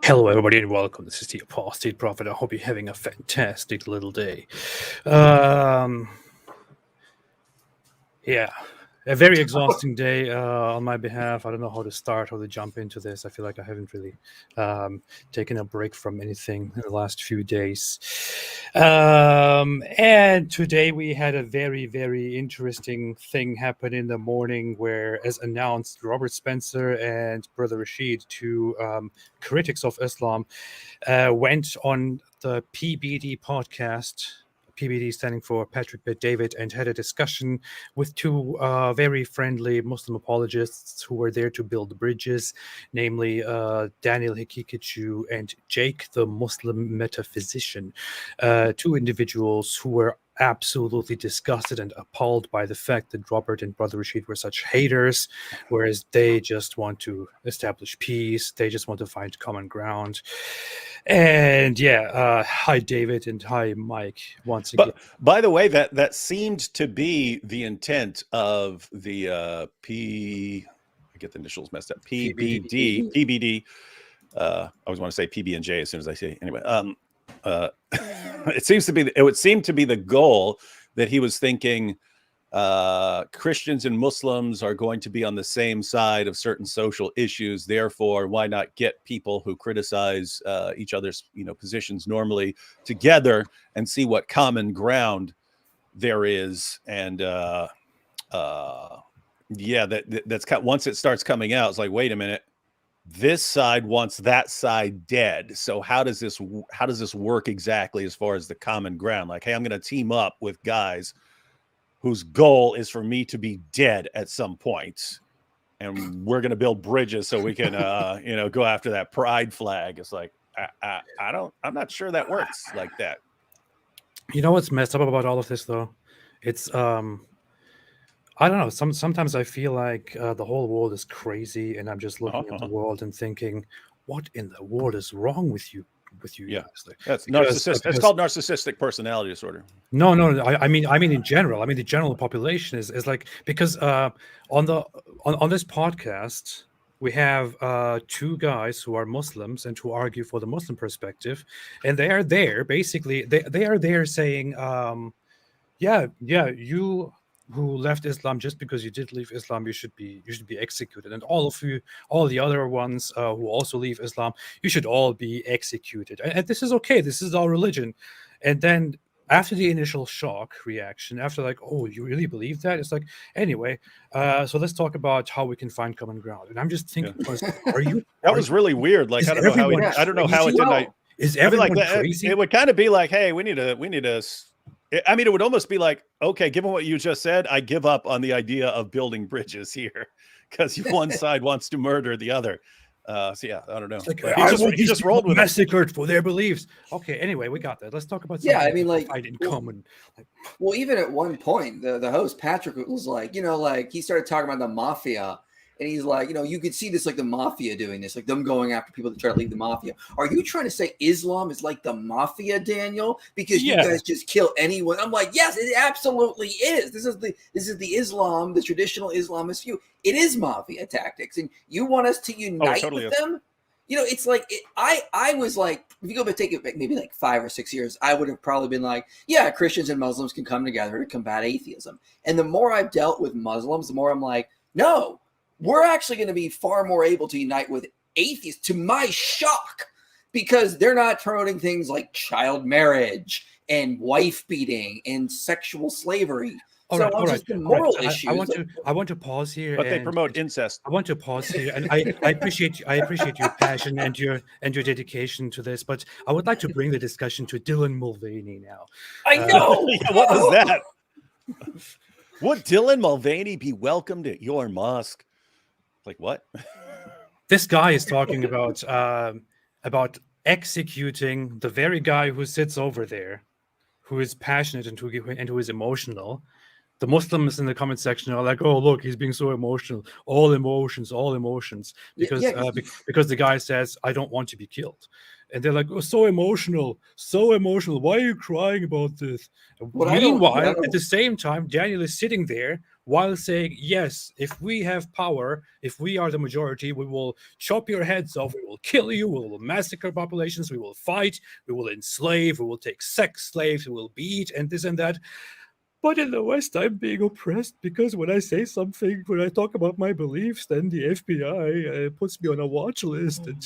Hello, everybody, and welcome. This is the Apostate Prophet. I hope you're having a fantastic little day. Yeah, a very exhausting day on my behalf. I don't know how to start, how to jump into this. I feel like I haven't really taken a break from anything in the last few days. And today we had a very, very interesting thing happen in the morning where, as announced, Robert Spencer and Brother Rashid, two critics of Islam, went on the PBD podcast. PBD standing for Patrick Bet David, and had a discussion with two very friendly Muslim apologists who were there to build bridges, namely Daniel Hikikichu and Jake the Muslim Metaphysician, two individuals who were absolutely disgusted and appalled by the fact that Robert and Brother Rashid were such haters, whereas they just want to establish peace. They just want to find common ground. And hi David and hi Mike once again. But by the way, that seemed to be the intent of the I get the initials messed up. PBD. I always want to say PB and J as soon as I say anyway. It would seem to be the goal that he was thinking Christians and Muslims are going to be on the same side of certain social issues. Therefore, why not get people who criticize each other's positions normally together and see what common ground there is? And that's once it starts coming out, it's like, wait a minute. This side wants that side dead. So how does this work exactly as far as the common ground? Like, hey, I'm going to team up with guys whose goal is for me to be dead at some point, and we're going to build bridges so we can go after that pride flag. It's like I'm not sure that works like that. You know what's messed up about all of this though? It's I don't know. Sometimes I feel like the whole world is crazy, and I'm just looking at the world and thinking, "What in the world is wrong with you guys?" Like, that's narcissistic. It's called narcissistic personality disorder. No. I mean in general. I mean the general population is like, because on this podcast we have two guys who are Muslims and who argue for the Muslim perspective, and they are there basically. They are there saying, you who left Islam, just because you did leave Islam, you should be executed, and all the other ones who also leave Islam, you should all be executed, and this is okay, this is our religion. And then after the initial shock reaction, after like, oh, you really believe that? It's like, anyway, so let's talk about how we can find common ground. And I'm just thinking, that was really weird. Like, I don't know how it didn't. Is everyone crazy? It would kind of be like, hey, we need to. I mean, it would almost be like, okay, given what you just said, I give up on the idea of building bridges here, because one side wants to murder the other. I don't know. Like, he just rolled with massacred for their beliefs. Okay, anyway, we got that. Let's talk about something. Yeah, I mean, like, in common. Well, even at one point, the host Patrick was like, he started talking about the mafia. And he's like, you could see this, like the mafia doing this, like them going after people that try to leave the mafia. Are you trying to say Islam is like the mafia, Daniel? Because you guys just kill anyone. I'm like, yes, it absolutely is. This is the Islam, the traditional Islamist view. It is mafia tactics, and you want us to unite with them? It's like I was like, if you go back, take it back maybe like 5 or 6 years, I would have probably been like, yeah, Christians and Muslims can come together to combat atheism. And the more I've dealt with Muslims, the more I'm like, no. We're actually going to be far more able to unite with atheists, to my shock, because they're not promoting things like child marriage and wife beating and sexual slavery. All right, all right, just the all right. moral I issues. I want to pause here, But they and promote incest. I want to pause here, and I appreciate your passion and your dedication to this, but I would like to bring the discussion to Dylan Mulvaney now. I know. Yeah, what was that? Would Dylan Mulvaney be welcomed at your mosque? Like what? This guy is talking about executing the very guy who sits over there, who is passionate and who is emotional. The Muslims in the comment section are like, "Oh, look, he's being so emotional. All emotions, because because the guy says, I don't want to be killed." And they're like, "Oh, so emotional, so emotional. Why are you crying about this?" Meanwhile, at the same time, Daniel is sitting there while saying, "Yes, if we have power, if we are the majority, we will chop your heads off, we will kill you, we will massacre populations, we will fight, we will enslave, we will take sex slaves, we will beat, and this and that. But in the West, I'm being oppressed because when I say something, when I talk about my beliefs, then the FBI puts me on a watch list. And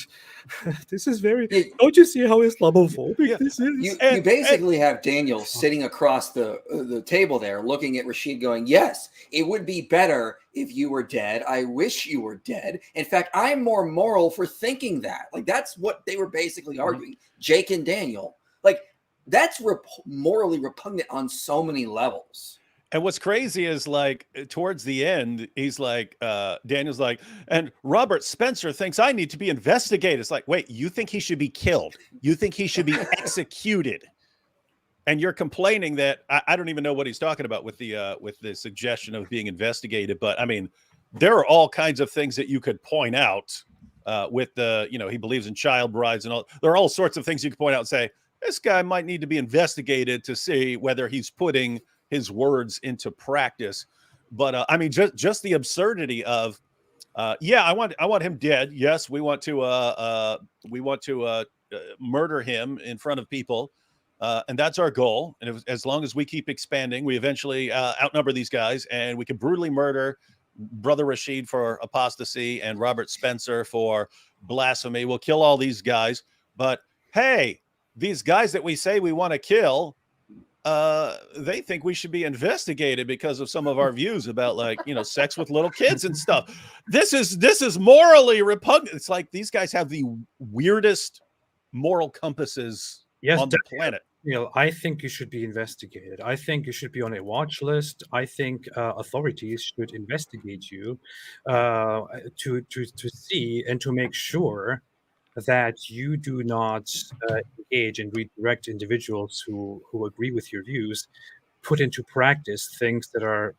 this is very... Don't you see how Islamophobic this is? You basically have Daniel sitting across the table there, looking at Rashid going, yes, it would be better if you were dead. I wish you were dead. In fact, I'm more moral for thinking that. Like, that's what they were basically arguing. Jake and Daniel. Like, that's morally repugnant on so many levels. And what's crazy is, like, towards the end, he's like, Daniel's like, and Robert Spencer thinks I need to be investigated. It's like, wait, you think he should be killed? You think he should be executed? And you're complaining that I don't even know what he's talking about with the suggestion of being investigated. But I mean, there are all kinds of things that you could point out with the, he believes in child brides and all. There are all sorts of things you could point out and say, this guy might need to be investigated to see whether he's putting his words into practice. But I mean, just the absurdity of, I want him dead. Yes, we want to murder him in front of people, and that's our goal. And as long as we keep expanding, we eventually outnumber these guys, and we can brutally murder Brother Rashid for apostasy and Robert Spencer for blasphemy. We'll kill all these guys, but hey, these guys that we say we want to kill, they think we should be investigated because of some of our views about, like, sex with little kids and stuff. This is morally repugnant. It's like these guys have the weirdest moral compasses on the planet. I think you should be investigated. I think you should be on a watch list. I think authorities should investigate you to see and to make sure that you do not engage and redirect individuals who agree with your views, put into practice things that are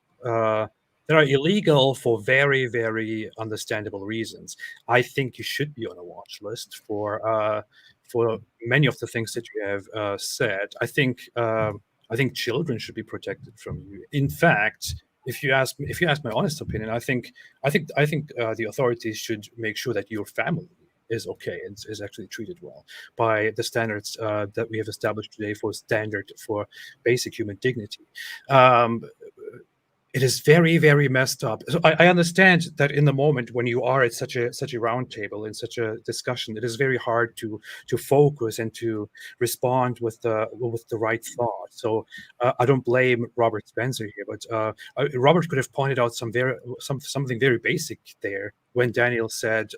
illegal for very, very understandable reasons. I think you should be on a watch list for many of the things that you have said. I think children should be protected from you. In fact, if you ask my honest opinion, I think the authorities should make sure that your family is okay and is actually treated well by the standards that we have established today for basic human dignity. It is very, very messed up. So I understand that in the moment when you are at such a round table in such a discussion, it is very hard to focus and to respond with the right thought. So I don't blame Robert Spencer here, but Robert could have pointed out something very basic there when Daniel said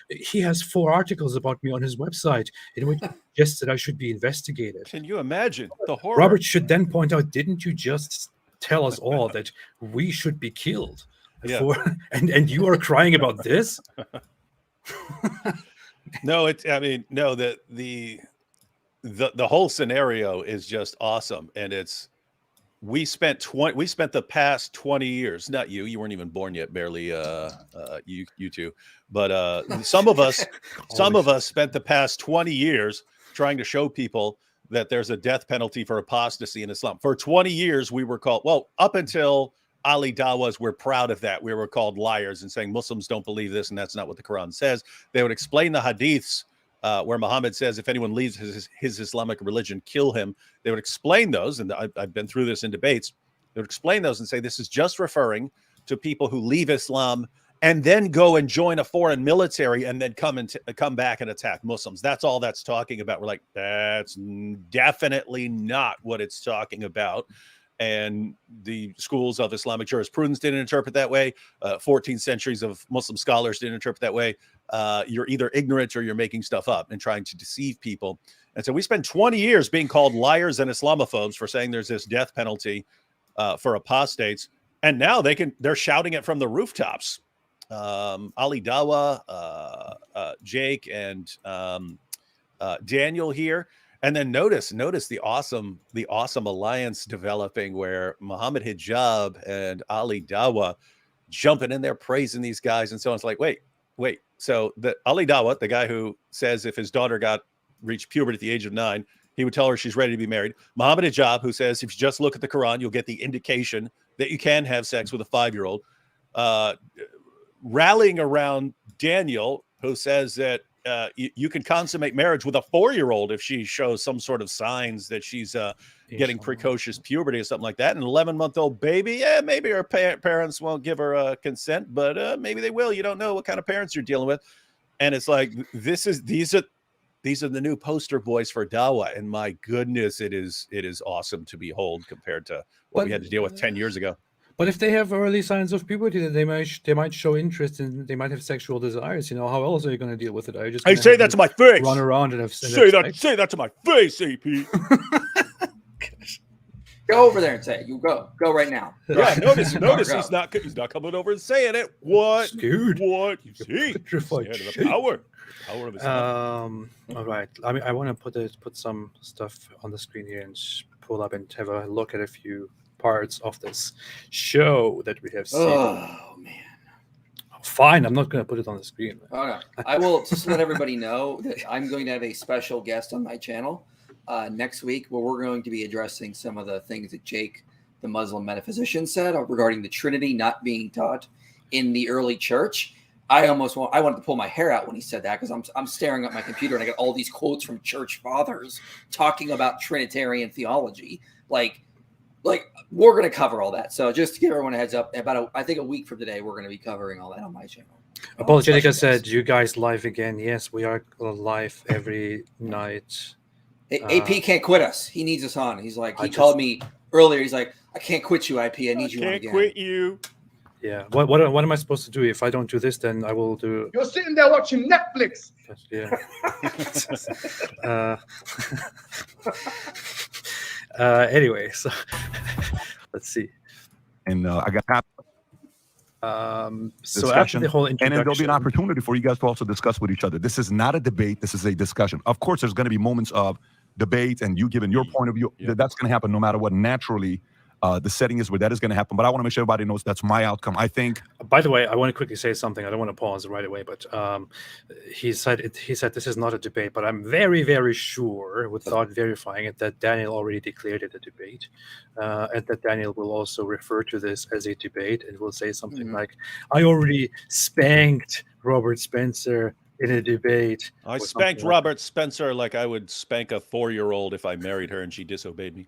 he has 4 articles about me on his website in which he suggested I should be investigated. Can you imagine the horror? Robert should then point out, didn't you just tell us all that we should be killed? And you are crying about this? No, the whole scenario is just awesome. And we spent the past 20 years, not you weren't even born yet, barely you two, but some of us spent the past 20 years trying to show people that there's a death penalty for apostasy in Islam. For 20 years, we were called, well, up until Ali Dawas, we're proud of that. We were called liars and saying Muslims don't believe this, and that's not what the Quran says. They would explain the hadiths where Muhammad says, if anyone leaves his Islamic religion, kill him. They would explain those, and I've been through this in debates. They would explain those and say, this is just referring to people who leave Islam and then go and join a foreign military and then come back and attack Muslims. That's all that's talking about. We're like, that's definitely not what it's talking about. And the schools of Islamic jurisprudence didn't interpret that way. 14 centuries of Muslim scholars didn't interpret that way. You're either ignorant or you're making stuff up and trying to deceive people. And so we spent 20 years being called liars and Islamophobes for saying there's this death penalty for apostates. And now they're shouting it from the rooftops. Ali Dawa, Jake, and Daniel here. And then notice the awesome alliance developing where Muhammad Hijab and Ali Dawa jumping in there praising these guys. And so it's like, wait. So the Ali Dawa, the guy who says if his daughter reached puberty at the age of 9, he would tell her she's ready to be married. Muhammad Hijab, who says if you just look at the Quran, you'll get the indication that you can have sex with a 5-year-old. Rallying around Daniel, who says that you can consummate marriage with a 4-year-old if she shows some sort of signs that she's getting precocious puberty or something like that. An 11-month-old baby, maybe her parents won't give her consent, but maybe they will. You don't know what kind of parents you're dealing with. And it's like, these are the new poster boys for Dawa. And my goodness, it is awesome to behold compared to what we had to deal with 10 years ago. But if they have early signs of puberty, then they might show interest and they might have sexual desires. You know, how else are you going to deal with it? Are you just Hey, say that to my face. Run around and have say that to my face, AP. Go over there and say it. You go right now. Yeah, notice he's not coming over and saying it. What? Scared. What? You see? The power of his all right. I want to put some stuff on the screen here and pull up and have a look at a few parts of this show that we have seen. Oh man. Fine, I'm not going to put it on the screen. Okay. I will just let everybody know that I'm going to have a special guest on my channel next week where we're going to be addressing some of the things that Jake, the Muslim metaphysician, said regarding the Trinity not being taught in the early church. I wanted to pull my hair out when he said that because I'm staring at my computer and I got all these quotes from church fathers talking about Trinitarian theology. Like we're going to cover all that. So just to give everyone a heads up, I think a week from today, we're going to be covering all that on my channel. Apologetics said, you guys live again. Yes, we are live every night. AP can't quit us. He needs us on. He's like, he called me earlier. He's like, I can't quit you, IP. I need you on again. Can't quit you. Yeah. What am I supposed to do? If I don't do this, then I will do. You're sitting there watching Netflix. Yeah. Anyway, so let's see. And I got happy. So after the whole introduction, and then there'll be an opportunity for you guys to also discuss with each other. This is not a debate. This is a discussion. Of course, there's going to be moments of debate and you giving your point of view. Yeah. That's going to happen no matter what. Naturally, the setting is where that is going to happen. But I want to make sure everybody knows that's my outcome. I think. By the way, I want to quickly say something. I don't want to pause right away, but he said this is not a debate. But I'm very, very sure, without verifying it, that Daniel already declared it a debate, and that Daniel will also refer to this as a debate and will say something like, "I already spanked Robert Spencer in a debate." I spanked Robert Spencer like I would spank a 4-year-old if I married her and she disobeyed me.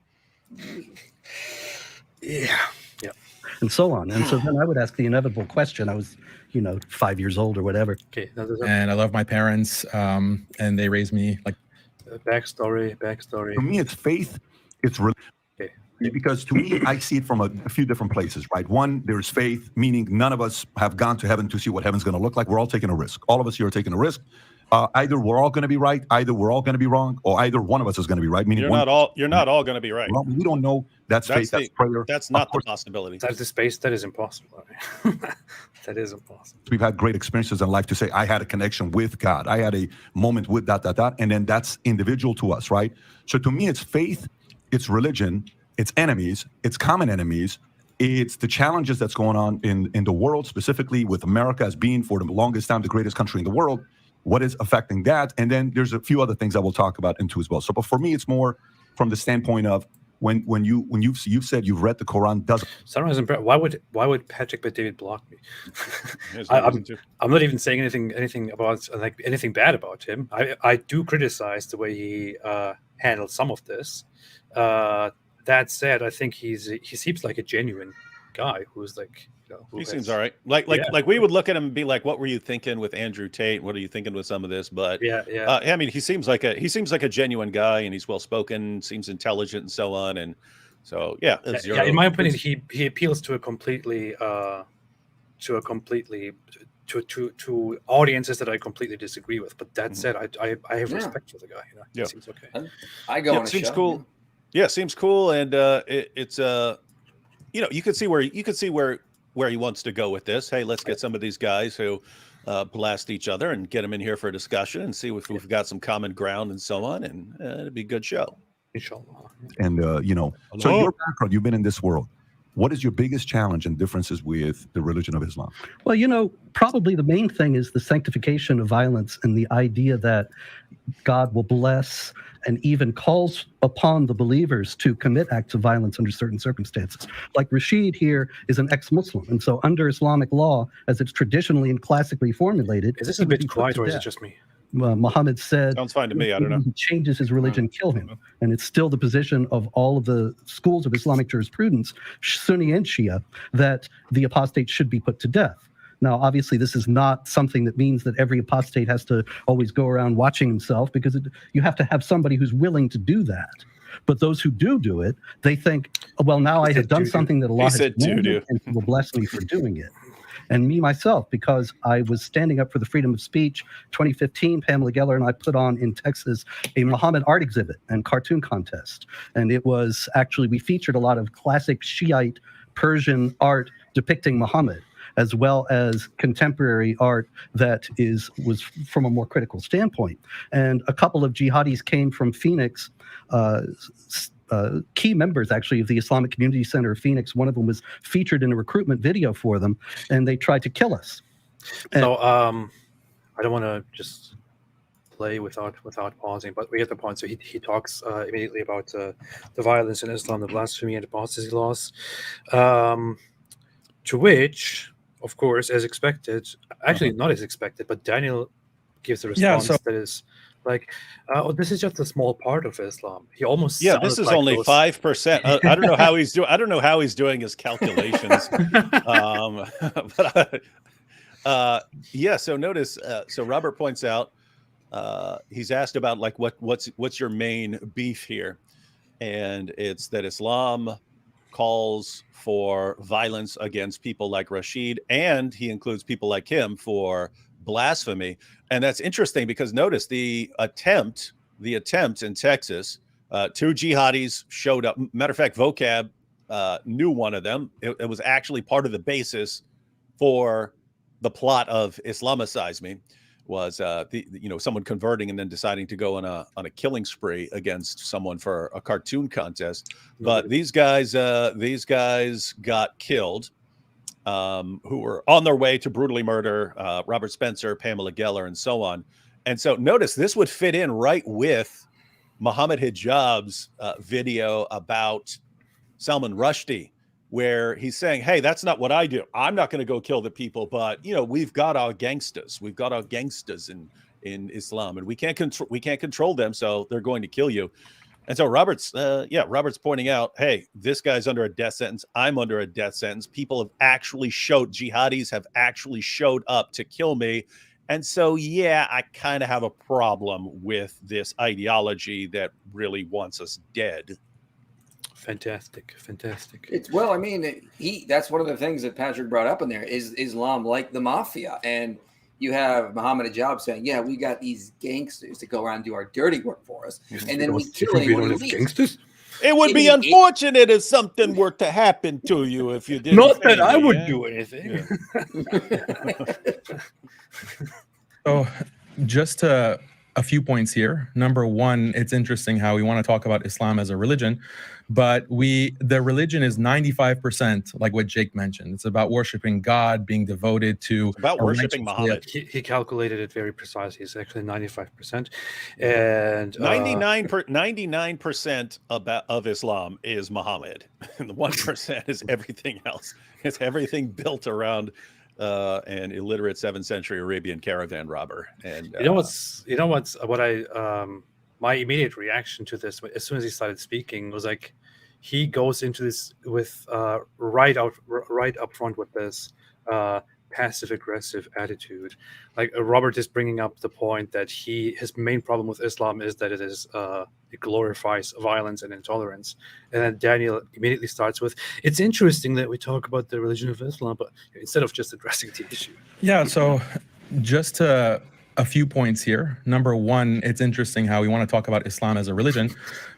Yeah. And so on. And so then I would ask the inevitable question. I was, 5 years old or whatever. Okay. And I love my parents, and they raised me like. Backstory. For me, it's faith. It's religion. Okay. Because to me, I see it from a few different places, right? One, there's faith, meaning none of us have gone to heaven to see what heaven's going to look like. We're all taking a risk. All of us here are taking a risk. Either we're all going to be right, either we're all going to be wrong, or either one of us is going to be right. Meaning you're not all going to be right. Well, we don't know. That's faith. That's prayer. That's not the possibility. That's the space. That is impossible. That is impossible. We've had great experiences in life to say, I had a connection with God. I had a moment with that, and then that's individual to us, right? So to me, it's faith, it's religion, it's enemies, it's common enemies. It's the challenges that's going on in the world, specifically with America as being for the longest time the greatest country in the world. What is affecting that? And then there's a few other things that we'll talk about into as well. So, but for me, it's more from the standpoint of when you've said you've read the Quran. Why would Patrick but David block me? I'm not even saying anything about anything bad about him. I do criticize the way he handled some of this. That said, I think he seems like a genuine guy who's like He seems all right. Like we would look at him and be like, "What were you thinking with Andrew Tate? What are you thinking with some of this?" But I mean, he seems like a genuine guy, and he's well spoken, seems intelligent, and so on. And so, in my opinion, he appeals to a completely to audiences that I completely disagree with. But that said, I have respect for the guy. He seems okay. I go on a seems show, cool. Yeah, seems cool, and it's you could see where he wants to go with this. Hey, let's get some of these guys who blast each other and get them in here for a discussion and see if we've got some common ground and so on, and it'd be a good show. Inshallah. And so your background, you've been in this world. What is your biggest challenge and differences with the religion of Islam? Well, probably the main thing is the sanctification of violence and the idea that God will bless and even calls upon the believers to commit acts of violence under certain circumstances. Like Rashid here is an ex-Muslim. And so under Islamic law, as it's traditionally and classically formulated... Is this a bit quiet or is it just me? Muhammad said, sounds fine to me. I don't know. He changes his religion, kill him. And it's still the position of all of the schools of Islamic jurisprudence, Sunni and Shia, that the apostate should be put to death. Now, obviously, this is not something that means that every apostate has to always go around watching himself, because you have to have somebody who's willing to do that. But those who do it, they think, well, now I have done something that Allah has commanded, and He will bless me for doing it. And me, myself, because I was standing up for the freedom of speech, 2015, Pamela Geller and I put on in Texas a Muhammad art exhibit and cartoon contest. And it was actually, we featured a lot of classic Shiite Persian art depicting Muhammad, as well as contemporary art that was from a more critical standpoint. And a couple of jihadis came from Phoenix, key members actually of the Islamic Community Center of Phoenix. One of them was featured in a recruitment video for them, and they tried to kill us. So I don't want to just play without pausing, but we get the point. So he talks immediately about the violence in Islam, the blasphemy and apostasy laws, to which, of course, as expected, actually not as expected, but Daniel gives a response that is like, this is just a small part of Islam. He almost this is like only 5%. I don't know how he's doing. I don't know how he's doing his calculations. So notice. So Robert points out, he's asked about like what's your main beef here, and it's that Islam calls for violence against people like Rashid, and he includes people like him for blasphemy. And that's interesting because notice the attempt in Texas, two jihadis showed up. Matter of fact, Vocab knew one of them. It was actually part of the basis for the plot of Islamicize Me, was someone converting and then deciding to go on a killing spree against someone for a cartoon contest. But these guys got killed, who were on their way to brutally murder Robert Spencer, Pamela Geller, and so on. And so notice this would fit in right with Muhammad Hijab's video about Salman Rushdie, where he's saying, hey, that's not what I do. I'm not going to go kill the people, but we've got our gangsters. We've got our gangsters in Islam, and we can't control them, so they're going to kill you. And so Robert's pointing out, hey, this guy's under a death sentence. I'm under a death sentence. Jihadis have actually showed up to kill me. And so, I kind of have a problem with this ideology that really wants us dead. Fantastic. That's one of the things that Patrick brought up in there is Islam like the mafia. And you have Muhammad Hijab saying, yeah, we got these gangsters to go around and do our dirty work for us. And then we kill anyone who leaves. Gangsters? It would be unfortunate if something were to happen to you if you didn't. Not that I would do anything. Yeah. So just a few points here. Number one, it's interesting how we want to talk about Islam as a religion, but the religion is 95%, like what Jake mentioned. It's about worshiping God, being devoted to... It's about worshiping Muhammad. He calculated it very precisely. It's actually 95%. And 99% of Islam is Muhammad. And the 1% is everything else. It's everything built around an illiterate 7th century Arabian caravan robber. And my immediate reaction to this, as soon as he started speaking, was like, he goes into this with right up front with this passive aggressive attitude. Like Robert is bringing up the point that his main problem with Islam is that it glorifies violence and intolerance. And then Daniel immediately starts with, it's interesting that we talk about the religion of Islam, but instead of just addressing the issue. Yeah, so just a few points here. Number one, it's interesting how we want to talk about Islam as a religion,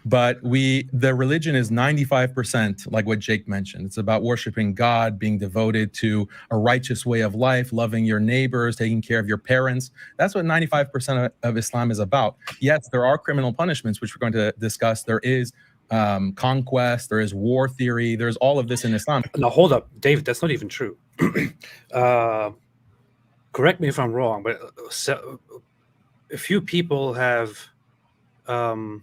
but the religion is 95%, like what Jake mentioned. It's about worshiping God, being devoted to a righteous way of life, loving your neighbors, taking care of your parents. That's what 95% of Islam is about. Yes, there are criminal punishments, which we're going to discuss. There is conquest, there is war theory, there's all of this in Islam. Now, hold up, David, that's not even true. Correct me if I'm wrong, but a few people have analyzed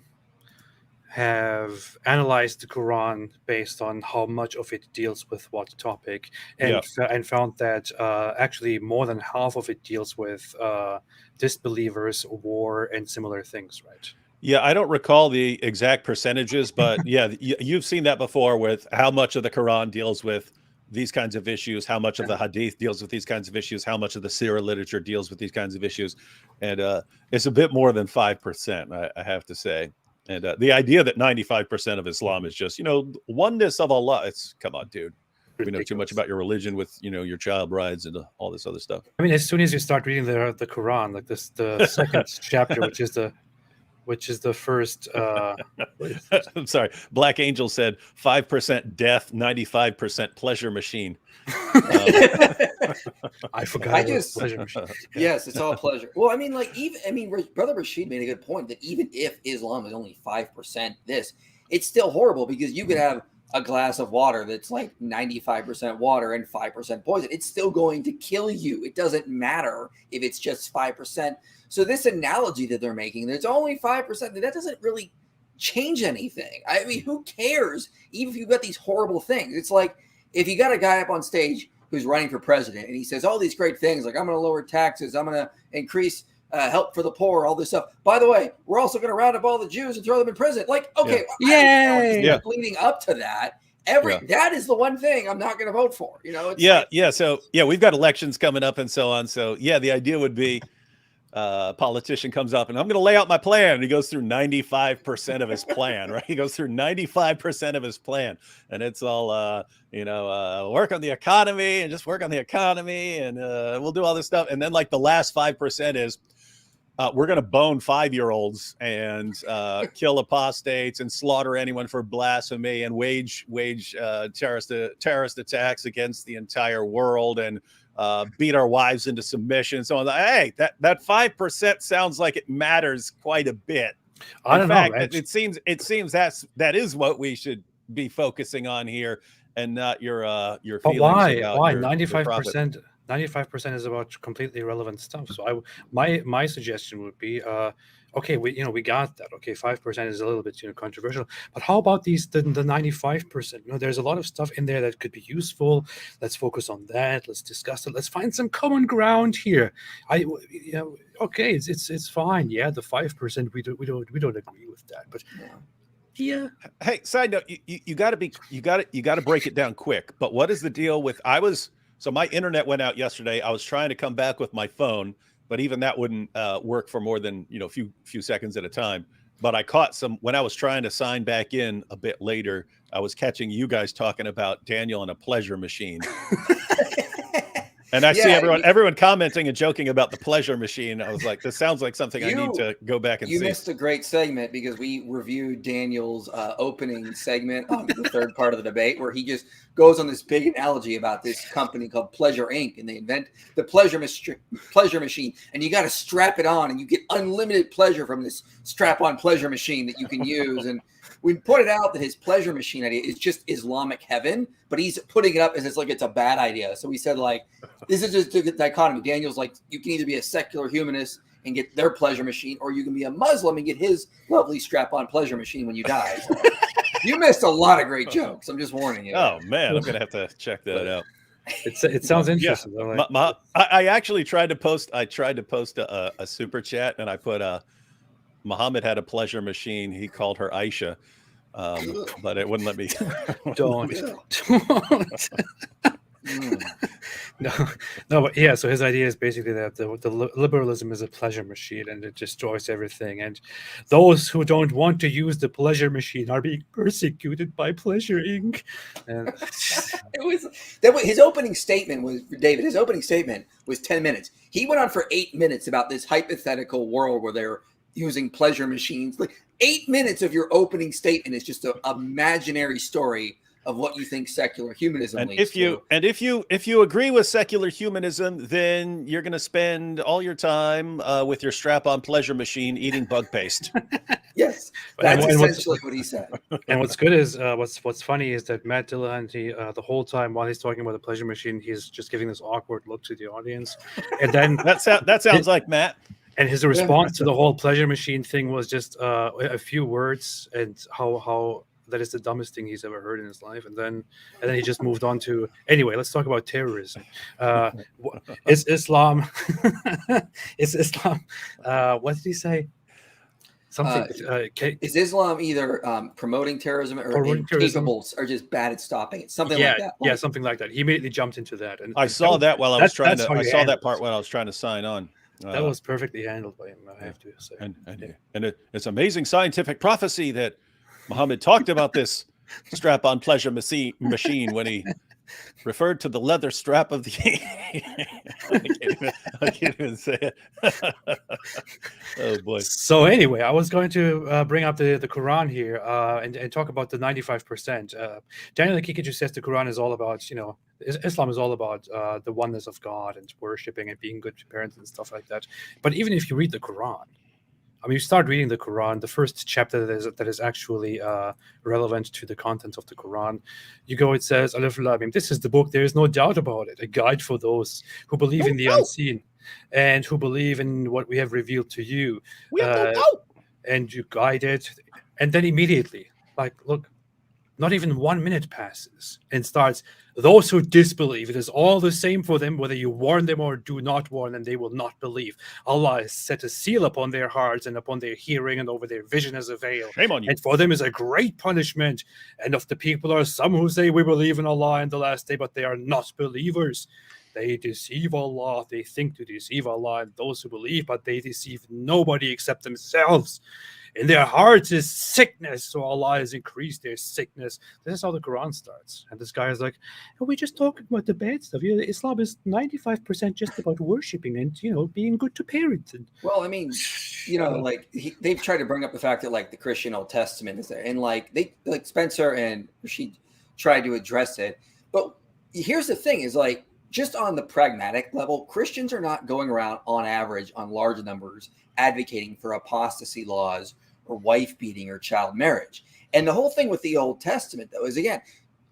the Quran based on how much of it deals with what topic, and found that actually more than half of it deals with disbelievers, war, and similar things, right? Yeah, I don't recall the exact percentages, but yeah, you've seen that before with how much of the Quran deals with these kinds of issues, how much of the Hadith deals with these kinds of issues, how much of the Sirah literature deals with these kinds of issues. And it's a bit more than 5%, I have to say. And the idea that 95% of Islam is just, oneness of Allah. Come on, dude. We know too much about your religion with, your child brides and all this other stuff. I mean, as soon as you start reading the Quran, like the second chapter, which is the first. I'm sorry. Black Angel said 5% death, 95% pleasure machine. I forgot. Pleasure machine. Yes, it's all pleasure. Well, I mean, Brother Rashid made a good point that even if Islam is only 5% it's still horrible because you could have a glass of water that's like 95% water and 5% poison. It's still going to kill you. It doesn't matter if it's just 5%. So this analogy that they're making, there's only 5%, that doesn't really change anything. I mean, who cares? Even if you've got these horrible things. It's like if you got a guy up on stage who's running for president and he says all these great things like, I'm going to lower taxes, I'm going to increase help for the poor, all this stuff. By the way, we're also going to round up all the Jews and throw them in prison. Like, okay, leading up to that, that is the one thing I'm not going to vote for. So we've got elections coming up and so on. So yeah, the idea would be a politician comes up and I'm going to lay out my plan. And he goes through 95% of his plan, right? He goes through 95% of his plan, and it's all, work on the economy and just work on the economy, and we'll do all this stuff. And then like the last 5% is, we're going to bone 5-year-olds and kill apostates and slaughter anyone for blasphemy and wage terrorist attacks against the entire world and beat our wives into submission. So I'm like, hey, that 5% sounds like it matters quite a bit. In fact, it seems that is what we should be focusing on here, and not your feelings. But why 95%? 95% is about completely irrelevant stuff. So my suggestion would be, okay, we got that. Okay, 5% is a little bit controversial, but how about the 95%? There's a lot of stuff in there that could be useful. Let's focus on that. Let's discuss it. Let's find some common ground here. Okay, it's fine. Yeah, the 5% we don't agree with that, but yeah. Hey, side note, you got to break it down quick. But what is the deal with So my internet went out yesterday. I was trying to come back with my phone, but even that wouldn't work for more than a few seconds at a time. But I caught when I was trying to sign back in a bit later, I was catching you guys talking about Daniel and a pleasure machine. And I see everyone commenting and joking about the pleasure machine. I was like, this sounds like something I need to go back and see. You missed a great segment because we reviewed Daniel's opening segment on the third part of the debate, where he just goes on this big analogy about this company called Pleasure Inc. And they invent the pleasure machine, and you got to strap it on, and you get unlimited pleasure from this strap-on pleasure machine that you can use. And we pointed out that his pleasure machine idea is just Islamic heaven, but he's putting it up as it's a bad idea. So we said, this is just a dichotomy. Daniel's like, you can either be a secular humanist and get their pleasure machine, or you can be a Muslim and get his lovely strap-on pleasure machine when you die. So you missed a lot of great jokes. I'm just warning you. Oh man, I'm gonna have to check that out. It sounds interesting. Yeah. I actually tried to post. I tried to post a super chat, and I put Muhammad had a pleasure machine. He called her Aisha. but it wouldn't let me. Don't. Mm. No, but yeah. So his idea is basically that the liberalism is a pleasure machine and it destroys everything. And those who don't want to use the pleasure machine are being persecuted by Pleasure Inc. And His opening statement was, David. His opening statement was 10 minutes. He went on for 8 minutes about this hypothetical world where they're using pleasure machines. Like 8 minutes of your opening statement is just an imaginary story of what you think secular humanism And leads to. if you agree with secular humanism, then you're going to spend all your time with your strap-on pleasure machine eating bug paste. Yes, that's And essentially what he said. And what's good is what's funny is that Matt Dillahunty, the whole time while he's talking about the pleasure machine, he's just giving this awkward look to the audience, and then that sounds like Matt. And his response to the whole pleasure machine thing was just a few words and how that is the dumbest thing he's ever heard in his life. And then he just moved on to, anyway, let's talk about terrorism. Is Islam, what did he say? Something. Is Islam either promoting terrorism or incapable or just bad at stopping it? Something like that. Yeah, something like that. He immediately jumped into that. And I saw that while I was trying to. I saw that part when I was trying to sign on. That was perfectly handled by him, I have to say. And it's amazing scientific prophecy that Muhammad talked about this strap-on pleasure machine when he referred to the leather strap of the. I can't even say it. Oh boy. So anyway, I was going to bring up the Quran here and talk about the 95%. Daniel Kikiju says the Quran is all about, Islam is all about the oneness of God and worshiping and being good parents and stuff like that. But even if you read the Quran, I mean, you start reading the Quran, the first chapter that is actually relevant to the content of the Quran, it says, Alif Lam Mim, this is the book, there is no doubt about it, a guide for those who believe in the unseen and who believe in what we have revealed to you. And you guide it. And then immediately, look, not even 1 minute passes and starts, those who disbelieve, it is all the same for them, whether you warn them or do not warn them, they will not believe. Allah has set a seal upon their hearts and upon their hearing and over their vision as a veil. Shame on you. And for them is a great punishment. And of the people are some who say, we believe in Allah and the last day, but they are not believers. They deceive Allah. They think to deceive Allah and those who believe, but they deceive nobody except themselves. In their hearts is sickness, so Allah has increased their sickness. This is how the Quran starts. And this guy is like, we just talking about the bad stuff. Islam is 95% just about worshiping and, being good to parents. And, well, I mean, they've tried to bring up the fact that, the Christian Old Testament is there. And, Spencer and Rashid tried to address it. But here's the thing is, just on the pragmatic level, Christians are not going around on average on large numbers advocating for apostasy laws or wife beating or child marriage. And the whole thing with the Old Testament, though, is, again,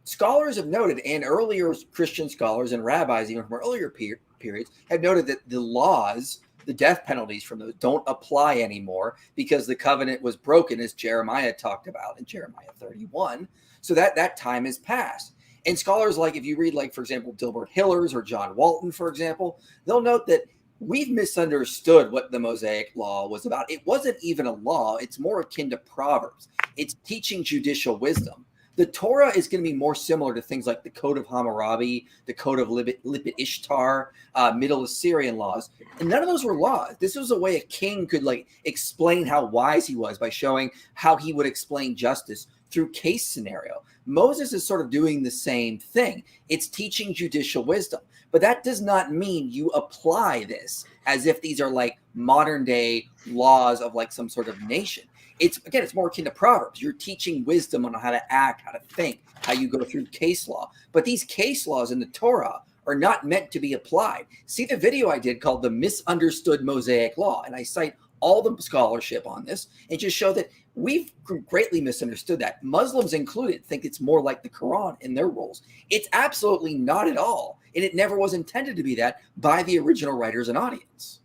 scholars have noted, and earlier Christian scholars and rabbis, even from earlier periods, have noted that the laws, the death penalties from those, don't apply anymore because the covenant was broken, as Jeremiah talked about in Jeremiah 31. So that time has passed. And scholars if you read, for example, Dilbert Hillers or John Walton, for example, they'll note that we've misunderstood what the Mosaic Law was about. It wasn't even a law. It's more akin to Proverbs. It's teaching judicial wisdom. The Torah is going to be more similar to things like the Code of Hammurabi, the Code of Lipit Ishtar, Middle Assyrian laws. And none of those were laws. This was a way a king could explain how wise he was by showing how he would explain justice through case scenario. Moses is sort of doing the same thing. It's teaching judicial wisdom. But that does not mean you apply this as if these are modern day laws of some sort of nation. It's more akin to Proverbs. You're teaching wisdom on how to act, how to think, how you go through case law. But these case laws in the Torah are not meant to be applied. See the video I did called The Misunderstood Mosaic Law, and I cite all the scholarship on this and just show that we've greatly misunderstood that. Muslims included think it's more like the Quran in their rules. It's absolutely not at all. And it never was intended to be that by the original writers and audience.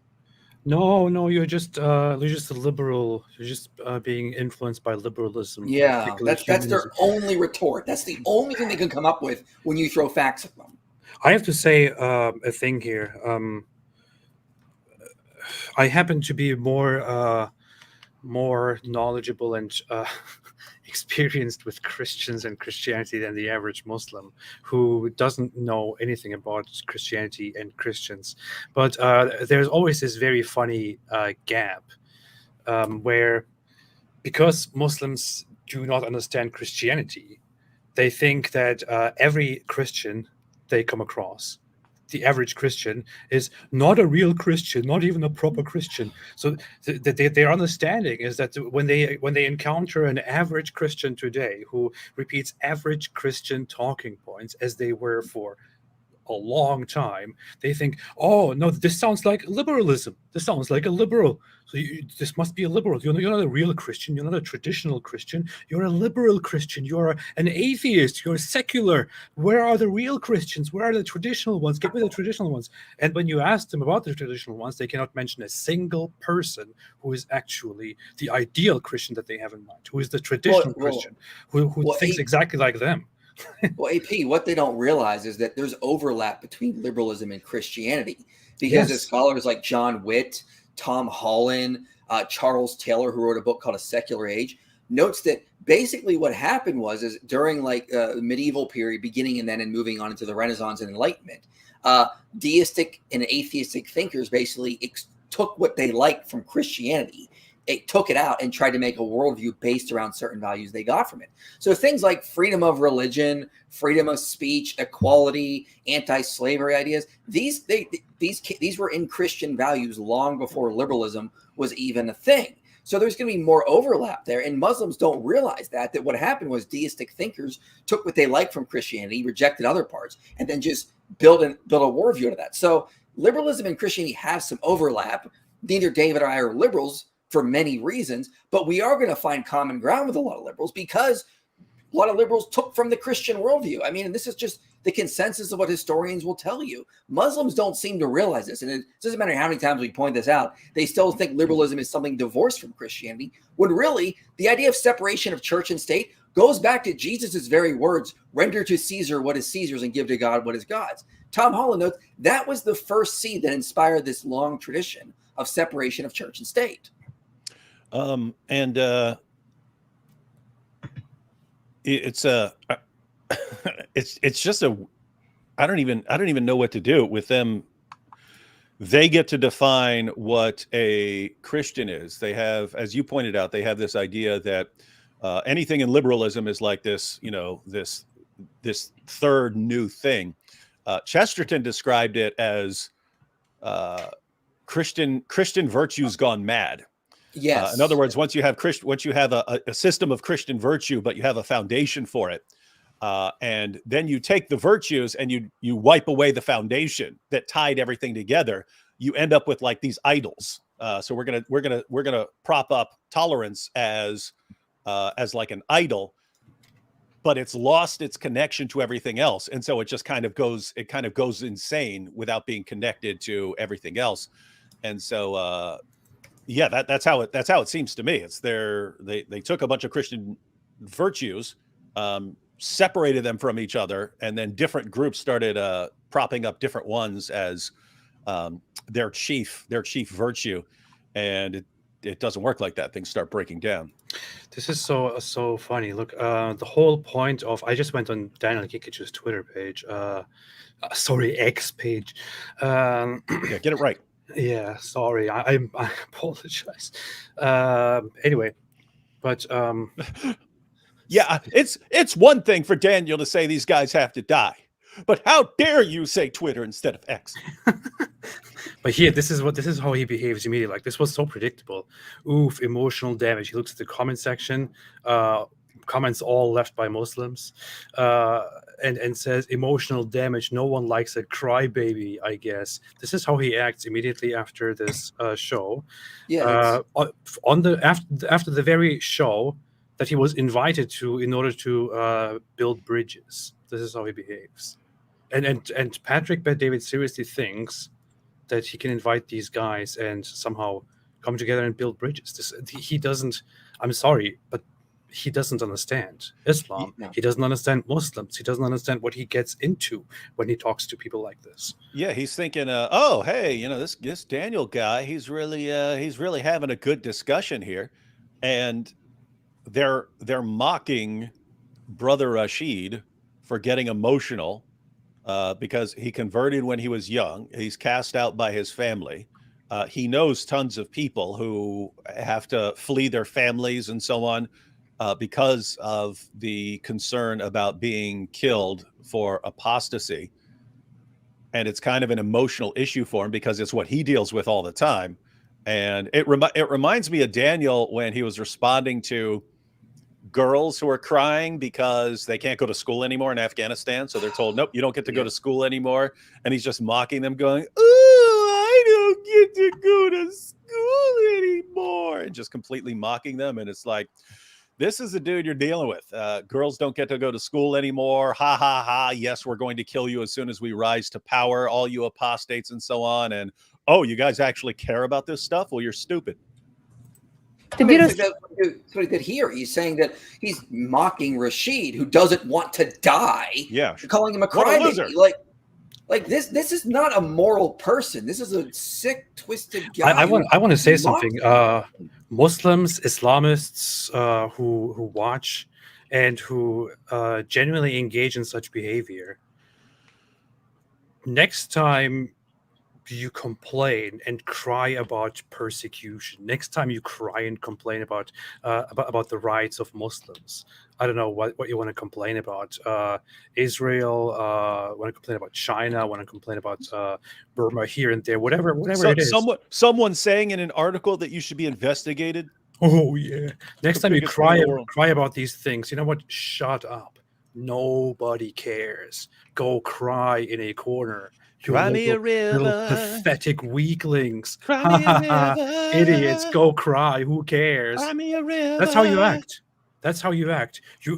No, you're just a liberal. You're just being influenced by liberalism. Yeah, that's their only retort. That's the only thing they can come up with when you throw facts at them. I have to say a thing here. I happen to be more more knowledgeable and experienced with Christians and Christianity than the average Muslim who doesn't know anything about Christianity and Christians. But there's always this very funny gap where, because Muslims do not understand Christianity, they think that every Christian they come across, the average Christian, is not a real Christian, not even a proper Christian. So their understanding is that when they encounter an average Christian today who repeats average Christian talking points as they were for a long time, they think, oh no, this sounds like liberalism. This sounds like a liberal. So this must be a liberal. You're not a real Christian. You're not a traditional Christian. You're a liberal Christian. You're an atheist. You're secular. Where are the real Christians? Where are the traditional ones? Give me the traditional ones. And when you ask them about the traditional ones, they cannot mention a single person who is actually the ideal Christian that they have in mind, who is the traditional Christian, who thinks exactly like them. Well, AP, what they don't realize is that there's overlap between liberalism and Christianity, because as scholars like John Witt, Tom Holland, Charles Taylor, who wrote a book called A Secular Age, notes that basically what happened is during like the medieval period, beginning and then and moving on into the Renaissance and Enlightenment, deistic and atheistic thinkers basically took what they liked from Christianity. It took it out and tried to make a worldview based around certain values they got from it. So things like freedom of religion, freedom of speech, equality, anti-slavery ideas, these were in Christian values long before liberalism was even a thing. So there's going to be more overlap there. And Muslims don't realize that what happened was deistic thinkers took what they liked from Christianity, rejected other parts, and then just build a worldview out of that. So liberalism and Christianity have some overlap. Neither David or I are liberals for many reasons, but we are going to find common ground with a lot of liberals because a lot of liberals took from the Christian worldview. I mean, and this is just the consensus of what historians will tell you. Muslims don't seem to realize this, and it doesn't matter how many times we point this out, they still think liberalism is something divorced from Christianity, when really the idea of separation of church and state goes back to Jesus's very words, render to Caesar what is Caesar's and give to God what is God's. Tom Holland notes that was the first seed that inspired this long tradition of separation of church and state. It's just I don't even know what to do with them. They get to define what a Christian is. They have, as you pointed out, they have this idea that anything in liberalism is like this, this third new thing. Chesterton described it as Christian virtues gone mad. Yes. In other words, once you have a system of Christian virtue, but you have a foundation for it, and then you take the virtues and you wipe away the foundation that tied everything together, you end up with like these idols. So we're gonna prop up tolerance as like an idol, but it's lost its connection to everything else, and so it just kind of goes insane without being connected to everything else, and so. Yeah, that's how it seems to me. It's they took a bunch of Christian virtues, separated them from each other, and then different groups started propping up different ones as their chief virtue, and it doesn't work like that. Things start breaking down. This is so funny. Look, the whole point of, I just went on Daniel Kikich's Twitter page, X page. Yeah, get it right. Yeah, sorry, I apologize. Anyway, but yeah, it's one thing for Daniel to say these guys have to die, but how dare you say Twitter instead of X? But here, this is how he behaves immediately. Like, this was so predictable. Oof, emotional damage. He looks at the comment section, comments all left by Muslims, and says emotional damage. No one likes a crybaby, I guess. This is how he acts immediately after this show. Yeah. After the very show that he was invited to in order to build bridges. This is how he behaves. And Patrick Bet-David seriously thinks that he can invite these guys and somehow come together and build bridges. He doesn't. I'm sorry, but he doesn't understand Islam. No. He doesn't understand Muslims. He doesn't understand what he gets into when he talks to people like this. Yeah, he's thinking, oh, hey, this Daniel guy, he's really having a good discussion here. and they're mocking Brother Rashid for getting emotional because he converted when he was young. He's cast out by his family. He knows tons of people who have to flee their families and so on because of the concern about being killed for apostasy. And it's kind of an emotional issue for him because it's what he deals with all the time. And it reminds me of Daniel when he was responding to girls who are crying because they can't go to school anymore in Afghanistan. So they're told, nope, you don't get to go to school anymore. And he's just mocking them going, oh, I don't get to go to school anymore. And just completely mocking them. And it's like, this is the dude you're dealing with. Girls don't get to go to school anymore. Ha, ha, ha. Yes, we're going to kill you as soon as we rise to power, all you apostates and so on. And, oh, you guys actually care about this stuff? Well, you're stupid. I mean, that's what he did here. He's saying that he's mocking Rashid, who doesn't want to die. Yeah, calling him a crybaby. Like this is not a moral person. This is a sick, twisted guy. I want to say something. Muslims, Islamists who watch and who genuinely engage in such behavior. Next time you complain and cry about persecution, next time you cry and complain about the rights of Muslims, I don't know what you want to complain about. Israel, want to complain about China, want to complain about Burma here and there, whatever it is. Someone saying in an article that you should be investigated. Oh yeah. Next time you cry about these things, you know what? Shut up. Nobody cares. Go cry in a corner. Cry me a river. Little pathetic weaklings. Idiots, go cry. Who cares? Cry me a river. That's how you act. That's how you act. You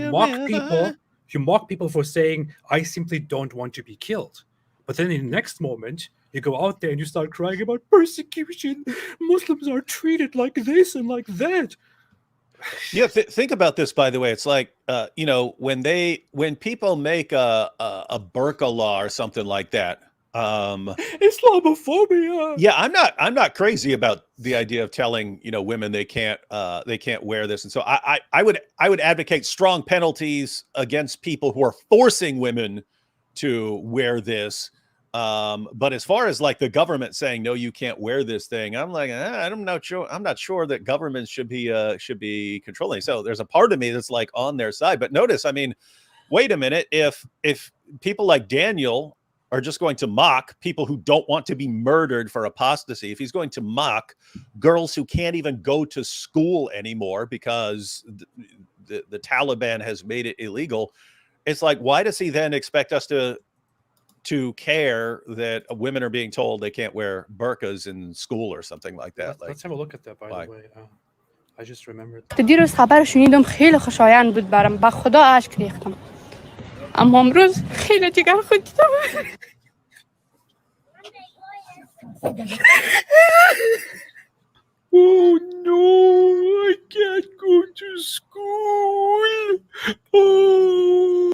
mock people. You mock people for saying, I simply don't want to be killed. But then in the next moment, you go out there and you start crying about persecution. Muslims are treated like this and like that. Yeah, think about this, by the way. It's like, when people make a burqa law or something like that. Islamophobia. Yeah, I'm not crazy about the idea of telling, women they can't wear this. And so I would advocate strong penalties against people who are forcing women to wear this. But as far as like the government saying, no, you can't wear this thing, I'm like, I'm not sure that governments should be controlling. So there's a part of me that's like on their side. But notice, I mean, wait a minute, if people like Daniel are just going to mock people who don't want to be murdered for apostasy, if he's going to mock girls who can't even go to school anymore because the Taliban has made it illegal, it's like, why does he then expect us to care that women are being told they can't wear burqas in school or something like that? Let's have a look at that, by the way. I just remembered. دیروز خبرش شنیدم خیلی خوشایند بود برام. با خدا اشک ریختم. اما امروز خیلی جگر خودم. Oh no, I can't go to school. Oh.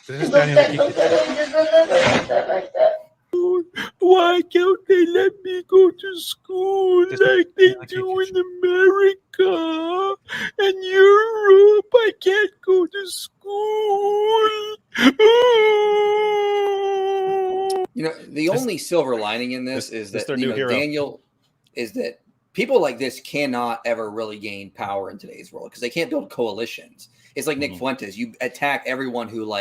This is Daniel. Why can't they let me go to school like they do in America and Europe? I can't go to school. The only silver lining in this is that Daniel is that people like this cannot ever really gain power in today's world because they can't build coalitions. It's like Nick Fuentes. You attack everyone who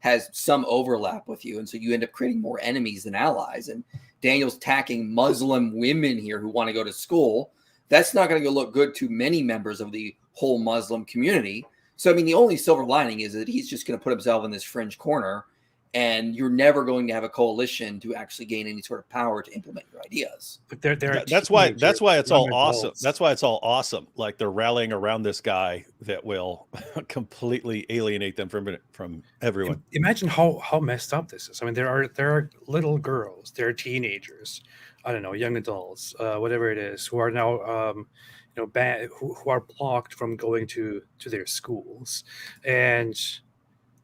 has some overlap with you, and so you end up creating more enemies than allies. And Daniel's attacking Muslim women here who want to go to school. That's not going to look good to many members of the whole Muslim community. So, I mean, the only silver lining is that he's just going to put himself in this fringe corner, and you're never going to have a coalition to actually gain any sort of power to implement your ideas. But that's why it's all awesome. That's why it's all awesome. Like they're rallying around this guy that will completely alienate them from everyone. Imagine how messed up this is. I mean, there are little girls, there are teenagers, I don't know, young adults, whatever it is, who are now who are blocked from going to their schools, and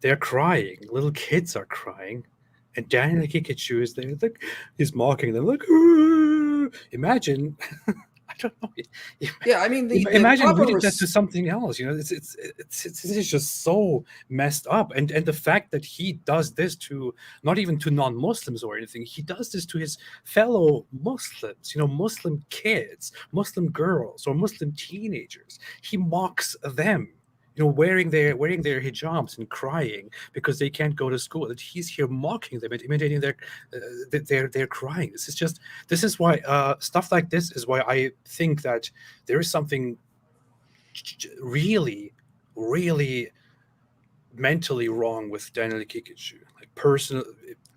they're crying. Little kids are crying, and Daniel Kikachu is there, like he's mocking them, like, "Ooh." Imagine. I don't know. Yeah, I mean, the Imagine proper reading that to something else. You know, it's just so messed up. And the fact that he does this to not even to non-Muslims or anything, he does this to his fellow Muslims. You know, Muslim kids, Muslim girls, or Muslim teenagers. He mocks them. You know, wearing their hijabs and crying because they can't go to school. That he's here mocking them and imitating their crying. This is why stuff like this is why I think that there is something really, really mentally wrong with Daniel Kikachu, like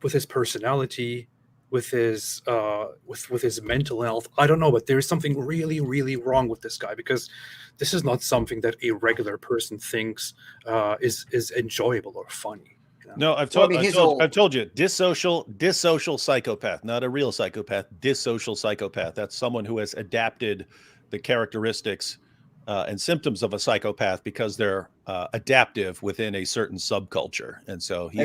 with his personality, with his mental health. I don't know, but there is something really, really wrong with this guy, because this is not something that a regular person thinks is enjoyable or funny. You know? No, I've told you, dissocial psychopath, not a real psychopath, dissocial psychopath. That's someone who has adapted the characteristics and symptoms of a psychopath because they're adaptive within a certain subculture. And so he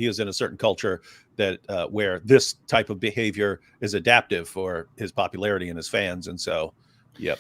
is in a certain culture that where this type of behavior is adaptive for his popularity and his fans. And so, yep.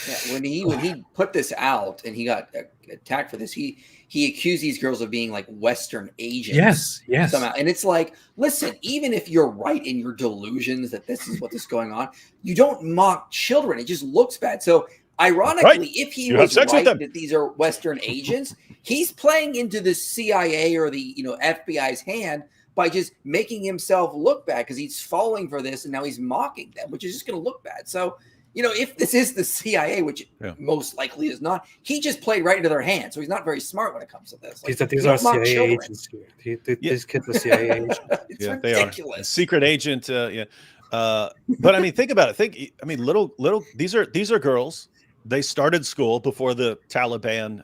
Yeah, when he put this out and he got attacked for this, he accused these girls of being like Western agents. Yes. Somehow. And it's like, listen, even if you're right in your delusions that this is what is going on, you don't mock children. It just looks bad. So ironically, if he was right that these are Western agents, he's playing into the CIA or the FBI's hand by just making himself look bad because he's falling for this and now he's mocking them, which is just going to look bad. So, if this is the CIA, which most likely is not, he just played right into their hands. So he's not very smart when it comes to this. Like, these are CIA agents here. These kids are CIA agents. It's ridiculous. They are. Secret agent. But I mean, think about it. Little. These are girls. They started school before the Taliban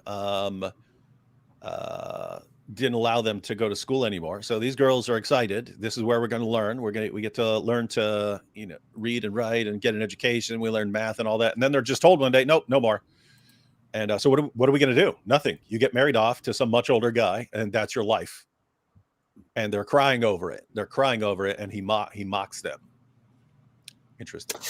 didn't allow them to go to school anymore. So these girls are excited. This is where we're going to learn. We get to learn to read and write and get an education. We learn math and all that. And then they're just told one day, nope, no more. And so what are we going to do? Nothing. You get married off to some much older guy, and that's your life. And they're crying over it. And he mocks them. Interesting.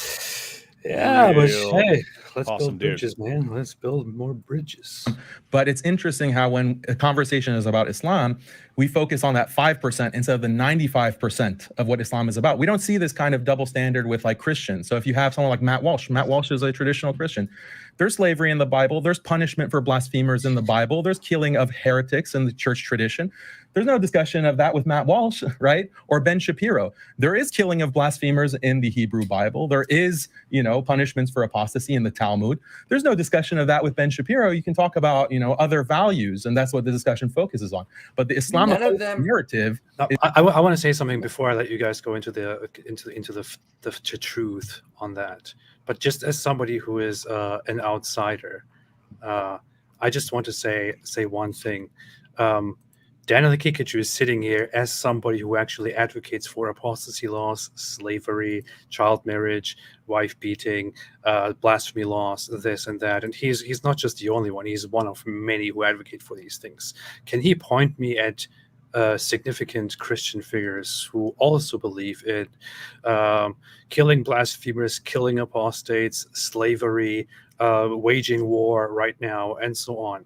Yeah, but hey, let's build bridges, man. Let's build more bridges. But it's interesting how when a conversation is about Islam, we focus on that 5% instead of the 95% of what Islam is about. We don't see this kind of double standard with like Christians. So if you have someone like Matt Walsh is a traditional Christian. There's slavery in the Bible. There's punishment for blasphemers in the Bible. There's killing of heretics in the church tradition. There's no discussion of that with Matt Walsh, right? Or Ben Shapiro. There is killing of blasphemers in the Hebrew Bible. There is, punishments for apostasy in the Talmud. There's no discussion of that with Ben Shapiro. You can talk about, other values, and that's what the discussion focuses on. But the Islamic narrative. I want to say something before I let you guys go into the truth on that. But just as somebody who is an outsider, I just want to say one thing. Daniel Kikachu is sitting here as somebody who actually advocates for apostasy laws, slavery, child marriage, wife beating, blasphemy laws, this and that. And he's not just the only one. He's one of many who advocate for these things. Can he point me at significant Christian figures who also believe in killing blasphemers, killing apostates, slavery, waging war right now, and so on?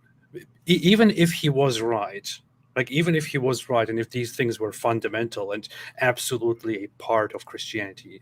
Even if he was right, and if these things were fundamental and absolutely a part of Christianity,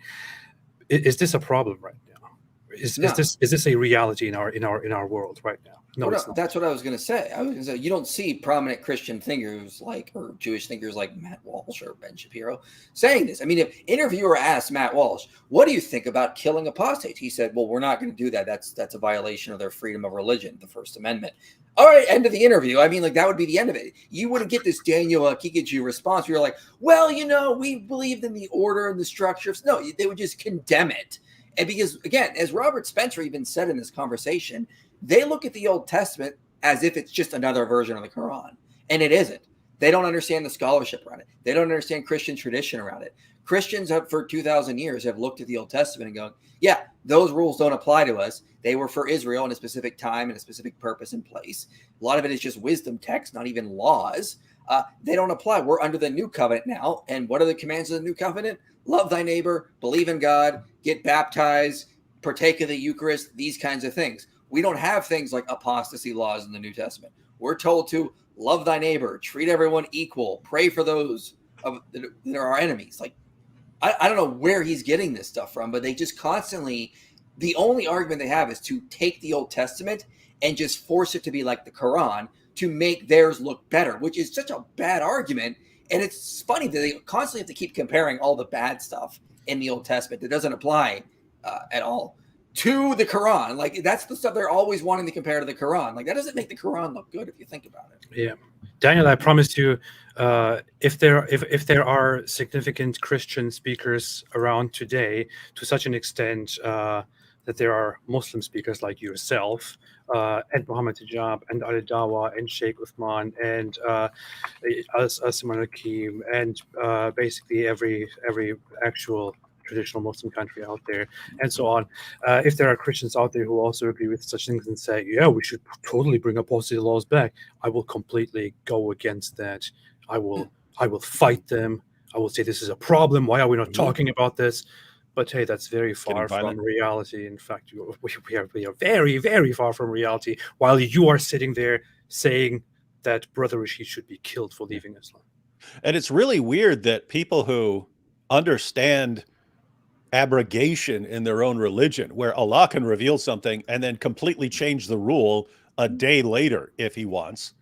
is this a problem right now? Is this a reality in our world right now? No, that's what I was going to say. You don't see prominent Christian thinkers or Jewish thinkers like Matt Walsh or Ben Shapiro saying this. I mean, if interviewer asked Matt Walsh, "What do you think about killing apostates?" He said, "Well, we're not going to do that. That's a violation of their freedom of religion, the First Amendment." All right, end of the interview. I mean, that would be the end of it. You wouldn't get this Daniel Kikachu response where you're like, "Well, we believed in the order and the structure." No, they would just condemn it. And because, again, as Robert Spencer even said in this conversation, they look at the Old Testament as if it's just another version of the Quran. And it isn't. They don't understand the scholarship around it. They don't understand Christian tradition around it. Christians for 2,000 years have looked at the Old Testament and gone, yeah, those rules don't apply to us. They were for Israel in a specific time and a specific purpose and place. A lot of it is just wisdom text, not even laws. They don't apply. We're under the new covenant now. And what are the commands of the new covenant? Love thy neighbor, believe in God, get baptized, partake of the Eucharist, these kinds of things. We don't have things like apostasy laws in the New Testament. We're told to love thy neighbor, treat everyone equal, pray for those that are our enemies. Like, I don't know where he's getting this stuff from, but they just constantly, the only argument they have is to take the Old Testament and just force it to be like the Quran to make theirs look better, which is such a bad argument. And it's funny that they constantly have to keep comparing all the bad stuff in the Old Testament that doesn't apply at all to the Quran. Like, that's the stuff they're always wanting to compare to the Quran. Like, that doesn't make the Quran look good if you think about it. Yeah. Daniel, I promise you, if there are significant Christian speakers around today, to such an extent that there are Muslim speakers like yourself, and Muhammad Hijab, and Ali Dawa, and Sheikh Uthman, and Asman Hakim, and basically every actual traditional Muslim country out there, and so on. If there are Christians out there who also agree with such things and say, yeah, we should totally bring apostasy laws back, I will completely go against that. I will fight them. I will say this is a problem. Why are we not talking about this? But hey, that's very far from reality. In fact, we are very, very far from reality, while you are sitting there saying that Brother Rashid should be killed for leaving Islam. And it's really weird that people who understand abrogation in their own religion, where Allah can reveal something and then completely change the rule a day later if he wants.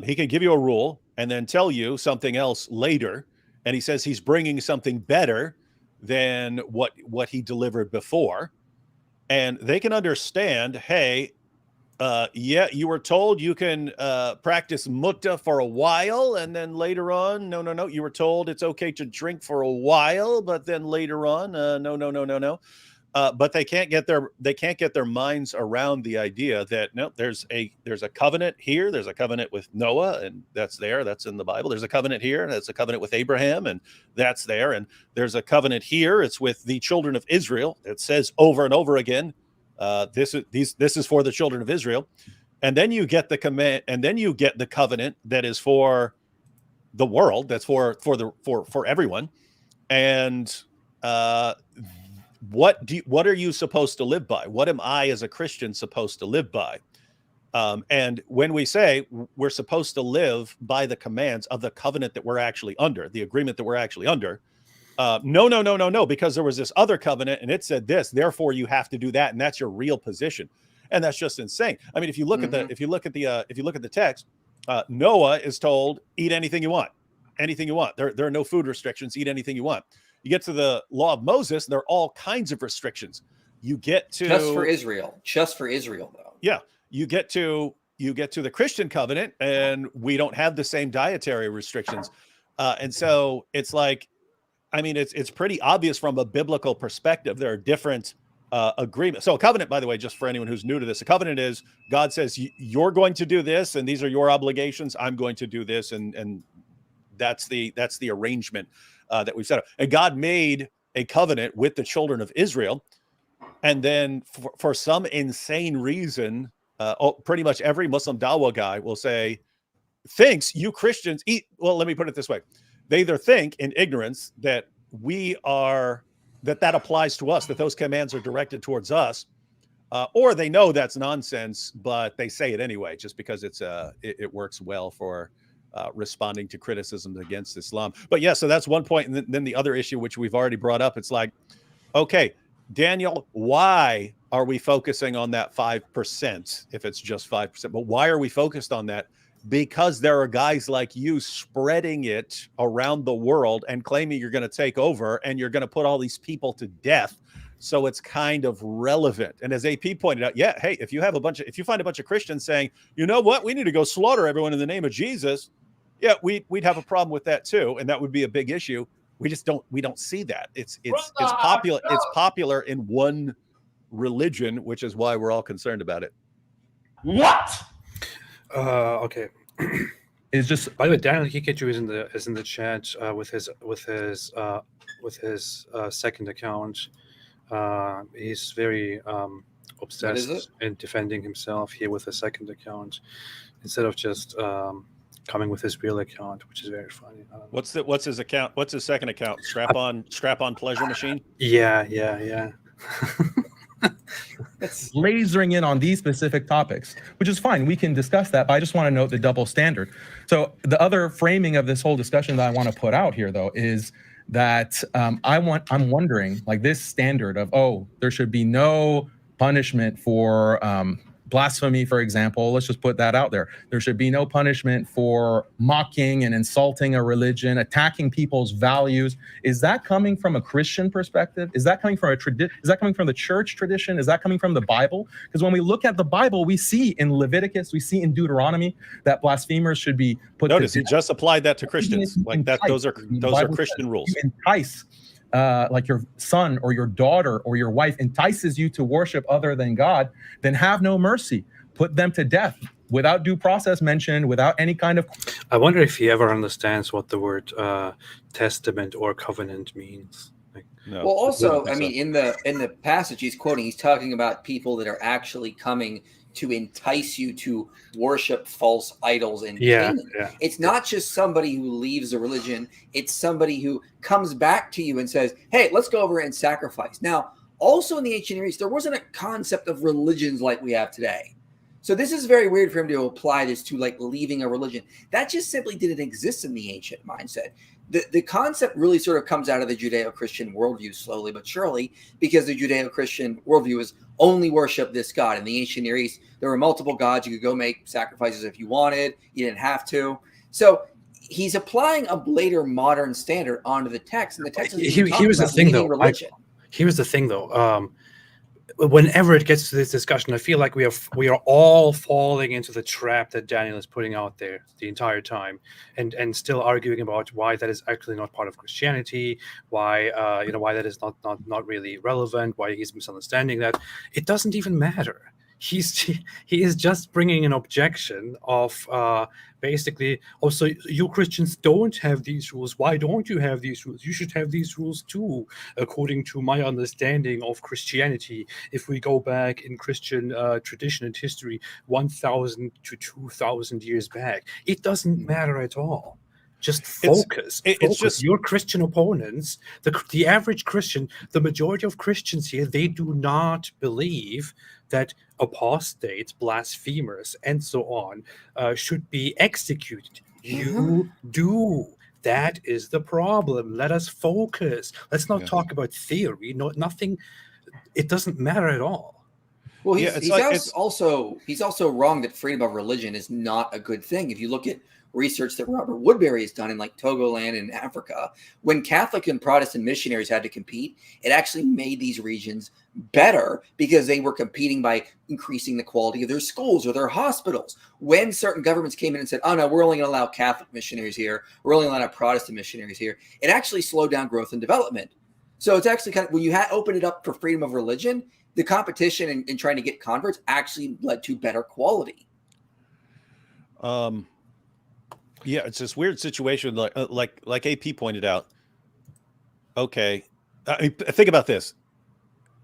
He can give you a rule and then tell you something else later. And he says he's bringing something better than what he delivered before. And they can understand, hey, yeah, you were told you can practice mutta for a while, and then later on, no, you were told it's okay to drink for a while, but then later on, no. But they can't get their minds around the idea that no, there's a covenant here, there's a covenant with Noah, and that's in the Bible. There's a covenant here, and that's a covenant with Abraham, and that's there, and there's a covenant here. It's with the children of Israel. It says over and over again. This is for the children of Israel, and then you get the command, and then you get the covenant that is for the world. That's for everyone. And what are you supposed to live by? What am I as a Christian supposed to live by? And when we say we're supposed to live by the commands of the covenant that we're actually under, the agreement that we're actually under. No, because there was this other covenant and it said this, therefore you have to do that, and that's your real position. And that's just insane. I mean, if you look at the text, Noah is told, eat anything you want. There are no food restrictions, eat anything you want. You get to the law of Moses, there are all kinds of restrictions. You get to just for Israel though. Yeah. You get to the Christian covenant, and we don't have the same dietary restrictions. And so it's like, I mean, it's pretty obvious from a biblical perspective. There are different agreements. So a covenant, by the way, just for anyone who's new to this, a covenant is God says you're going to do this, and these are your obligations. I'm going to do this, and that's the arrangement that we've set up. And God made a covenant with the children of Israel, and then for some insane reason, pretty much every Muslim Dawah guy will say, thinks you Christians eat. Well, let me put it this way. They either think in ignorance that that applies to us, that those commands are directed towards us, or they know that's nonsense, but they say it anyway, just because it works well for responding to criticisms against Islam. But yeah, so that's one point. And then the other issue, which we've already brought up, it's like, okay, Daniel, why are we focusing on that 5%? If it's just 5%, but why are we focused on that? Because there are guys like you spreading it around the world and claiming you're going to take over and you're going to put all these people to death. So it's kind of relevant. And as AP pointed out, yeah, hey, if you find a bunch of Christians saying, you know what, we need to go slaughter everyone in the name of Jesus, yeah, we'd have a problem with that too, and that would be a big issue. We don't see that. It's popular in one religion, which is why we're all concerned about it. What? Okay. It's just, by the way, Daniel Hikechu is in the chat with his second account. He's very obsessed in defending himself here with a second account instead of just coming with his real account, which is very funny. I don't know. What's his account? What's his second account? Strap on pleasure machine. Yeah. Lasering in on these specific topics, which is fine. We can discuss that, but I just want to note the double standard. So the other framing of this whole discussion that I want to put out here, though, is that I'm wondering, like, this standard of, oh, there should be no punishment for blasphemy, for example. Let's just put that out there. There should be no punishment for mocking and insulting a religion, attacking people's values. Is that coming from a Christian perspective? Is that coming from a tradition? Is that coming from the church tradition? Is that coming from the Bible? Because when we look at the Bible, we see in Leviticus, we see in Deuteronomy that blasphemers should be put Notice to he death. just applied that to Christians. Like that, those are Christian rules. You entice, like your son or your daughter or your wife entices you to worship other than God, then have no mercy. Put them to death without due process mentioned, without any kind of... I wonder if he ever understands what the word testament or covenant means. No. Well, also, I mean, in the passage he's quoting, he's talking about people that are actually coming to entice you to worship false idols in Canaan. Yeah. It's not just somebody who leaves the religion. It's somebody who comes back to you and says, hey, let's go over and sacrifice. Now, also in the ancient Near East, there wasn't a concept of religions like we have today. So this is very weird for him to apply this to like leaving a religion. That just simply didn't exist in the ancient mindset. The concept really sort of comes out of the Judeo-Christian worldview slowly but surely, because the Judeo-Christian worldview is only worship this God. In the ancient Near East, there were multiple gods. You could go make sacrifices if you wanted. You didn't have to. So he's applying a later modern standard onto the text. And the text is Here's the thing, though. Here's the thing, though. Whenever it gets to this discussion, I feel like we are all falling into the trap that Daniel is putting out there the entire time, and still arguing about why that is actually not part of Christianity, why why that is not really relevant, why he's misunderstanding that. It doesn't even matter. He is just bringing an objection of basically, oh, so you Christians don't have these rules. Why don't you have these rules? You should have these rules too, according to my understanding of Christianity. If we go back in Christian tradition and history, 1,000 to 2,000 years back, it doesn't matter at all. Just focus. It's just your Christian opponents, the average Christian, the majority of Christians here, they do not believe that apostates, blasphemers, and so on should be executed. You do. That is the problem. Let us focus. Let's not talk about theory. Nothing. It doesn't matter at all. Well, he's also wrong that freedom of religion is not a good thing. If you look at research that Robert Woodbury has done in like Togoland in Africa, when Catholic and Protestant missionaries had to compete, it actually made these regions better because they were competing by increasing the quality of their schools or their hospitals. When certain governments came in and said, oh no, we're only going to allow Catholic missionaries here, we're only going to allow Protestant missionaries here, it actually slowed down growth and development. So it's actually kind of, when you open it up for freedom of religion, the competition and trying to get converts actually led to better quality. Yeah, it's this weird situation, like AP pointed out. Okay, I mean, think about this.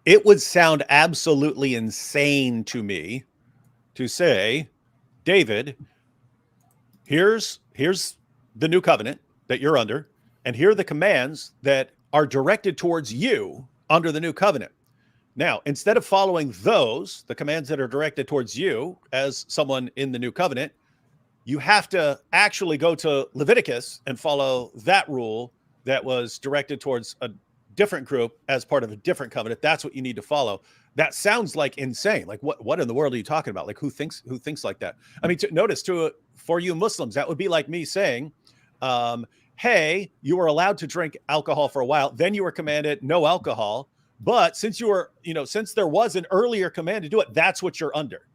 It would sound absolutely insane to me to say, David, here's the new covenant that you're under, and here are the commands that are directed towards you under the new covenant. Now, instead of following those, the commands that are directed towards you as someone in the new covenant, you have to actually go to Leviticus and follow that rule that was directed towards a different group as part of a different covenant. That's what you need to follow. That sounds like insane. Like what in the world are you talking about? Like who thinks like that? I mean, for you Muslims, that would be like me saying, hey, you were allowed to drink alcohol for a while, then you were commanded no alcohol. But since since there was an earlier command to do it, that's what you're under.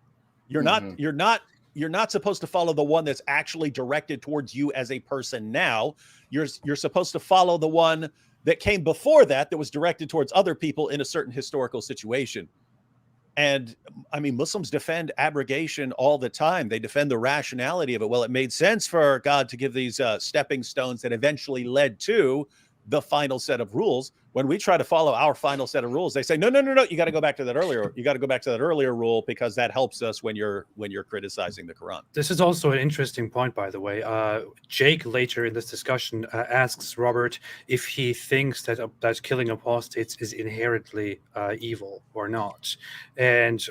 You're not supposed to follow the one that's actually directed towards you as a person now. You're supposed to follow the one that came before that was directed towards other people in a certain historical situation. And I mean, Muslims defend abrogation all the time. They defend the rationality of it. Well, it made sense for God to give these stepping stones that eventually led to the final set of rules. When we try to follow our final set of rules, they say, no, you got to go back to that earlier. You got to go back to that earlier rule because that helps us when you're criticizing the Quran. This is also an interesting point, by the way. Jake later in this discussion asks Robert if he thinks that killing apostates is inherently evil or not, and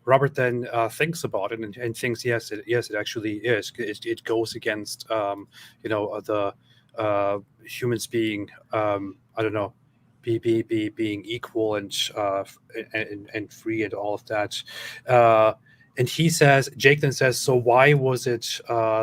Robert then thinks about it and thinks yes, it actually is. It goes against the humans being being equal and free and all of that. And Jake then says, so why was it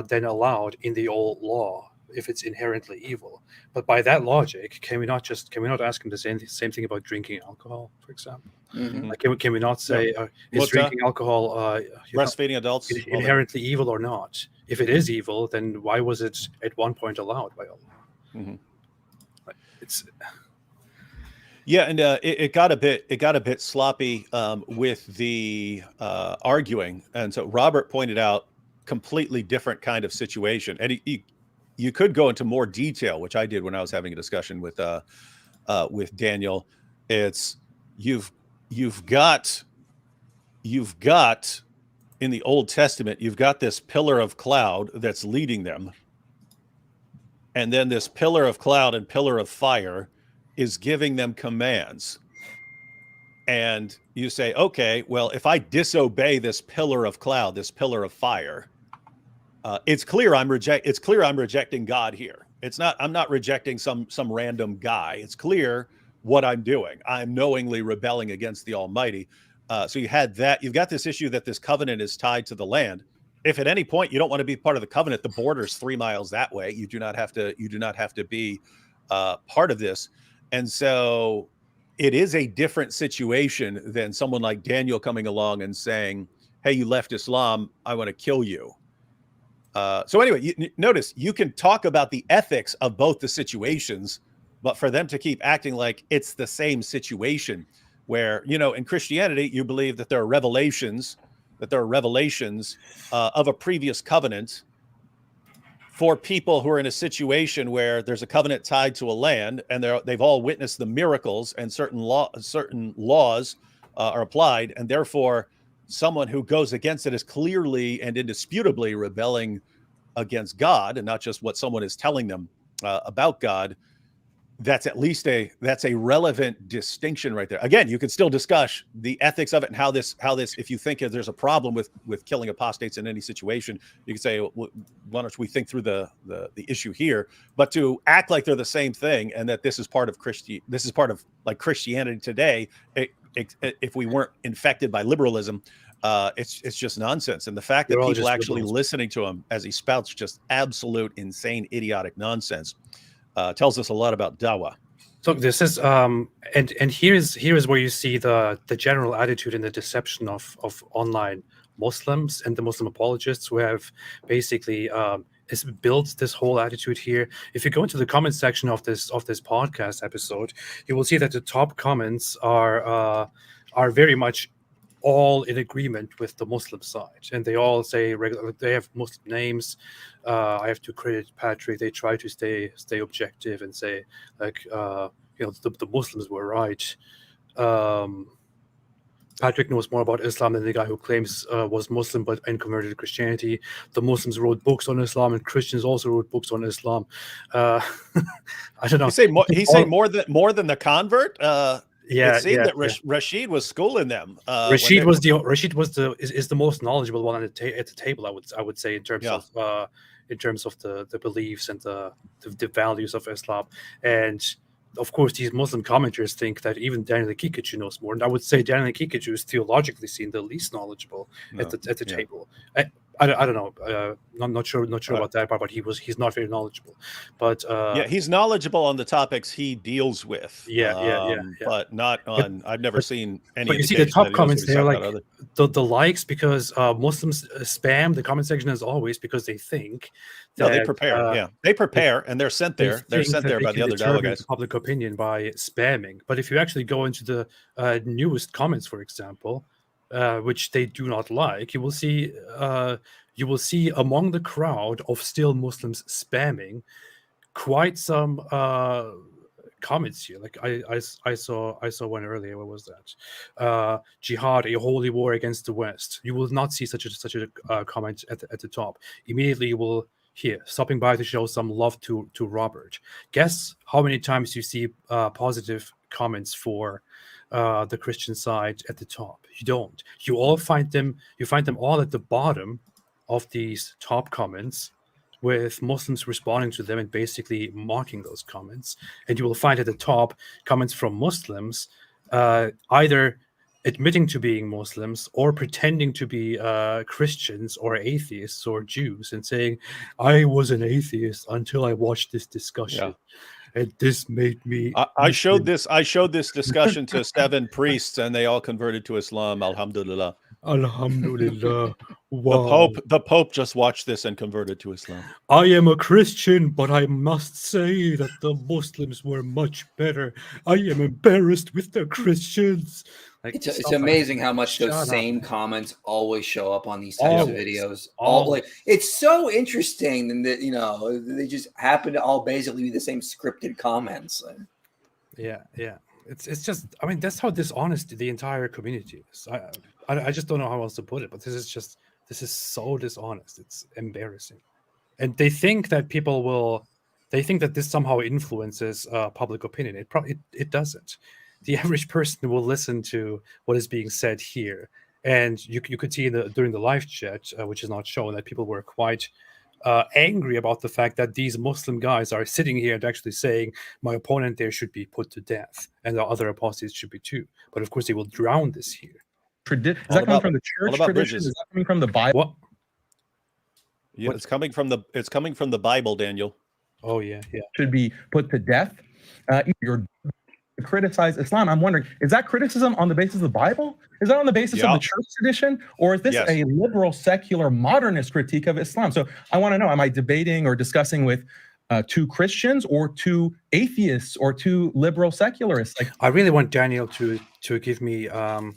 then allowed in the old law if it's inherently evil? But by that logic, can we not ask him the same thing about drinking alcohol, for example? Mhm. Like, can we not say is drinking alcohol breastfeeding adults inherently evil or not? If it is evil, then why was it at one point allowed by Allah? Mm-hmm. It's and it got a bit sloppy with the arguing, and so Robert pointed out completely different kind of situation, and you could go into more detail, which I did when I was having a discussion with Daniel. It's you've got in the Old Testament, you've got this pillar of cloud that's leading them, and then this pillar of cloud and pillar of fire is giving them commands. And you say, okay, well, if I disobey this pillar of cloud, this pillar of fire, it's clear I'm rejecting God here. I'm not rejecting some random guy. It's clear what I'm doing. I'm knowingly rebelling against the Almighty. So you've got this issue that this covenant is tied to the land. If at any point you don't want to be part of the covenant, the border's 3 miles that way. You do not have to be part of this. And so it is a different situation than someone like Daniel coming along and saying, hey, you left Islam, I want to kill you. So anyway, notice you can talk about the ethics of both the situations, but for them to keep acting like it's the same situation where, in Christianity, you believe that there are revelations of a previous covenant for people who are in a situation where there's a covenant tied to a land, and they've all witnessed the miracles, and certain laws are applied, and therefore someone who goes against it is clearly and indisputably rebelling against God, and not just what someone is telling them about God. That's a relevant distinction right there. Again, you can still discuss the ethics of it and how this, if you think there's a problem with killing apostates in any situation, you can say, well, why don't we think through the issue here? But to act like they're the same thing and that this is part of like Christianity today, if we weren't infected by liberalism, it's just nonsense. And the fact that people actually listening to him as he spouts just absolute insane, idiotic nonsense tells us a lot about dawah. So this is and here is where you see the general attitude and the deception of online Muslims and the Muslim apologists who have basically built this whole attitude here. If you go into the comment section of this podcast episode, you will see that the top comments are very much all in agreement with the Muslim side, and they all say they have Muslim names. I have to credit Patrick. They try to stay objective and say the Muslims were right. Patrick knows more about Islam than the guy who claims was Muslim but converted to Christianity. The Muslims wrote books on Islam, and Christians also wrote books on Islam. I don't know. He say more than the convert. Yeah, it seemed that Rashid was schooling them. Rashid is the most knowledgeable one at the table. I would say in terms of the beliefs and the values of Islam. And of course, these Muslim commenters think that even Daniel Kikachu knows more. And I would say Daniel Kikachu is theologically seen the least knowledgeable at the table. I don't know. I'm not sure about that part, but he's not very knowledgeable. But he's knowledgeable on the topics he deals with. But not on. I've never seen any. But you see the top comments there, like the likes, because Muslims spam the comment section as always because they think. They prepare. They prepare, and they're sent there. They're sent there by the other Dawah guys. Public opinion by spamming. But if you actually go into the newest comments, for example, which they do not like, you will see among the crowd of still Muslims spamming quite some comments here. Like I saw one earlier. What was that? Jihad, a holy war against the West. You will not see such a comment at the top. Immediately you will hear stopping by to show some love to Robert. Guess how many times you see positive comments for the Christian side at the top? You don't. You all find them. You find them all at the bottom of these top comments, with Muslims responding to them and basically mocking those comments. And you will find at the top comments from Muslims either admitting to being Muslims or pretending to be Christians or atheists or Jews and saying, I was an atheist until I watched this discussion. And this made me. I showed this discussion to 7 priests, and they all converted to Islam. Alhamdulillah. Alhamdulillah. Wow. The Pope just watched this and converted to Islam. I am a Christian, but I must say that the Muslims were much better. I am embarrassed with the Christians. Like, it's amazing how much those same comments always show up on these types of videos. Like, it's so interesting, and that, you know, they just happen to all basically be the same scripted comments. Yeah. It's just, I mean, that's how dishonest the entire community is. I just don't know how else to put it, but this is so dishonest. It's embarrassing. And they think that this somehow influences public opinion. It doesn't. The average person will listen to what is being said here. And you could see during the live chat, which is not shown, that people were quite angry about the fact that these Muslim guys are sitting here and actually saying, my opponent there should be put to death, and the other apostates should be too. But of course, they will drown this here. Is that coming from the church tradition? Is that coming from the Bible? What? Yeah, it's coming from the Bible, Daniel. Oh yeah. Should be put to death. You're criticize Islam. I'm wondering, is that criticism on the basis of the Bible? Is that on the basis of the church tradition? Or is this a liberal, secular, modernist critique of Islam? So I want to know, am I debating or discussing with 2 Christians or 2 atheists or 2 liberal secularists? Like, I really want Daniel to give me a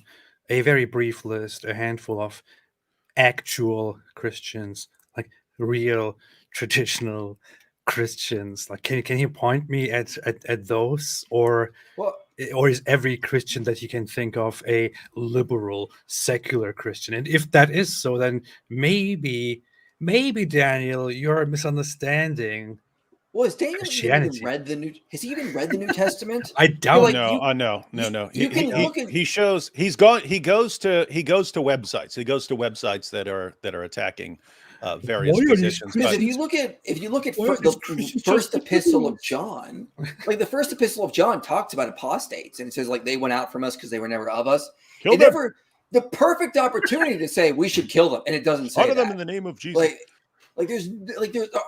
very brief list, a handful of actual Christians, like real traditional Christians. Like, can you point me at those, or is every Christian that you can think of a liberal secular Christian? And if that is so, then maybe Daniel, you're misunderstanding. Well, has Daniel even read the New? Has he even read the New Testament? I doubt. No. You can look at. He shows. He goes to websites. He goes to websites that are attacking various positions. Because if you look at the first epistle of John, like the first epistle of John talks about apostates, and it says like they went out from us because they were never of us. The perfect opportunity to say we should kill them, and it doesn't say that. them in the name of Jesus. Like there's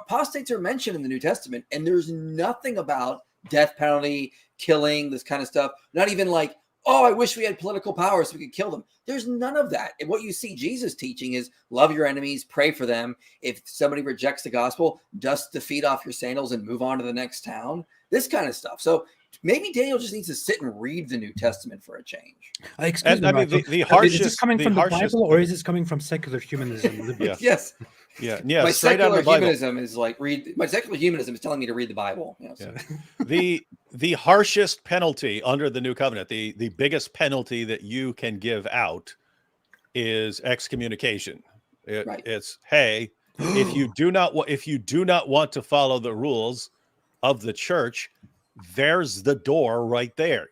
apostates are mentioned in the New Testament, and there's nothing about death penalty, killing, this kind of stuff. Not even like, oh, I wish we had political power so we could kill them. There's none of that. And what you see Jesus teaching is love your enemies, pray for them. If somebody rejects the gospel, dust the feet off your sandals and move on to the next town. This kind of stuff. So maybe Daniel just needs to sit and read the New Testament for a change. Excuse me, I mean, the harshest, is this coming from the Bible, or is this coming from secular humanism? Yes. Yeah. My secular humanism is like my secular humanism is telling me to read the Bible. The harshest penalty under the new covenant, the biggest penalty that you can give out is excommunication. It's, hey, if you do not want to follow the rules of the church, there's the door right there.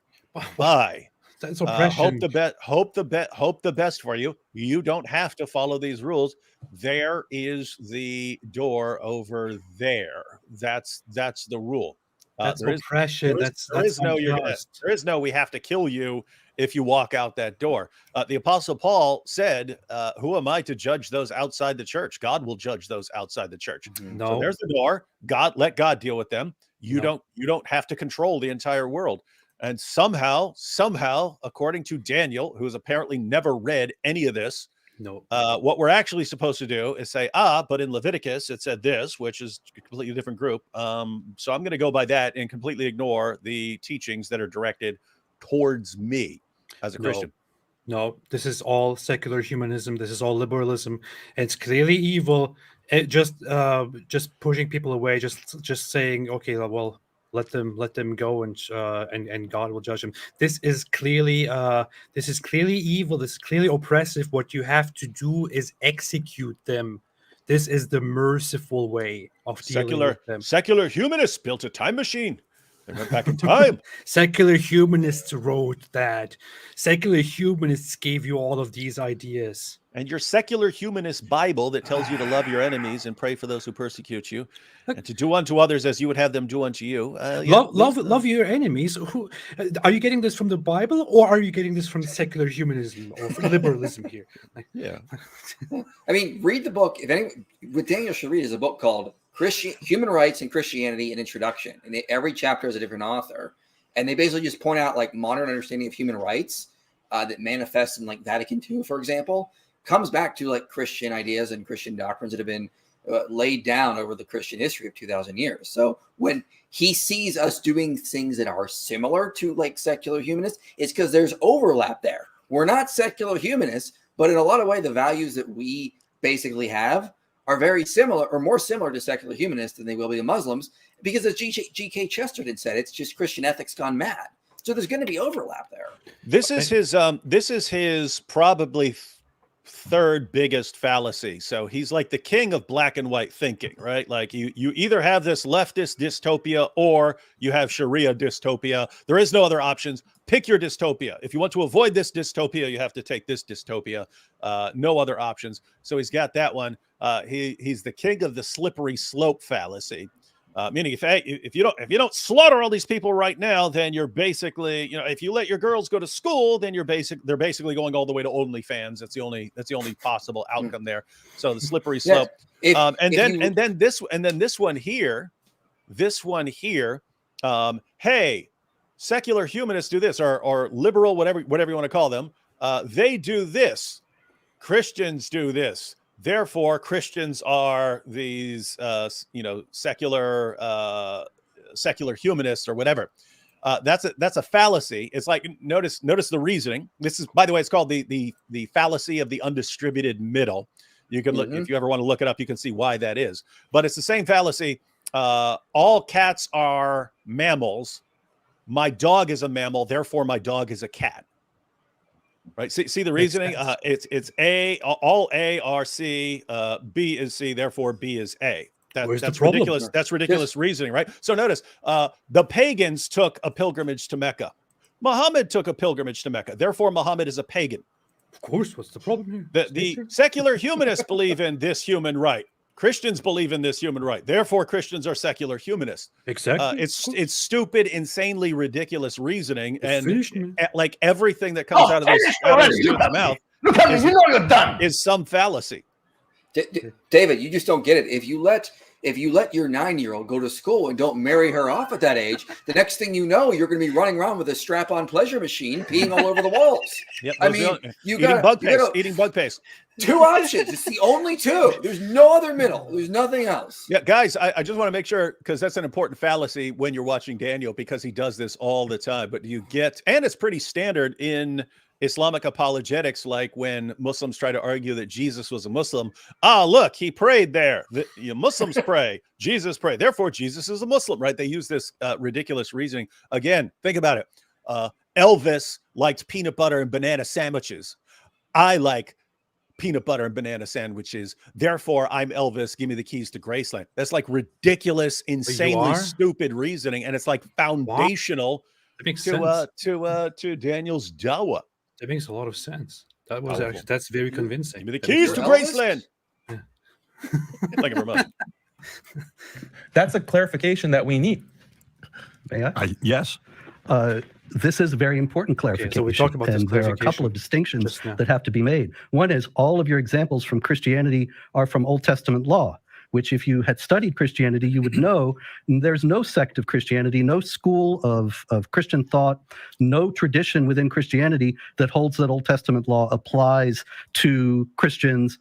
Bye. That's oppression. Hope the best for you. You don't have to follow these rules. There is the door over there. That's the rule. That's oppression. There is no we have to kill you if you walk out that door. The Apostle Paul said, who am I to judge those outside the church? God will judge those outside the church. No. So there's the door. Let God deal with them. You don't have to control the entire world. And somehow, according to Daniel, who has apparently never read any of this, what we're actually supposed to do is say, but in Leviticus it said this, which is a completely different group. So I'm going to go by that and completely ignore the teachings that are directed towards me as a Christian. No, this is all secular humanism. This is all liberalism. It's clearly evil. It just pushing people away. Just saying, okay, well, Let them go, and God will judge them. This is clearly evil. This is clearly oppressive. What you have to do is execute them. This is the merciful way of dealing with them. Secular humanists built a time machine. They went back in time. Secular humanists wrote that. Secular humanists gave you all of these ideas. And your secular humanist Bible that tells you to love your enemies and pray for those who persecute you, and to do unto others as you would have them do unto you. Love your enemies. Who are you getting this from the Bible, or are you getting this from secular humanism or from liberalism here? Yeah. I mean, read the book. If anyone, what Daniel should read is a book called Human Rights and Christianity: An Introduction. And every chapter is a different author, and they basically just point out like modern understanding of human rights that manifests in like Vatican II, for example. Comes back to like Christian ideas and Christian doctrines that have been laid down over the Christian history of 2,000 years. So when he sees us doing things that are similar to like secular humanists, it's because there's overlap there. We're not secular humanists, but in a lot of ways, the values that we basically have are very similar or more similar to secular humanists than they will be to Muslims, because as G.K. Chesterton said, it's just Christian ethics gone mad. So there's going to be overlap there. This is his probably third biggest fallacy. So he's like the king of black and white thinking, right? Like you either have this leftist dystopia or you have Sharia dystopia. There is no other options. Pick your dystopia. If you want to avoid this dystopia, you have to take this dystopia. No other options. So he's got that one. He's the king of the slippery slope fallacy. Meaning if you don't slaughter all these people right now, then you're basically, if you let your girls go to school, then they're basically going all the way to OnlyFans. That's the only possible outcome there. So the slippery slope. Yes. And then this one here, hey, secular humanists do this, or liberal, whatever you want to call them. They do this. Christians do this. Therefore, Christians are these, secular humanists or whatever. That's a fallacy. It's like notice the reasoning. This is, by the way, it's called the fallacy of the undistributed middle. You can look if you ever want to look it up. You can see why that is. But it's the same fallacy. All cats are mammals. My dog is a mammal. Therefore, my dog is a cat. Right. See the reasoning. It's A. All A are C. B is C. Therefore, B is A. That's ridiculous. That's ridiculous reasoning, right? So notice, the pagans took a pilgrimage to Mecca. Muhammad took a pilgrimage to Mecca. Therefore, Muhammad is a pagan. Of course. What's the problem here? The secular humanists believe in this human right. Christians believe in this human right. Therefore, Christians are secular humanists. Exactly. It's stupid, insanely ridiculous reasoning, and like everything that comes out of this dude's mouth is some fallacy. David, you just don't get it. If you let your 9-year-old go to school and don't marry her off at that age, the next thing you know, you're going to be running around with a strap-on pleasure machine, peeing all over the walls. Yep, I mean, eating bug paste. Two options. It's the only two. There's no other middle. There's nothing else. Yeah, guys, I just want to make sure, because that's an important fallacy when you're watching Daniel, because he does this all the time. But and it's pretty standard in Islamic apologetics, like when Muslims try to argue that Jesus was a Muslim. Look, he prayed there. Muslims pray, Jesus prayed. Therefore, Jesus is a Muslim, right? They use this ridiculous reasoning. Again, think about it. Elvis liked peanut butter and banana sandwiches. I like peanut butter and banana sandwiches. Therefore, I'm Elvis. Give me the keys to Graceland. That's like ridiculous, insanely stupid reasoning, and it's like foundational to Daniel's dawah. That makes a lot of sense. That's very convincing. Give me the keys to Graceland. Yeah. Thank you very much. That's a clarification that we need. Yes. This is a very important clarification. So we talked about this, and there are a couple of distinctions that have to be made. One is all of your examples from Christianity are from Old Testament law, which if you had studied Christianity, you would know there's no sect of Christianity, no school of Christian thought, no tradition within Christianity that holds that Old Testament law applies to Christians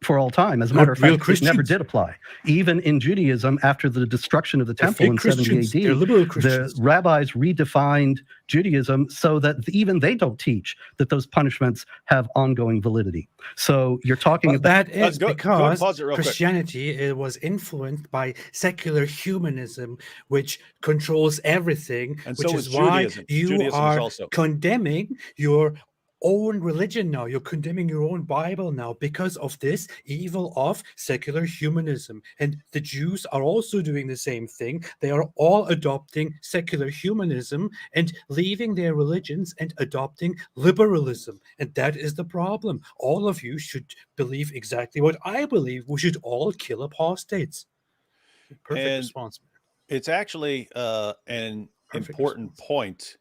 for all time. As a Not matter of real fact, it never Christians. did apply. Even in Judaism, after the destruction of the They're temple fake in 70 Christians. They're AD, liberal the Christians. rabbis redefined Judaism so that even they don't teach that those punishments have ongoing validity. So you're talking Well, about that is go because pause it real quick. Christianity it was influenced by secular humanism, which controls everything, And which so is is why Judaism. you Judaism is are also. condemning your own religion now. You're condemning your own Bible now because of this evil of secular humanism. And the Jews are also doing the same thing. They are all adopting secular humanism and leaving their religions and adopting liberalism. And that is the problem. All of you should believe exactly what I believe. We should all kill apostates. Perfect And response. it's actually an Perfect important response.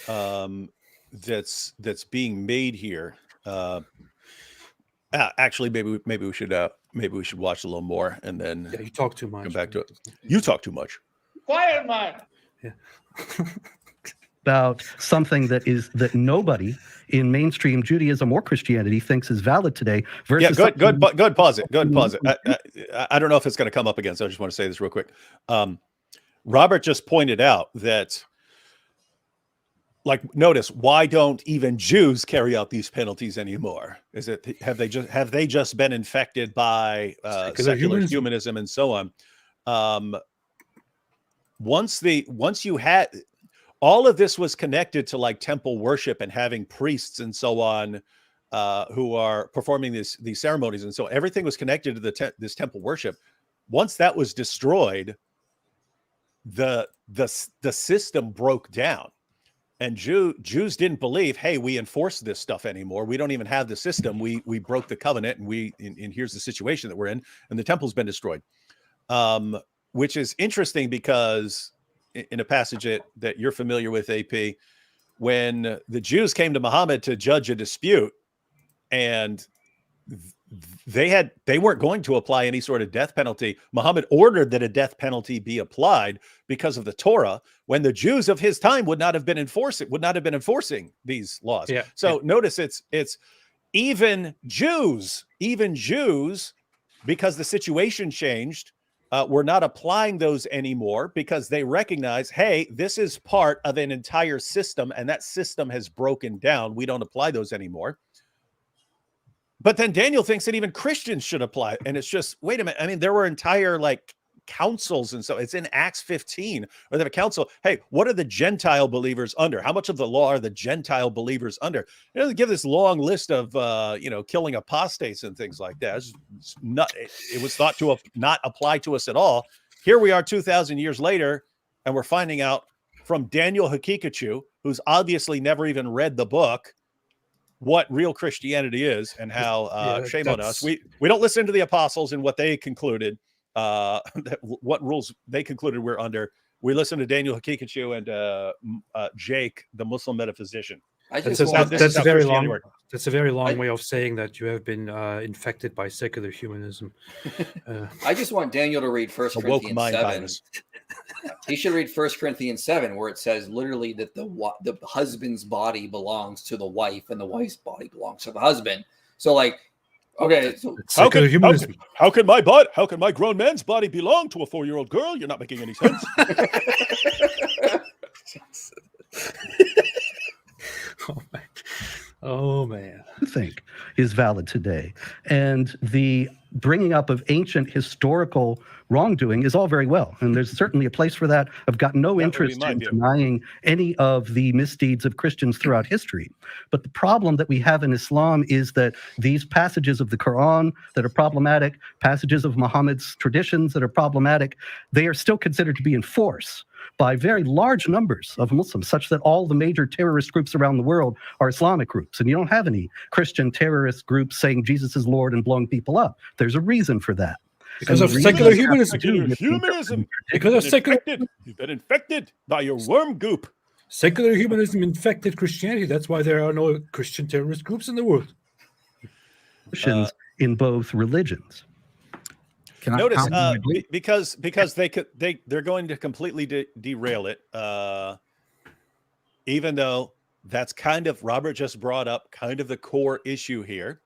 point that's being made here. Actually, maybe we should watch a little more and then Yeah, you talk too much. come back to it. You talk too much. Quiet, man. Yeah. about something that nobody in mainstream Judaism or Christianity thinks is valid today. Versus Yeah, good. Pause it. Good. Pause it. I don't know if it's going to come up again, so I just want to say this real quick. Robert just pointed out that, like, notice why don't even Jews carry out these penalties anymore? Is it have they just been infected by secular humanism and so on? Once you had all of this was connected to like temple worship and having priests and so on who are performing these ceremonies, and so everything was connected to this temple worship. Once that was destroyed, the system broke down, and Jews didn't believe, hey, we enforce this stuff anymore. We don't even have the system. We broke the covenant, and here's the situation that we're in, and the temple's been destroyed. Which is interesting because in a passage that you're familiar with, AP, when the Jews came to Muhammad to judge a dispute, and they weren't going to apply any sort of death penalty. Muhammad ordered that a death penalty be applied because of the Torah, when the Jews of his time would not have been enforcing these laws. Yeah. So notice it's even Jews, because the situation changed, we're not applying those anymore because they recognize, hey, this is part of an entire system, and that system has broken down. We don't apply those anymore. But then Daniel thinks that even Christians should apply. And it's just, wait a minute. I mean, there were entire like councils. And so it's in Acts 15 where they have a council. Hey, what are the Gentile believers under? How much of the law are the Gentile believers under? You know, they give this long list of, killing apostates and things like that. It was thought to not apply to us at all. Here we are 2,000 years later, and we're finding out from Daniel Hakikachu, who's obviously never even read the book, what real Christianity is and how shame on us. We don't listen to the apostles and what they concluded, what rules they concluded we're under. We listen to Daniel Hakikachu and Jake, the Muslim metaphysician. That's a very long way of saying that you have been infected by secular humanism. I just want Daniel to read 1 Corinthians 7. Virus. He should read 1 Corinthians 7, where it says literally that the husband's body belongs to the wife and the wife's body belongs to the husband. So, like, okay, so how can my grown man's body belong to a 4-year-old girl? You're not making any sense. Oh man. I think is valid today. And the bringing up of ancient historical wrongdoing is all very well. And there's certainly a place for that. I've got no interest in denying any of the misdeeds of Christians throughout history. But the problem that we have in Islam is that these passages of the Quran that are problematic, passages of Muhammad's traditions that are problematic, they are still considered to be in force by very large numbers of Muslims, such that all the major terrorist groups around the world are Islamic groups. And you don't have any Christian terrorist groups saying Jesus is Lord and blowing people up. There's a reason for that. Because of secular humanism. Because of secular, you've been infected by your worm goop. Secular humanism infected Christianity. That's why there are no Christian terrorist groups in the world. Christians in both religions. Notice because they're going to completely derail it, even though that's kind of, Robert just brought up kind of the core issue here.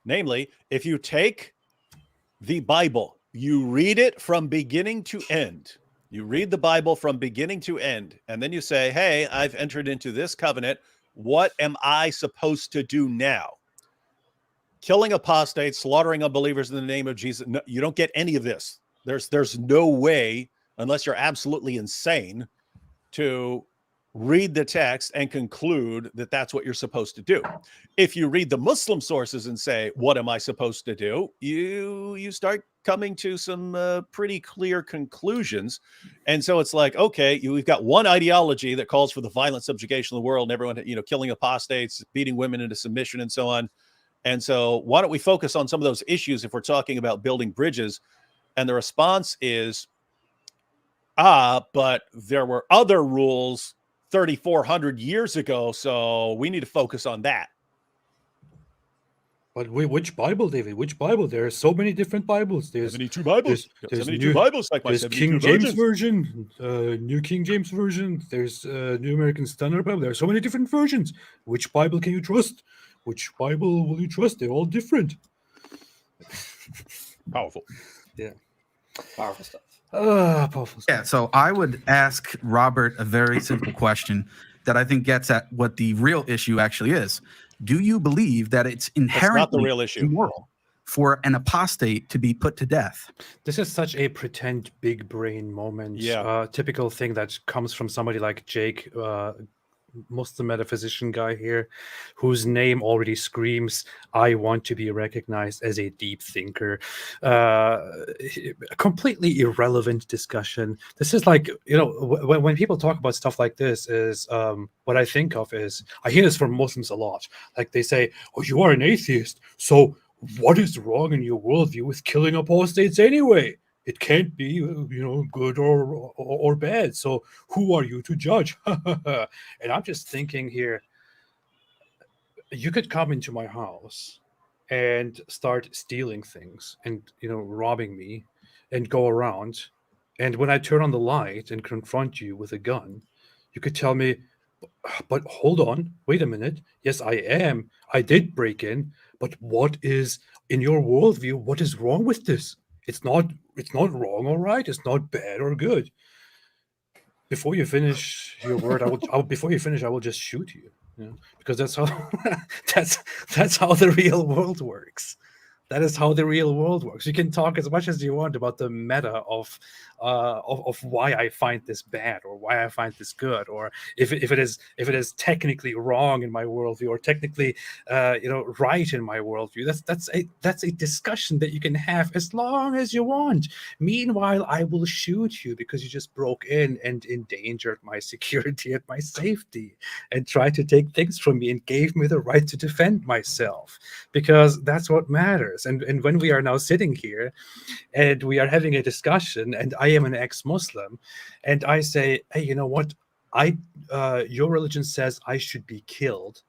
Namely, if you take the Bible. You read it from beginning to end. You read the Bible from beginning to end, and then you say, hey, I've entered into this covenant. What am I supposed to do now? Killing apostates, slaughtering unbelievers in the name of Jesus. No, you don't get any of this. There's no way, unless you're absolutely insane, to read the text and conclude that that's what you're supposed to do. If you read the Muslim sources and say, what am I supposed to do? You start coming to some pretty clear conclusions. And so it's like, okay, we've got one ideology that calls for the violent subjugation of the world and everyone, killing apostates, beating women into submission and so on. And so why don't we focus on some of those issues if we're talking about building bridges? And the response is, but there were other rules 3,400 years ago, so we need to focus on that. But which Bible, David? Which Bible? There are so many different Bibles. There's 72 Bibles. There's 72 Bibles, like my there's 72 King James virgins. Version, New King James Version. There's New American Standard Bible. There are so many different versions. Which Bible can you trust? Which Bible will you trust? They're all different. Powerful. Yeah. Powerful stuff. Powerful stuff. Yeah, so I would ask Robert a very simple question that I think gets at what the real issue actually is. Do you believe that it's inherently not the real issue. immoral for an apostate to be put to death? This is such a pretend big brain moment. Yeah. Typical thing that comes from somebody like Jake, Muslim metaphysician guy here, whose name already screams, I want to be recognized as a deep thinker. A completely irrelevant discussion. This is like, when people talk about stuff like this, is what I think of is, I hear this from Muslims a lot. Like they say, oh, you are an atheist, so what is wrong in your worldview with killing apostates anyway? It can't be, good or bad. So who are you to judge? And I'm just thinking here, you could come into my house and start stealing things and, robbing me and go around. And when I turn on the light and confront you with a gun, you could tell me, but hold on, wait a minute. Yes, I did break in, but what is, in your worldview, what is wrong with this? It's not wrong or right. It's not bad or good. Before you finish your word, I will just shoot you. Because that's how that's how the real world works. That is how the real world works. You can talk as much as you want about the meta of why I find this bad or why I find this good, or if it is technically wrong in my worldview or technically right in my worldview. That's a discussion that you can have as long as you want. Meanwhile, I will shoot you because you just broke in and endangered my security and my safety and tried to take things from me and gave me the right to defend myself, because that's what matters. And when we are now sitting here and we are having a discussion, and I am an ex-Muslim, and I say, hey, you know what? Your religion says I should be killed,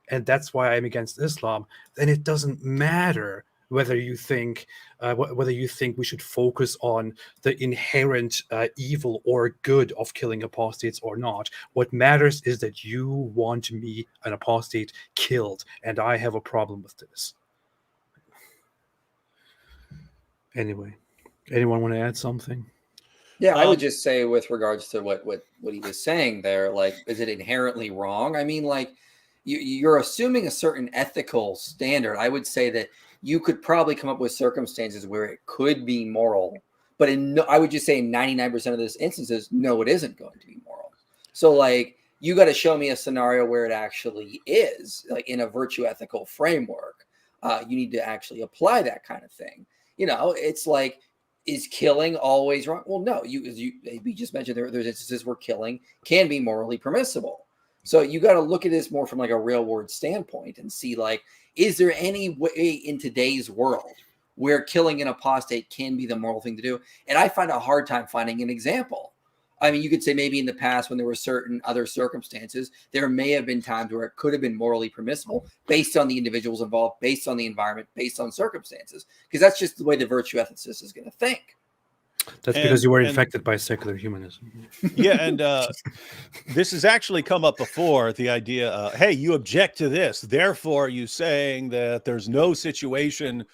and that's why I'm against Islam. Then it doesn't matter whether you think we should focus on the inherent evil or good of killing apostates or not. What matters is that you want me, an apostate, killed, and I have a problem with this. Anyway, anyone want to add something? Yeah, I would just say with regards to what he was saying there, like, is it inherently wrong? I mean, like, you're assuming a certain ethical standard. I would say that you could probably come up with circumstances where it could be moral, but I would just say in 99% of those instances, no, it isn't going to be moral. So, like, you got to show me a scenario where it actually is, like, in a virtue ethical framework. You need to actually apply that kind of thing. It's like, is killing always wrong? Well, no. We just mentioned there's instances where killing can be morally permissible. So you got to look at this more from like a real world standpoint and see, like, is there any way in today's world where killing an apostate can be the moral thing to do? And I find a hard time finding an example. I mean, you could say maybe in the past when there were certain other circumstances, there may have been times where it could have been morally permissible based on the individuals involved, based on the environment, based on circumstances, because that's just the way the virtue ethicist is going to think. That's because you were infected by secular humanism. Yeah, and this has actually come up before, the idea, hey, you object to this, therefore you saying that there's no situation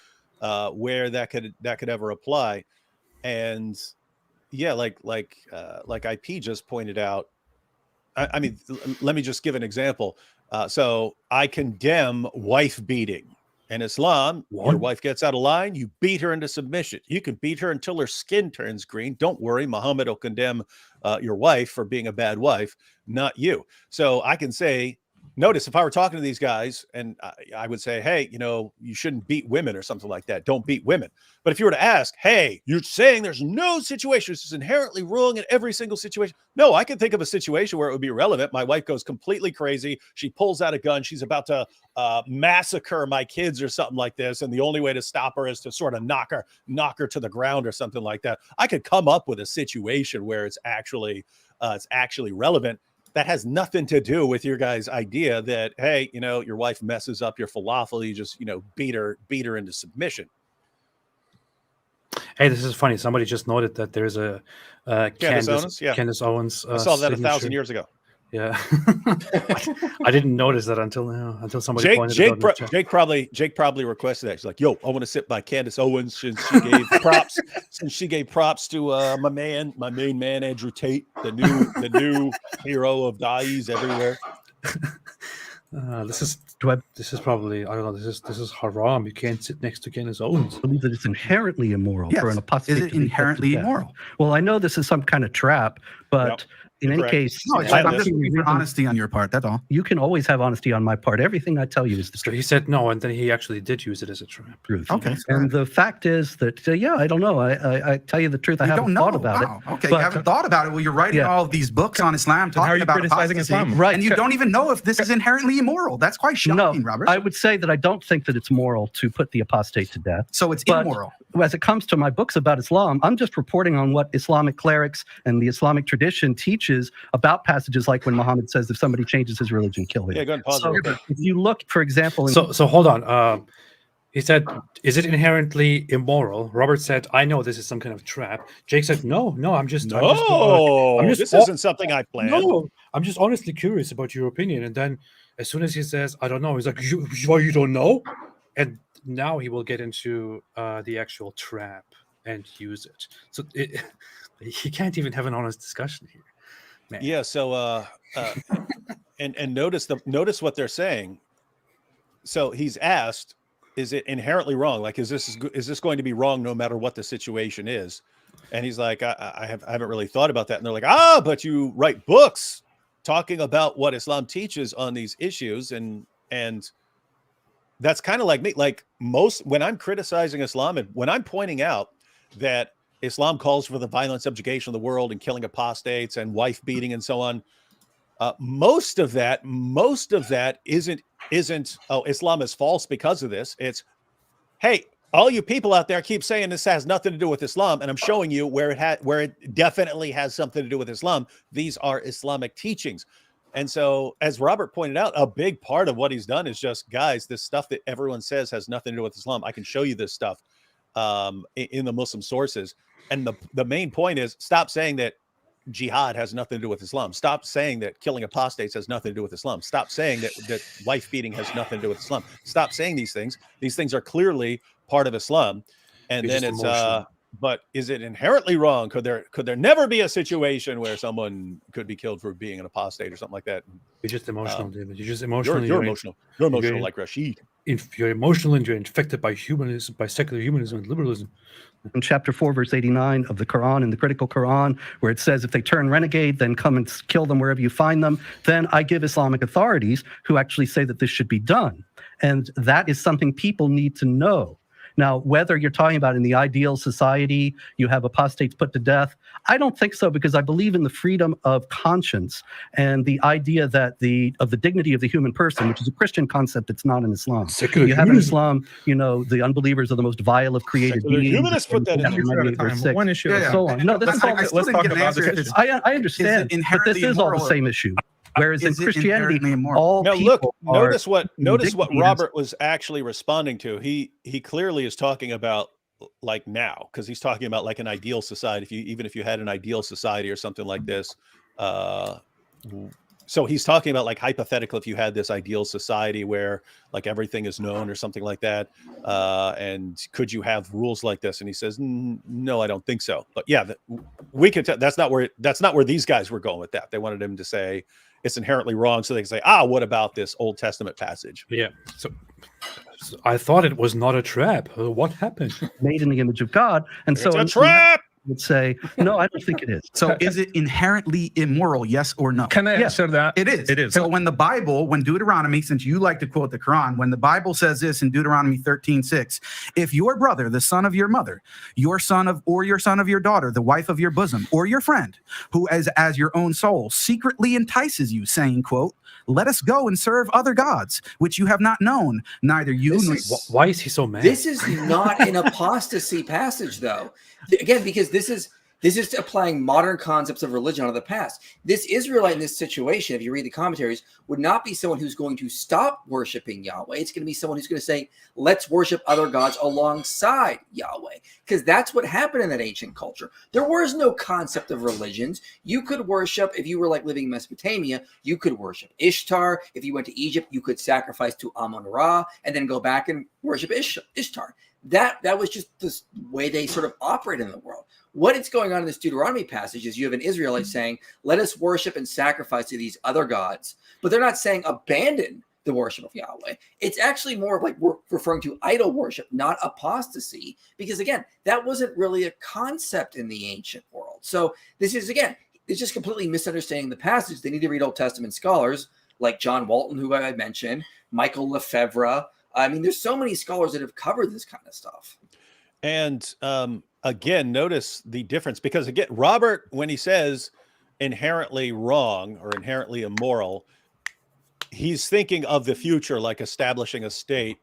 where that could ever apply. And yeah, like IP just pointed out. I mean, let me just give an example. So I condemn wife beating. In Islam, your wife gets out of line, you beat her into submission. You can beat her until her skin turns green. Don't worry, Muhammad will condemn your wife for being a bad wife, not you. So I can say, notice if I were talking to these guys and I would say, hey, you know, you shouldn't beat women or something like that. Don't beat women. But if you were to ask, hey, you're saying there's no situation, this is inherently wrong in every single situation. No, I can think of a situation where it would be relevant. My wife goes completely crazy. She pulls out a gun. She's about to massacre my kids or something like this. And the only way to stop her is to sort of knock her to the ground or something like that. I could come up with a situation where it's actually relevant. That has nothing to do with your guys' idea that, hey, you know, your wife messes up your falafel, you just, you know, beat her into submission. Hey, this is funny. Somebody just noted that there's a Candace Owens. Yeah. Candace Owens. I saw that signature. 1,000 years ago. Yeah, I didn't notice that until somebody pointed it out. Jake probably requested that. He's like, "Yo, I want to sit by Candace Owens since she gave props to my main man Andrew Tate, the new hero of dais everywhere." This is probably, I don't know. This is haram. You can't sit next to Candace Owens. I believe that it's inherently immoral for an apostate. Is it inherently immoral? Well, I know this is some kind of trap, but in any case, no, I'm just looking for honesty on your part. That's all. You can always have honesty on my part. Everything I tell you is the truth. He said no, and then he actually did use it as a trap. Okay. And the fact is that, I don't know. I tell you the truth. I haven't thought about it. Okay, you haven't thought about it. Well, you're writing all of these books on Islam, talking about criticizing Islam, right? And you don't even know if this is inherently immoral. That's quite shocking, Robert. I would say that I don't think that it's moral to put the apostate to death. So it's immoral. As it comes to my books about Islam, I'm just reporting on what Islamic clerics and the Islamic tradition teaches about passages like when Muhammad says, if somebody changes his religion, kill him. Yeah, go ahead and pause it. If you look, for example... So hold on. He said, is it inherently immoral? Robert said, I know this is some kind of trap. Jake said, no, this isn't something I planned. No, I'm just honestly curious about your opinion. And then as soon as he says, I don't know, he's like, you don't know? And now he will get into the actual trap and use it. So he can't even have an honest discussion here. Man. Yeah. So and notice what they're saying. So he's asked, is it inherently wrong? Like, is this going to be wrong no matter what the situation is? And he's like, I haven't really thought about that. And they're like, but you write books talking about what Islam teaches on these issues, and that's kind of like me. Like when I'm criticizing Islam and when I'm pointing out that Islam calls for the violent subjugation of the world and killing apostates and wife beating and so on, most of that isn't Islam is false because of this. It's, hey, all you people out there keep saying this has nothing to do with Islam, and I'm showing you where it definitely has something to do with Islam. These are Islamic teachings. And so, as Robert pointed out, a big part of what he's done is just, guys, this stuff that everyone says has nothing to do with Islam. I can show you this stuff in the Muslim sources. And the main point is, stop saying that jihad has nothing to do with Islam. Stop saying that killing apostates has nothing to do with Islam. Stop saying that wife beating has nothing to do with Islam. Stop saying these things. These things are clearly part of Islam. And then it's but is it inherently wrong? Could there never be a situation where someone could be killed for being an apostate or something like that? You're just emotional, David. You're just emotional. You're emotional. You're emotional like Rashid. You're emotional and you're infected by humanism, by secular humanism and liberalism. In chapter 4, verse 89 of the Quran, in the critical Quran, where it says, if they turn renegade, then come and kill them wherever you find them. Then I give Islamic authorities who actually say that this should be done. And that is something people need to know. Now, whether you're talking about in the ideal society, you have apostates put to death, I don't think so, because I believe in the freedom of conscience and the idea that the dignity of the human person, which is a Christian concept, it's not in Islam. You have in Islam, the unbelievers are the most vile of created beings. Humanists put that in. One issue. So on. No, this is all. Let's talk about this issue. I understand, but this is all the same issue. Whereas in Christianity, all now people notice what Robert was actually responding to. He clearly is talking about like now, because he's talking about like an ideal society. Even if you had an ideal society or something like this, So he's talking about like hypothetical, if you had this ideal society where like everything is known or something like that, and could you have rules like this? And he says, no, I don't think so. But yeah, we can tell that's not where these guys were going with that. They wanted him to say it's inherently wrong, so they can say, what about this Old Testament passage? Yeah. So I thought it was not a trap. What happened? Made in the image of God, and so It's a trap. Would say, no, I don't think it is. So is it inherently immoral, yes or no? Can I answer that? It is. It is. So when Deuteronomy, since you like to quote the Quran, when the Bible says this in Deuteronomy 13:6, if your brother, the son of your mother, your son of your daughter, the wife of your bosom, or your friend, who as your own soul, secretly entices you, saying, quote, let us go and serve other gods, which you have not known, neither you nor... Why is he so mad? This is not an apostasy passage, though. Again, because this is applying modern concepts of religion on the past. This Israelite in this situation, if you read the commentaries, would not be someone who's going to stop worshiping Yahweh. It's going to be someone who's going to say, let's worship other gods alongside Yahweh. Because that's what happened in that ancient culture. There was no concept of religions. You could worship, if you were like living in Mesopotamia, you could worship Ishtar. If you went to Egypt, you could sacrifice to Amun-Ra and then go back and worship Ishtar. That was just the way they sort of operate in the world. What is going on in this Deuteronomy passage is you have an Israelite saying, let us worship and sacrifice to these other gods. But they're not saying abandon the worship of Yahweh. It's actually more of like we're referring to idol worship, not apostasy. Because again, that wasn't really a concept in the ancient world. So this is, again, it's just completely misunderstanding the passage. They need to read Old Testament scholars like John Walton, who I mentioned, Michael Lefebvre. I mean, there's so many scholars that have covered this kind of stuff. And again, notice the difference, because again, Robert, when he says inherently wrong or inherently immoral, he's thinking of the future, like establishing a state.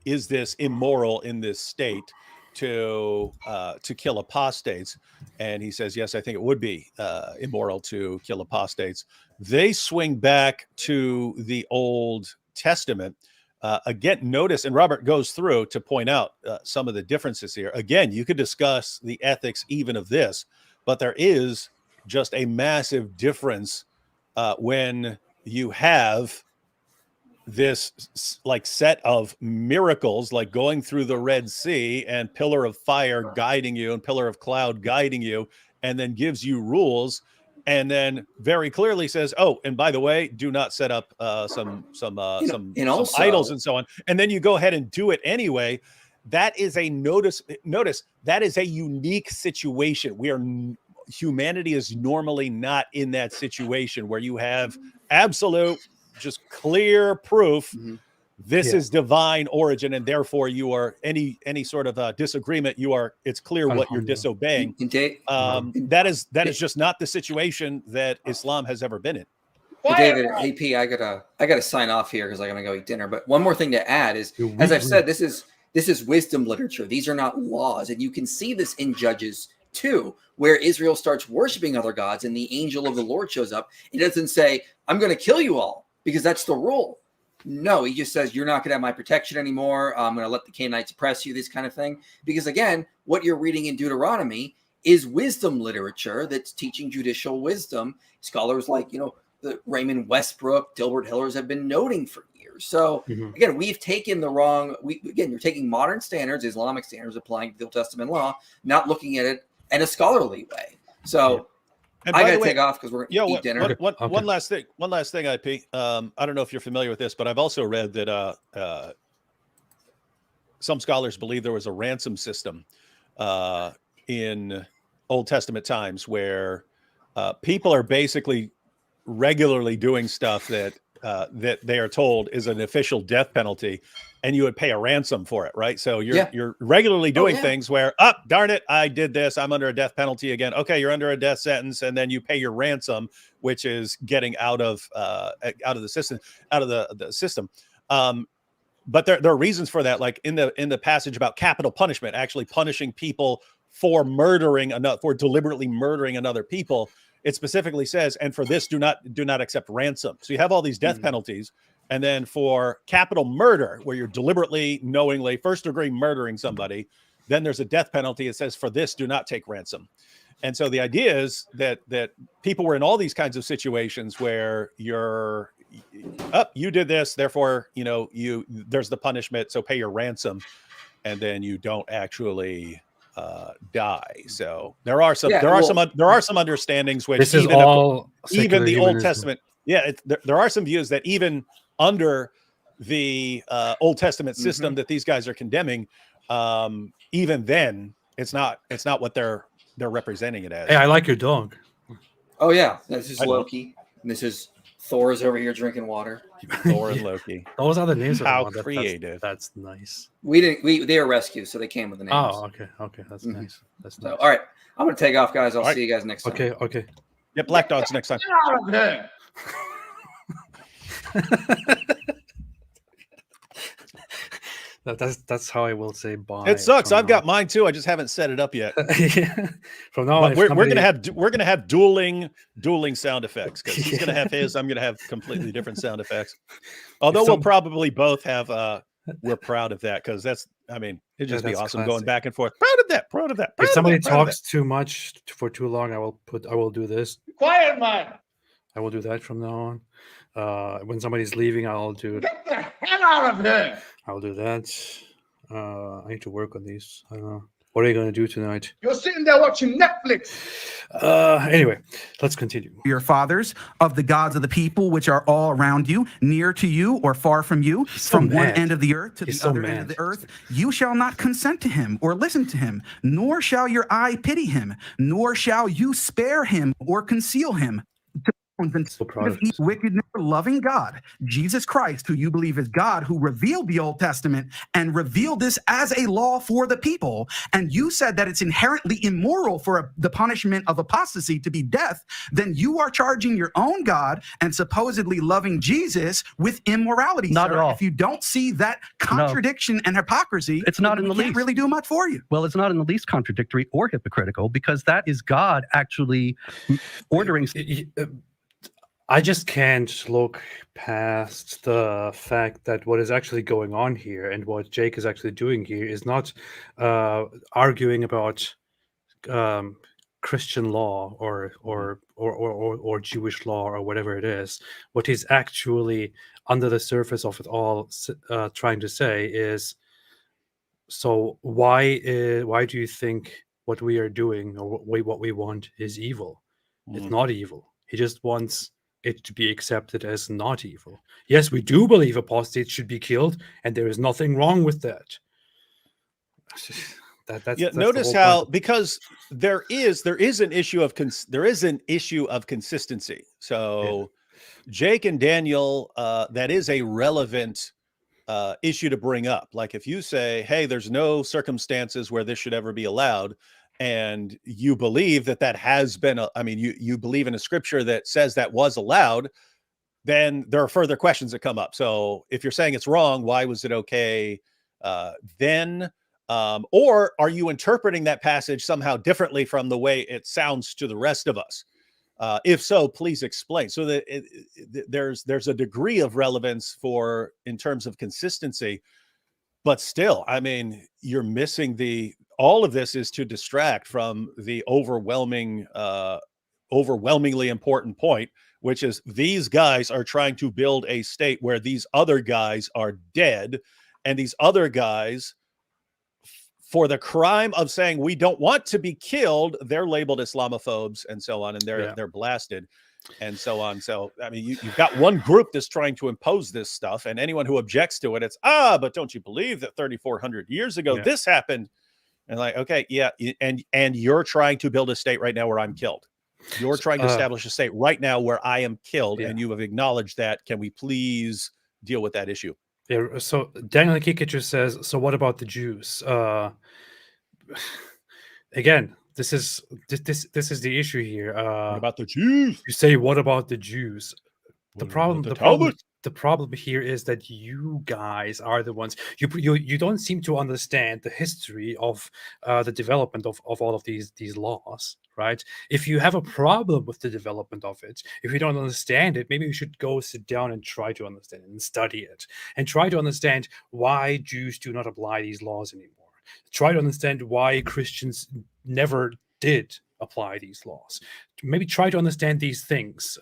Is this immoral in this state to kill apostates? And he says, yes, I think it would be immoral to kill apostates. They swing back to the Old Testament. Again, notice, and Robert goes through to point out some of the differences here. Again, you could discuss the ethics even of this, but there is just a massive difference when you have this like set of miracles, like going through the Red Sea and pillar of fire guiding you and pillar of cloud guiding you, and then gives you rules. And then very clearly says, "Oh, and by the way, do not set up some idols and so on." And then you go ahead and do it anyway. That is a notice. That is a unique situation. Humanity is normally not in that situation where you have absolute, just clear proof. Mm-hmm. This is divine origin, and therefore you are any sort of disagreement. It's clear what you're disobeying. That is just not the situation that Islam has ever been in. Hey David, AP, I gotta sign off here because I'm gonna go eat dinner. But one more thing to add is, as I've said, this is wisdom literature. These are not laws, and you can see this in Judges 2, where Israel starts worshiping other gods, and the angel of the Lord shows up. He doesn't say, "I'm going to kill you all," because that's the rule. No, he just says, you're not going to have my protection anymore. I'm going to let the Canaanites oppress you, this kind of thing. Because again, what you're reading in Deuteronomy is wisdom literature that's teaching judicial wisdom. Scholars like, the Raymond Westbrook, Dilbert Hillers have been noting for years. So again, we've taken you're taking modern standards, Islamic standards, applying to the Old Testament law, not looking at it in a scholarly way. So And I got to take off because we're going to eat dinner. One last thing, IP. I don't know if you're familiar with this, but I've also read that some scholars believe there was a ransom system in Old Testament times where people are basically regularly doing stuff that they are told is an official death penalty, and you would pay a ransom for it, right? So you're regularly doing things where, darn it, I did this, I'm under a death penalty again. Okay, you're under a death sentence, and then you pay your ransom, which is getting out of the system. But there are reasons for that, like in the passage about capital punishment, actually punishing people for deliberately murdering another people. It specifically says, and for this, do not accept ransom. So you have all these death penalties. And then for capital murder, where you're deliberately, knowingly, first degree murdering somebody, then there's a death penalty. It says, for this, do not take ransom. And so the idea is that people were in all these kinds of situations where you're up, you did this, therefore, there's the punishment, so pay your ransom, and then you don't actually die. So there are some understandings which this is even all even the secular Old humanism. Testament, there are some views that even under the Old Testament system that these guys are condemning, even then it's not what they're representing it as. Hey, I like your dog. Oh yeah, this is I know. Loki. And this is Thor's over here drinking water. Thor and Loki. Those are the names of How them. creative. That's nice. They were rescued, so they came with the names. Oh, okay. That's nice. That's So, nice. all right, I'm gonna take off, guys. I'll All right. see you guys next time. Okay. Yeah, Black Dogs next time. Get out of here. That's how I will say bye. It sucks. from I've got mine too. I just haven't set it up yet. yeah. From now on, But if we're gonna have dueling sound effects, because he's gonna have his. I'm gonna have completely different sound effects. Although we'll probably both have. We're proud of that, because it'd just be that's awesome classic. going back and forth. Proud of that. Proud of that. If somebody talks too much for too long, I will do this. Quiet, man. I will do that from now on. When somebody's leaving, I'll do. Get the hell out of here. I'll do that. I need to work on these. I don't know. What are you going to do tonight? You're sitting there watching Netflix. Anyway, let's continue. Your fathers of the gods of the people which are all around you, near to you or far from you, so from one mad. end of the earth to He's the so other end of the earth. You shall not consent to him or listen to him, nor shall your eye pity him, nor shall you spare him or conceal him. So proud of this. Wickedness, loving God, Jesus Christ, who you believe is God, who revealed the Old Testament and revealed this as a law for the people. And you said that it's inherently immoral for the punishment of apostasy to be death. Then you are charging your own God and supposedly loving Jesus with immorality. Not sir. at all. If you don't see that contradiction and hypocrisy, It's not in the we can't least. really do much for you. Well, it's not in the least contradictory or hypocritical, because that is God actually ordering. I just can't look past the fact that what is actually going on here and what Jake is actually doing here is not arguing about Christian law or Jewish law or whatever it is. What he's actually under the surface of it all trying to say is, so why do you think what we are doing or what we want is evil? It's not evil. He just wants it to be accepted as not evil. Yes, we do believe apostates should be killed, and there is nothing wrong with that. That's notice the whole how, point. because there is an issue of consistency. So Jake and Daniel, that is a relevant issue to bring up. Like if you say, hey, there's no circumstances where this should ever be allowed, and you believe that has been, you believe in a scripture that says that was allowed, then there are further questions that come up. So if you're saying it's wrong, why was it okay then? Or are you interpreting that passage somehow differently from the way it sounds to the rest of us? If so, please explain. So that there's a degree of relevance in terms of consistency, but still, you're missing all of this is to distract from the overwhelmingly important point, which is these guys are trying to build a state where these other guys are dead, and these other guys, for the crime of saying we don't want to be killed, they're labeled Islamophobes and so on, and they're blasted and so on. So you've got one group that's trying to impose this stuff, and anyone who objects to it, it's but don't you believe that 3,400 years ago this happened? And like, okay, yeah, and you're trying to build a state right now where I'm killed. You're trying to establish a state right now where I am killed, and you have acknowledged that. Can we please deal with that issue? Yeah. So Daniel Kikicher says, so what about the Jews? Again, this is the issue here. What about the Jews? You say, what about the Jews? The problem here is that you guys are the ones you don't seem to understand the history of the development of all of these laws, right? If you have a problem with the development of it, if you don't understand it, maybe you should go sit down and try to understand it and study it and try to understand why Jews do not apply these laws anymore. Try to understand why Christians never did apply these laws. Maybe try to understand these things,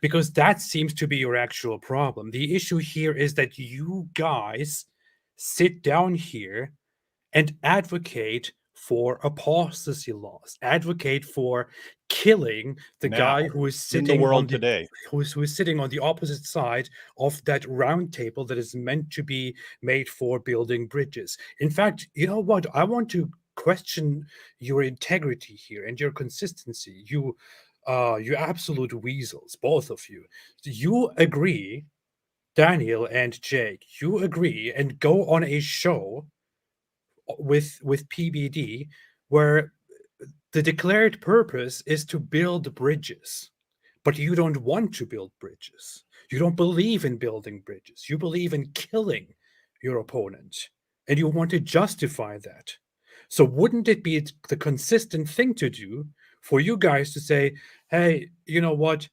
because that seems to be your actual problem. The issue here is that you guys sit down here and advocate for apostasy laws, advocate for killing the guy who is in the sitting world on the today. who is sitting on the opposite side of that round table that is meant to be made for building bridges. In fact, you know what? I want to question your integrity here and your consistency. You absolute weasels, both of you. You agree, Daniel and Jake, you agree and go on a show with PBD where the declared purpose is to build bridges, but you don't want to build bridges. You don't believe in building bridges. You believe in killing your opponent, and you want to justify that. So wouldn't it be the consistent thing to do for you guys to say, hey, you know what?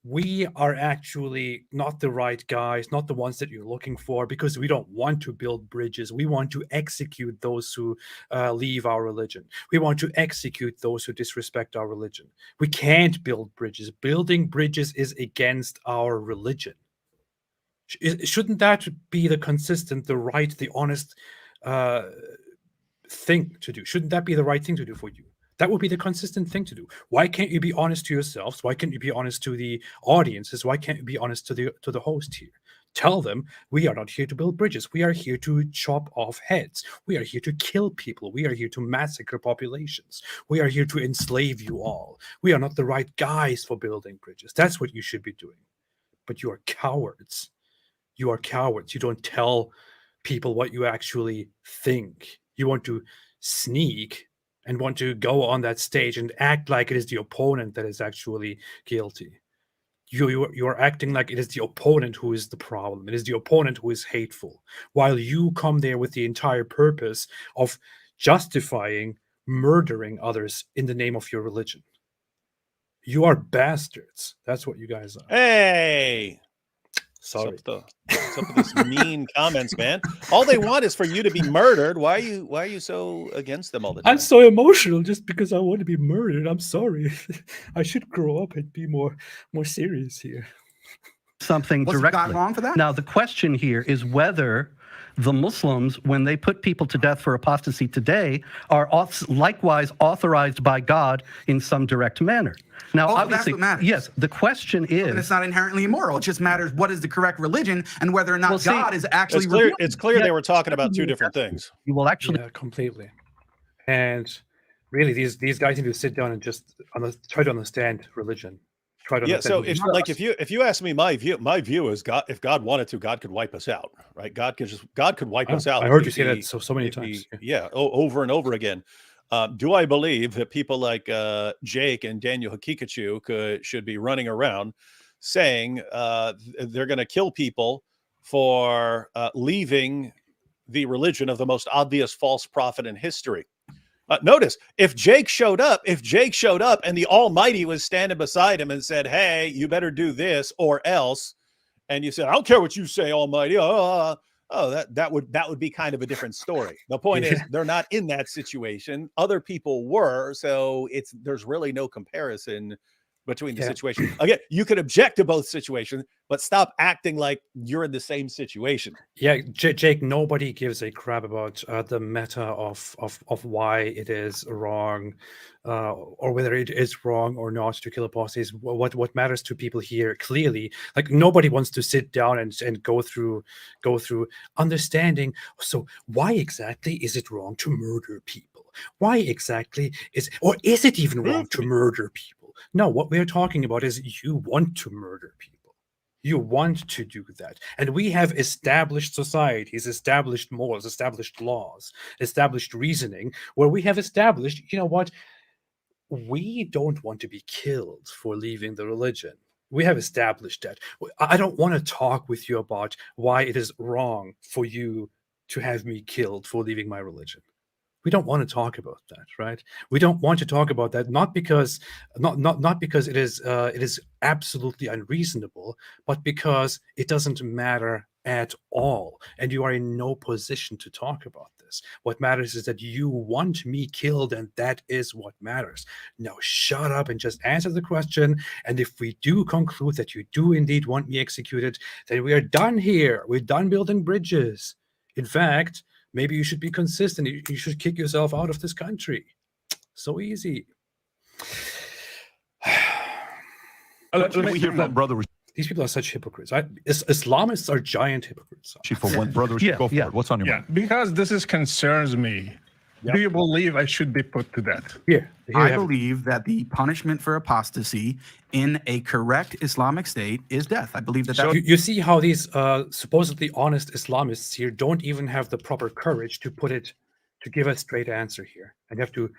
We are actually not the right guys, not the ones that you're looking for, because we don't want to build bridges. We want to execute those who leave our religion. We want to execute those who disrespect our religion. We can't build bridges. Building bridges is against our religion. Shouldn't that be the consistent, the right, the honest thing to do? Shouldn't that be the right thing to do for you? That would be the consistent thing to do. Why can't you be honest to yourselves? Why can't you be honest to the audiences? Why can't you be honest to the host here? Tell them, we are not here to build bridges. We are here to chop off heads. We are here to kill people. We are here to massacre populations. We are here to enslave you all. We are not the right guys for building bridges. That's what you should be doing. But you are cowards. You are cowards. You don't tell people what you actually think. You want to sneak and want to go on that stage and act like it is the opponent that is actually guilty. You're acting like it is the opponent who is the problem. It is the opponent who is hateful, while you come there with the entire purpose of justifying murdering others in the name of your religion. You are bastards. That's what you guys are. Hey! Sorry. What's up with this mean comments, man? All they want is for you to be murdered. Why are you so against them all the time? I'm so emotional just because I want to be murdered. I'm sorry. I should grow up and be more serious here. Something What's directly. got wrong for that? Now, the question here is whether the Muslims, when they put people to death for apostasy today, are likewise authorized by God in some direct manner. Now, obviously, that's what matters. yes, the question is... And it's not inherently immoral. It just matters what is the correct religion and whether or not God is actually... It's clear they were talking about two different things. You will actually... Yeah, completely. And really, these guys need to sit down and just try to understand religion. Try to understand. If you ask me, my view is God. If God wanted to, God could wipe us out, right? God could wipe us out. I heard you say that so many times. Over and over again. Do I believe that people like Jake and Daniel Hakikachu should be running around saying they're going to kill people for leaving the religion of the most obvious false prophet in history? Notice, if Jake showed up and the Almighty was standing beside him and said, hey, you better do this or else, and you said, I don't care what you say, Almighty, that would be kind of a different story. The point is, they're not in that situation. Other people were, so there's really no comparison between the situation. Again, you could object to both situations, but stop acting like you're in the same situation. Yeah, Jake, nobody gives a crap about the meta of why it is wrong, or whether it is wrong or not to kill apostates. What matters to people here, clearly, like nobody wants to sit down and go through understanding. So why exactly is it wrong to murder people? Why exactly is it even wrong to murder people? No, what we're talking about is you want to murder people. You want to do that. And we have established societies, established morals, established laws, established reasoning, where we have established, you know what? We don't want to be killed for leaving the religion. We have established that. I don't want to talk with you about why it is wrong for you to have me killed for leaving my religion. We don't want to talk about that, right? We don't want to talk about that, not because it is absolutely unreasonable, but because it doesn't matter at all. And you are in no position to talk about this. What matters is that you want me killed, and that is what matters. Now shut up and just answer the question. And if we do conclude that you do indeed want me executed, then we are done here. We're done building bridges. In fact, maybe you should be consistent. You should kick yourself out of this country. So easy. Let me hear from Brother These people are such hypocrites. Islamists are giant hypocrites. for one. Brother Rashid, go for it. What's on your mind? Because this concerns me. Yep. Do you believe I should be put to death? I believe that the punishment for apostasy in a correct Islamic state is death. I believe that. So you see how these supposedly honest Islamists here don't even have the proper courage to give a straight answer here, and you have to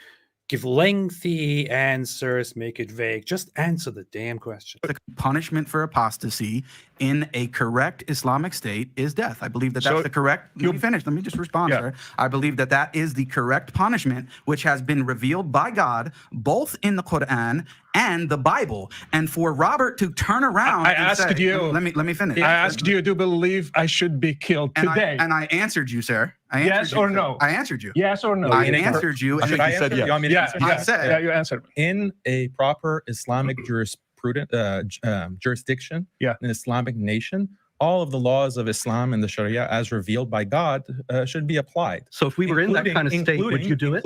give lengthy answers, make it vague. Just answer the damn question. The punishment for apostasy in a correct Islamic state is death. I believe that that's the correct. Let me finish. Let me just respond, sir. I believe that that is the correct punishment, which has been revealed by God, both in the Quran and the Bible. And for Robert to turn around, I asked you. Let me finish. I asked you to believe I should be killed today. And I answered you, sir. Yes or no? I answered you. Yes or no? I answered you. Should I answer? You want me to answer? I said. Yeah, you answered. In a proper Islamic jurisdiction, an Islamic nation, all of the laws of Islam and the Sharia, as revealed by God, should be applied. So if we were in that kind of state, would you do it?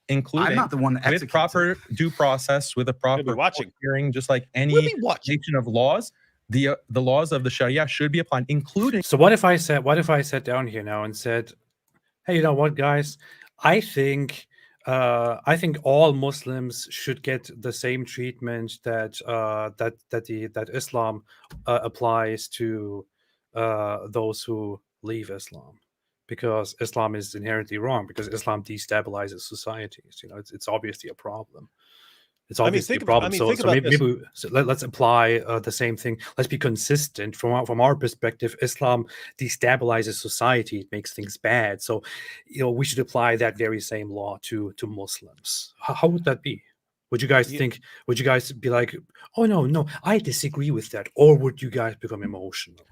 Including I'm not the one that with proper due process, with a proper hearing, just like any nation of laws. The laws of the Sharia should be applied, including. So what if I sat down here now and said, hey, you know what, guys? I think all Muslims should get the same treatment that Islam applies to those who leave Islam, because Islam is inherently wrong, because Islam destabilizes societies. You know, it's obviously a problem. It's obviously a problem. So let's apply the same thing. Let's be consistent from our perspective. Islam destabilizes society; it makes things bad. So, we should apply that very same law to Muslims. How would that be? Would you guys think? Would you guys be like, "Oh no, I disagree with that," or would you guys become emotional?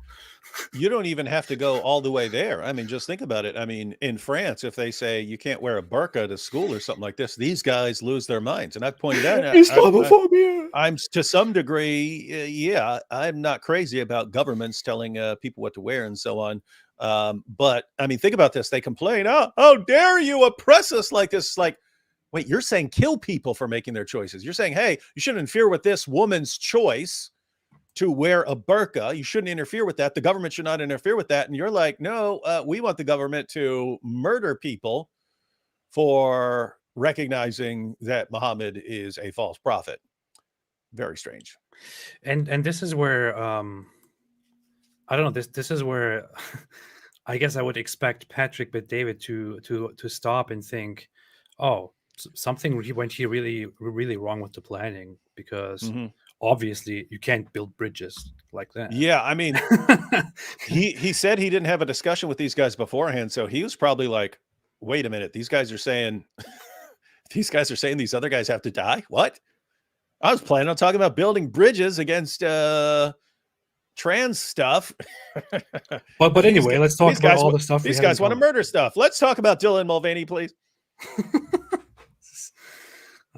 You don't even have to go all the way there. I mean, just think about it. I mean, in France, if they say you can't wear a burqa to school or something like this, these guys lose their minds. And I've pointed out, Islamophobia. I'm to some degree, I'm not crazy about governments telling people what to wear and so on. But I mean, think about this. They complain, "Oh, how dare you oppress us like this?" Like, wait, you're saying kill people for making their choices. You're saying, hey, you shouldn't interfere with this woman's choice to wear a burqa. You shouldn't interfere with that. The government should not interfere with that. And you're like, no, we want the government to murder people for recognizing that Muhammad is a false prophet. Very strange. And this is where I don't know. This is where I guess I would expect Patrick but David to stop and think, oh, something went here really wrong with the planning, because obviously you can't build bridges like that. Yeah, I mean, he said he didn't have a discussion with these guys beforehand, so he was probably like, wait a minute, these guys are saying these other guys have to die? What? I was planning on talking about building bridges against trans stuff. But anyway, let's talk about all the stuff these guys want to murder stuff. Let's talk about Dylan Mulvaney, please.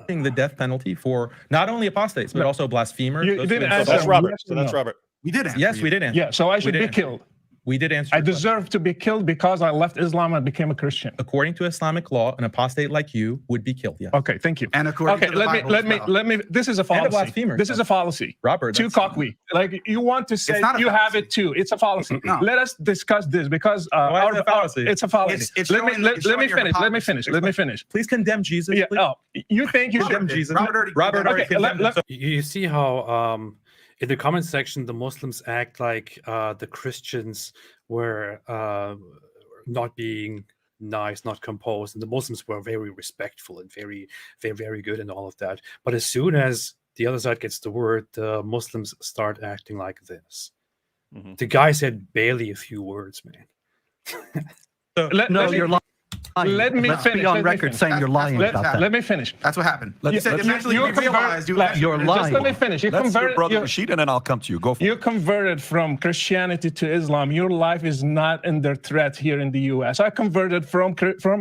The death penalty for not only apostates but also blasphemers. That's Robert. So that's Robert. We did answer. Yes, we did answer. Yeah, so I should be killed. We did answer. I deserve to be killed because I left Islam and became a Christian. According to Islamic law, an apostate like you would be killed. Yeah. Okay, thank you. And according to the Bible let me. This is a fallacy. blasphemer. This is a fallacy. Robert, too cocky. Like you want to say you have it too. It's a fallacy. No. Let us discuss this because why is it a fallacy? It's a fallacy. Let me finish. Please condemn Jesus. Yeah. Oh, you think you condemn Jesus? Robert already condemned him. You see how in the comment section the Muslims act like the Christians were not being nice, not composed, and the Muslims were very respectful and very, very, very good and all of that. But as soon as the other side gets the word, the Muslims start acting like this. The guy said barely a few words, man. You're lying. Let me Let's finish. be on let me record finish. saying you're lying Let- about that. Let me finish. That's what happened. Let's- You said let's- eventually you realized you're Just lying. let me finish. You Let's hear converted. Brother Rashid, and then I'll come to you. Go for You it. converted from Christianity to Islam. Your life is not under threat here in the U.S. I converted from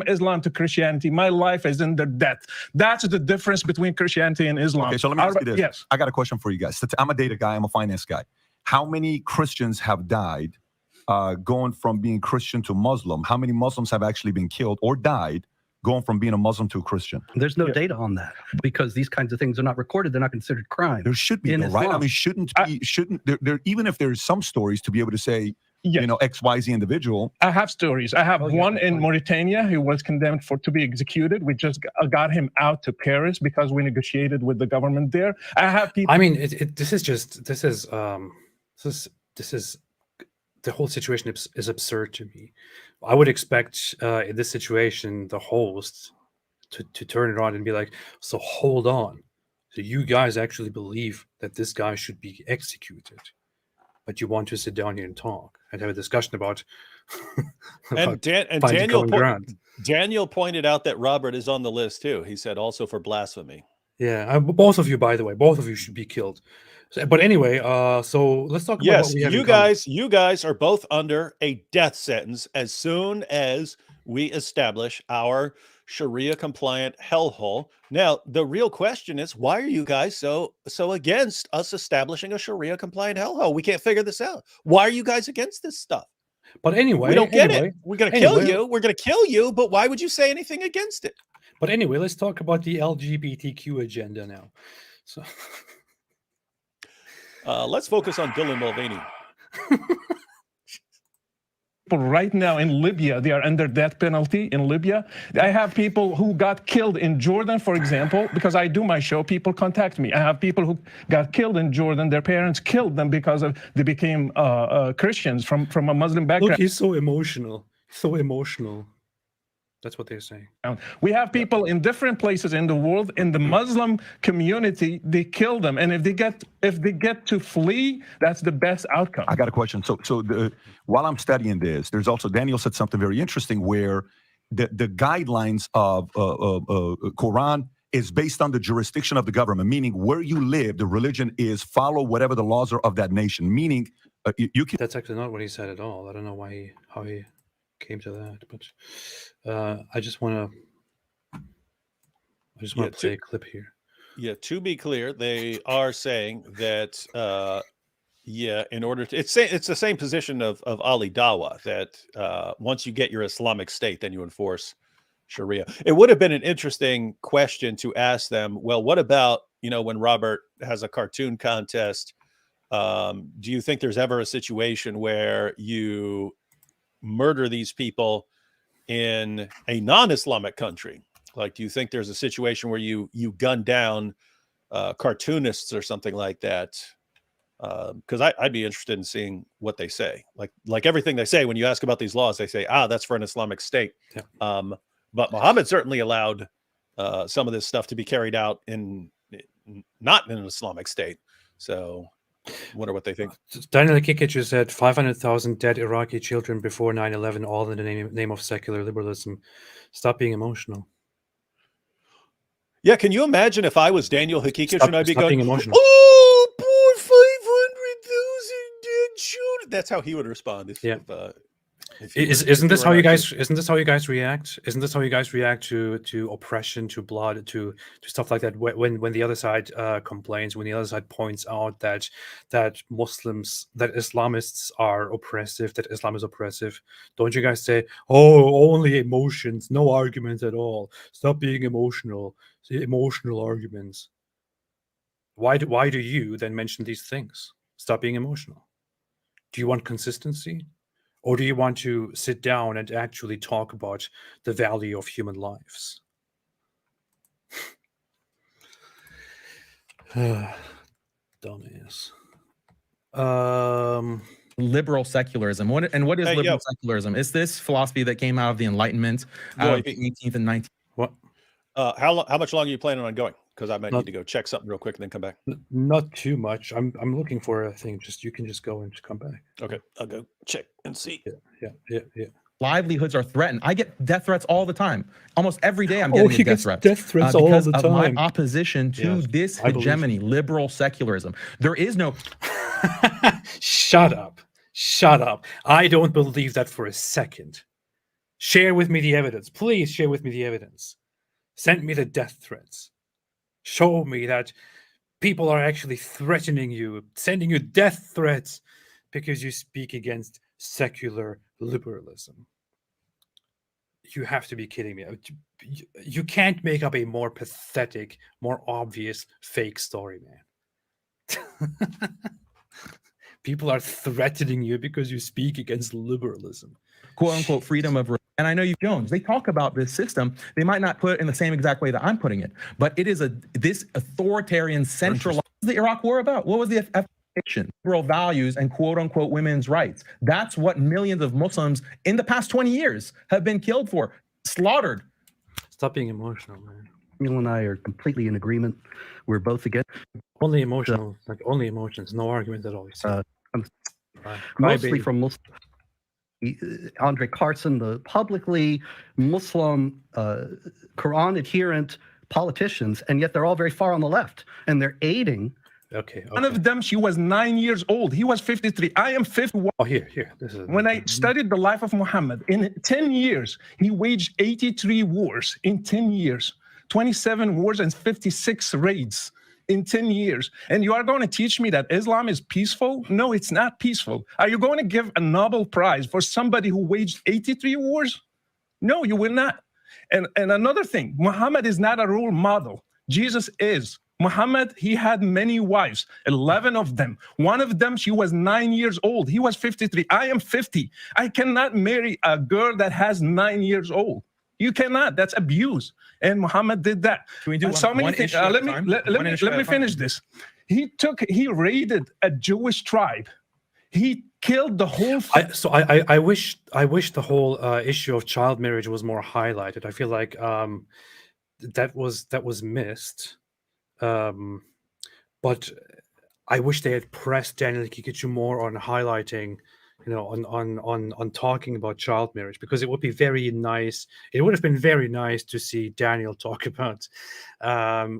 Islam to Christianity. My life is under death. That's the difference between Christianity and Islam. Okay, so let me ask you this. Yes. I got a question for you guys. I'm a data guy. I'm a finance guy. How many Christians have died going from being Christian to Muslim? How many Muslims have actually been killed or died going from being a Muslim to a Christian? There's no data on that because these kinds of things are not recorded. They're not considered crime. There should be, in though, right? I Islam. mean, shouldn't there even if there's some stories to be able to say, Yes. you know, XYZ individual. I have stories. I have one in Mauritania who was condemned to be executed. We just got him out to Paris because we negotiated with the government there. I have people. I mean, this is the whole situation is absurd to me. I would expect in this situation the host to turn it on and be like, so hold on. So you guys actually believe that this guy should be executed, but you want to sit down here and talk and have a discussion about. And Daniel pointed out that Robert is on the list too. He said also for blasphemy. Yeah, both of you, by the way, both of you should be killed. But anyway, so let's talk about what we have. You guys are both under a death sentence as soon as we establish our Sharia compliant hellhole. Now, the real question is, why are you guys so against us establishing a Sharia compliant hellhole? We can't figure this out. Why are you guys against this stuff? But anyway, we don't get it. We're going to kill you. We're going to kill you. But why would you say anything against it? But anyway, let's talk about the LGBTQ agenda now. So. Let's focus on Dylan Mulvaney. Right now in Libya, they are under death penalty in Libya. I have people who got killed in Jordan, for example, because I do my show, people contact me. I have people who got killed in Jordan. Their parents killed them because they became Christians from a Muslim background. Look, he's so emotional. So emotional. That's what they're saying. We have people in different places in the world. In the Muslim community, they kill them, and if they get to flee, that's the best outcome. I got a question. So while I'm studying this, there's also Daniel said something very interesting where the guidelines of Quran is based on the jurisdiction of the government, meaning where you live, the religion is follow whatever the laws are of that nation. Meaning, you can. That's actually not what he said at all. I don't know how he came to that, but I just want to play a clip here. Yeah, to be clear, they are saying that in order to it's the same position of Ali Dawa, that once you get your Islamic State, then you enforce Sharia. It would have been an interesting question to ask them, well, what about, when Robert has a cartoon contest, do you think there's ever a situation where you murder these people in a non-Islamic country? Like, do you think there's a situation where you gun down cartoonists or something like that? Because I'd be interested in seeing what they say. Like everything they say when you ask about these laws, they say, that's for an Islamic State. Yeah. But Muhammad certainly allowed some of this stuff to be carried out not in an Islamic State. So wonder what they think. Daniel Kikic said 500,000 dead Iraqi children before 9/11, all in the name of secular liberalism. Stop being emotional. Yeah, can you imagine if I was Daniel Hakikic and I'd be going, emotional. oh, poor 500,000 dead children. That's how he would respond. Isn't this how you guys react? Isn't this how you guys react to oppression, to blood, to stuff like that? When the other side complains, when the other side points out that Muslims, that Islamists are oppressive, that Islam is oppressive, don't you guys say, "Oh, only emotions, no arguments at all. Stop being emotional. Emotional arguments." Why do you then mention these things? Stop being emotional. Do you want consistency? Or do you want to sit down and actually talk about the value of human lives? Dumbass. Liberal secularism. What is liberal secularism? Is this philosophy that came out of the Enlightenment, out of the 18th and 19th? What? How much longer are you planning on going? Because I might need to go check something real quick and then come back. Not too much. I'm looking for a thing. You can just go and come back. Okay, I'll go check and see. Yeah. livelihoods are threatened. I get death threats all the time. Almost every day I'm getting a death threat. Death threats all because the of time. my opposition to Yes, this I believe hegemony, liberal secularism. There is no Shut up. Shut up. I don't believe that for a second. Share with me the evidence. Please share with me the evidence. Send me the death threats. Show me that people are actually threatening you, sending you death threats because you speak against secular liberalism. You have to be kidding me. You can't make up a more pathetic, more obvious fake story, man. People are threatening you because you speak against liberalism. quote unquote freedom of, and I know you Jones, they talk about this system. They might not put it in the same exact way that I'm putting it, but it is this authoritarian centralized. What was the Iraq War about? What was the affirmation, liberal values and quote unquote women's rights? That's what millions of Muslims in the past 20 years have been killed for, slaughtered. Stop being emotional, man. Neil and I are completely in agreement. We're both against. Only emotional, like only emotions, no argument at all. Mostly from Muslim. Andre Carson, the publicly Muslim, Quran adherent politicians, and yet they're all very far on the left, and they're aiding. Okay. One of them, she was 9 years old. He was 53. I am 51. Oh, here. This is when I studied the life of Muhammad, in 10 years, he waged 83 wars in 10 years, 27 wars and 56 raids in 10 years. And you are going to teach me that Islam is peaceful? No, it's not peaceful. Are you going to give a Nobel Prize for somebody who waged 83 wars? No, you will not. And another thing, Muhammad is not a role model. Jesus is. Muhammad, he had many wives, 11 of them. One of them, she was 9 years old. He was 53. I am 50. I cannot marry a girl that has 9 years old. You cannot. That's abuse. And Muhammad did that. Can we do so many things. Let me finish this. He raided a Jewish tribe. He killed the whole. I wish the whole issue of child marriage was more highlighted. I feel like that was missed. But I wish they had pressed Daniel Kikuchu more on highlighting, on talking about child marriage, because it would be very nice. It would have been very nice to see Daniel talk about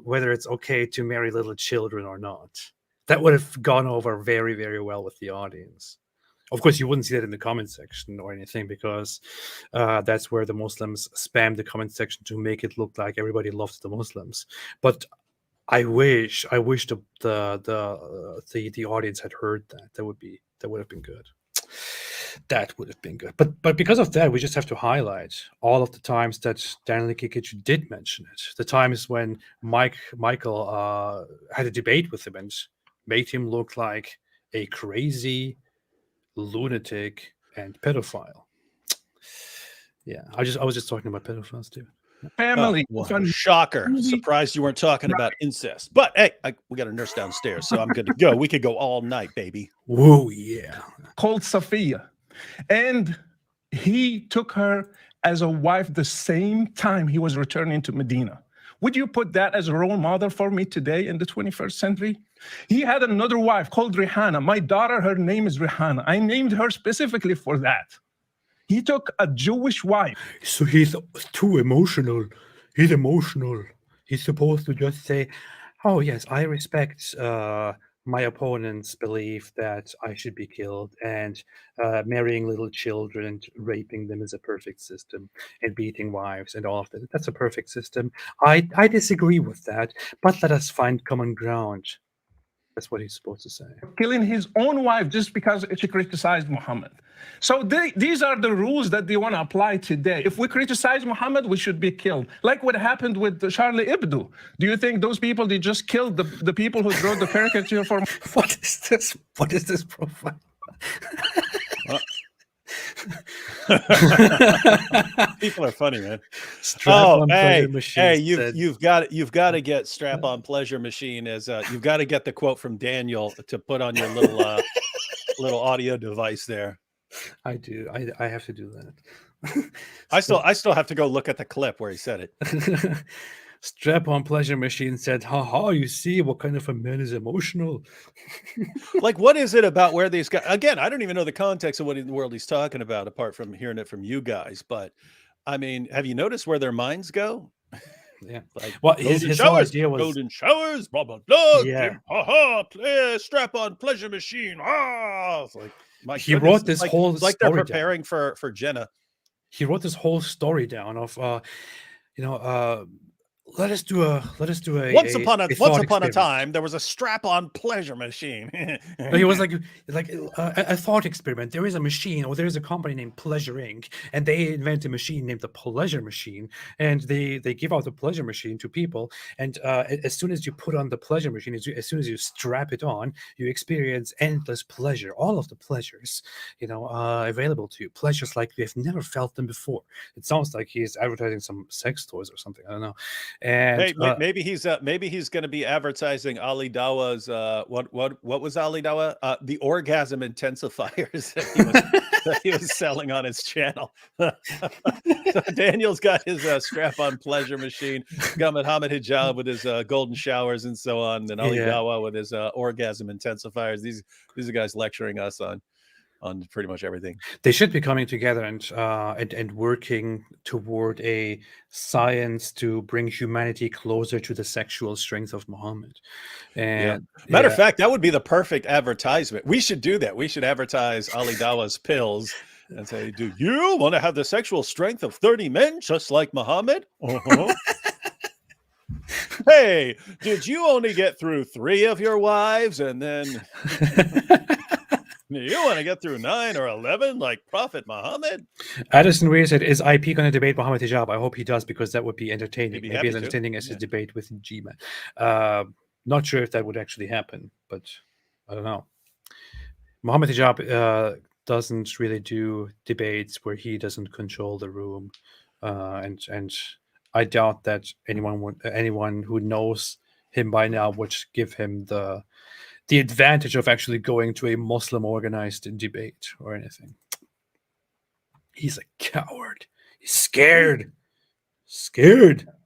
whether it's okay to marry little children or not. That would have gone over very, very well with the audience. Of course, you wouldn't see that in the comment section or anything, because that's where the Muslims spam the comment section to make it look like everybody loves the Muslims. But I wish the audience had heard that. That would have been good. That would have been good. But because of that, we just have to highlight all of the times that Daniel Kikic did mention it. The times when Michael had a debate with him and made him look like a crazy lunatic and pedophile. Yeah, I was just talking about pedophiles too. Family. Shocker. Surprised you weren't talking about incest. But hey, we got a nurse downstairs, so I'm good to go. We could go all night, baby. Whoa, yeah. Called Safiya. And he took her as a wife the same time he was returning to Medina. Would you put that as a role model for me today in the 21st century? He had another wife called Rihanna. My daughter, her name is Rihanna. I named her specifically for that. He took a Jewish wife. So he's too emotional. He's emotional. He's supposed to just say, oh, yes, I respect my opponent's belief that I should be killed, and marrying little children and raping them is a perfect system, and beating wives and all of that. That's a perfect system. I disagree with that, but let us find common ground. That's what he's supposed to say. Killing his own wife just because she criticized Muhammad. So these are the rules that they want to apply today. If we criticize Muhammad, we should be killed. Like what happened with Charlie Hebdo. Do you think those people, they just killed the people who wrote the caricature for... What is this? What is this profile? People are funny, man. Hey, you've got to get strap-on pleasure machine as you've got to get the quote from Daniel to put on your little little audio device there. I do. I have to do that. I still have to go look at the clip where he said it. Strap-on pleasure machine said, "Ha, you see what kind of a man is emotional." Like, what is it about where these guys? Again, I don't even know the context of what in the world he's talking about, apart from hearing it from you guys. But I mean, have you noticed where their minds go? Yeah. Like, Well, his whole idea was golden showers, blah blah blah. Yeah. Strap-on pleasure machine. It's like, my He goodness, wrote this it's whole it's like they're story down. preparing for Jenna. He wrote this whole story down of let us do a Once upon a thought time, experiment. there was a strap-on pleasure machine. No, he was like a thought experiment. There is a machine, or there is a company named Pleasure Inc., and they invent a machine named the Pleasure Machine, and they give out the Pleasure Machine to people. And as soon as you put on the Pleasure Machine, as soon as you strap it on, you experience endless pleasure, all of the pleasures, available to you. Pleasures like you've never felt them before. It sounds like he's advertising some sex toys or something. I don't know. And Hey, maybe he's going to be advertising Ali Dawa's what was Ali Dawa? The orgasm intensifiers that he was selling on his channel. So Daniel's got his strap-on pleasure machine, got Muhammad Hijab with his golden showers and so on, and Ali Dawa with his orgasm intensifiers. These are guys lecturing us on pretty much everything. They should be coming together and working toward a science to bring humanity closer to the sexual strength of Muhammad. And Matter of fact, that would be the perfect advertisement. We should do that. We should advertise Ali Dawa's pills and say, "Do you want to have the sexual strength of 30 men just like Muhammad? Uh-huh. Hey, did you only get through 3 of your wives and then you want to get through 9 or 11 like Prophet Muhammad?" Addison Weir said, "Is IP going to debate Muhammad Hijab?" I hope he does, because that would be entertaining. Maybe Maybe as entertaining as his debate with G-Man. Not sure if that would actually happen, but I don't know. Muhammad Hijab doesn't really do debates where he doesn't control the room, and I doubt that anyone who knows him by now would give him the advantage of actually going to a Muslim organized debate or anything. He's a coward. He's scared.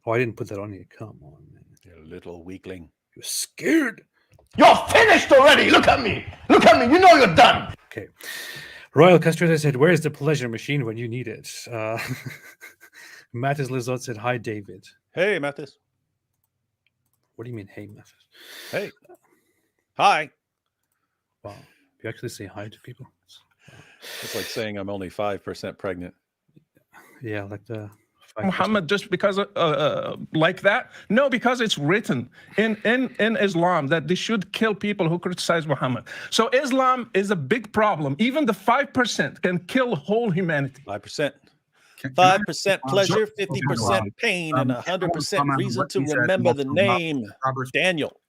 Oh, I didn't put that on you. Come on, man. You little weakling. You're scared. You're finished already. Look at me. You know you're done. Okay. Royal Castrator said, "Where's the pleasure machine when you need it?" Mathis Lizot said, "Hi, David." Hey, Mathis. What do you mean, hey, Mathis? Hey. Hi. Wow. You actually say hi to people? Wow. It's like saying I'm only 5% pregnant. Yeah, like the 5%. Muhammad just because like that? No, because it's written in Islam that they should kill people who criticize Muhammad. So Islam is a big problem. Even the 5% can kill whole humanity. 5%. 5% pleasure, 50% pain, and 100% reason to remember the name. Daniel.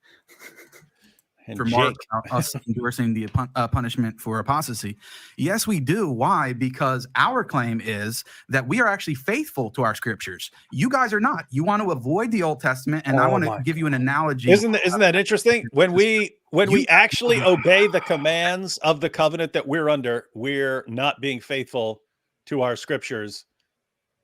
And for Mark, us endorsing the punishment for apostasy. Yes, we do. Why? Because our claim is that we are actually faithful to our scriptures. You guys are not. You want to avoid the Old Testament, and I want to give you an analogy. Isn't that interesting? When we actually obey the commands of the covenant that we're under, we're not being faithful to our scriptures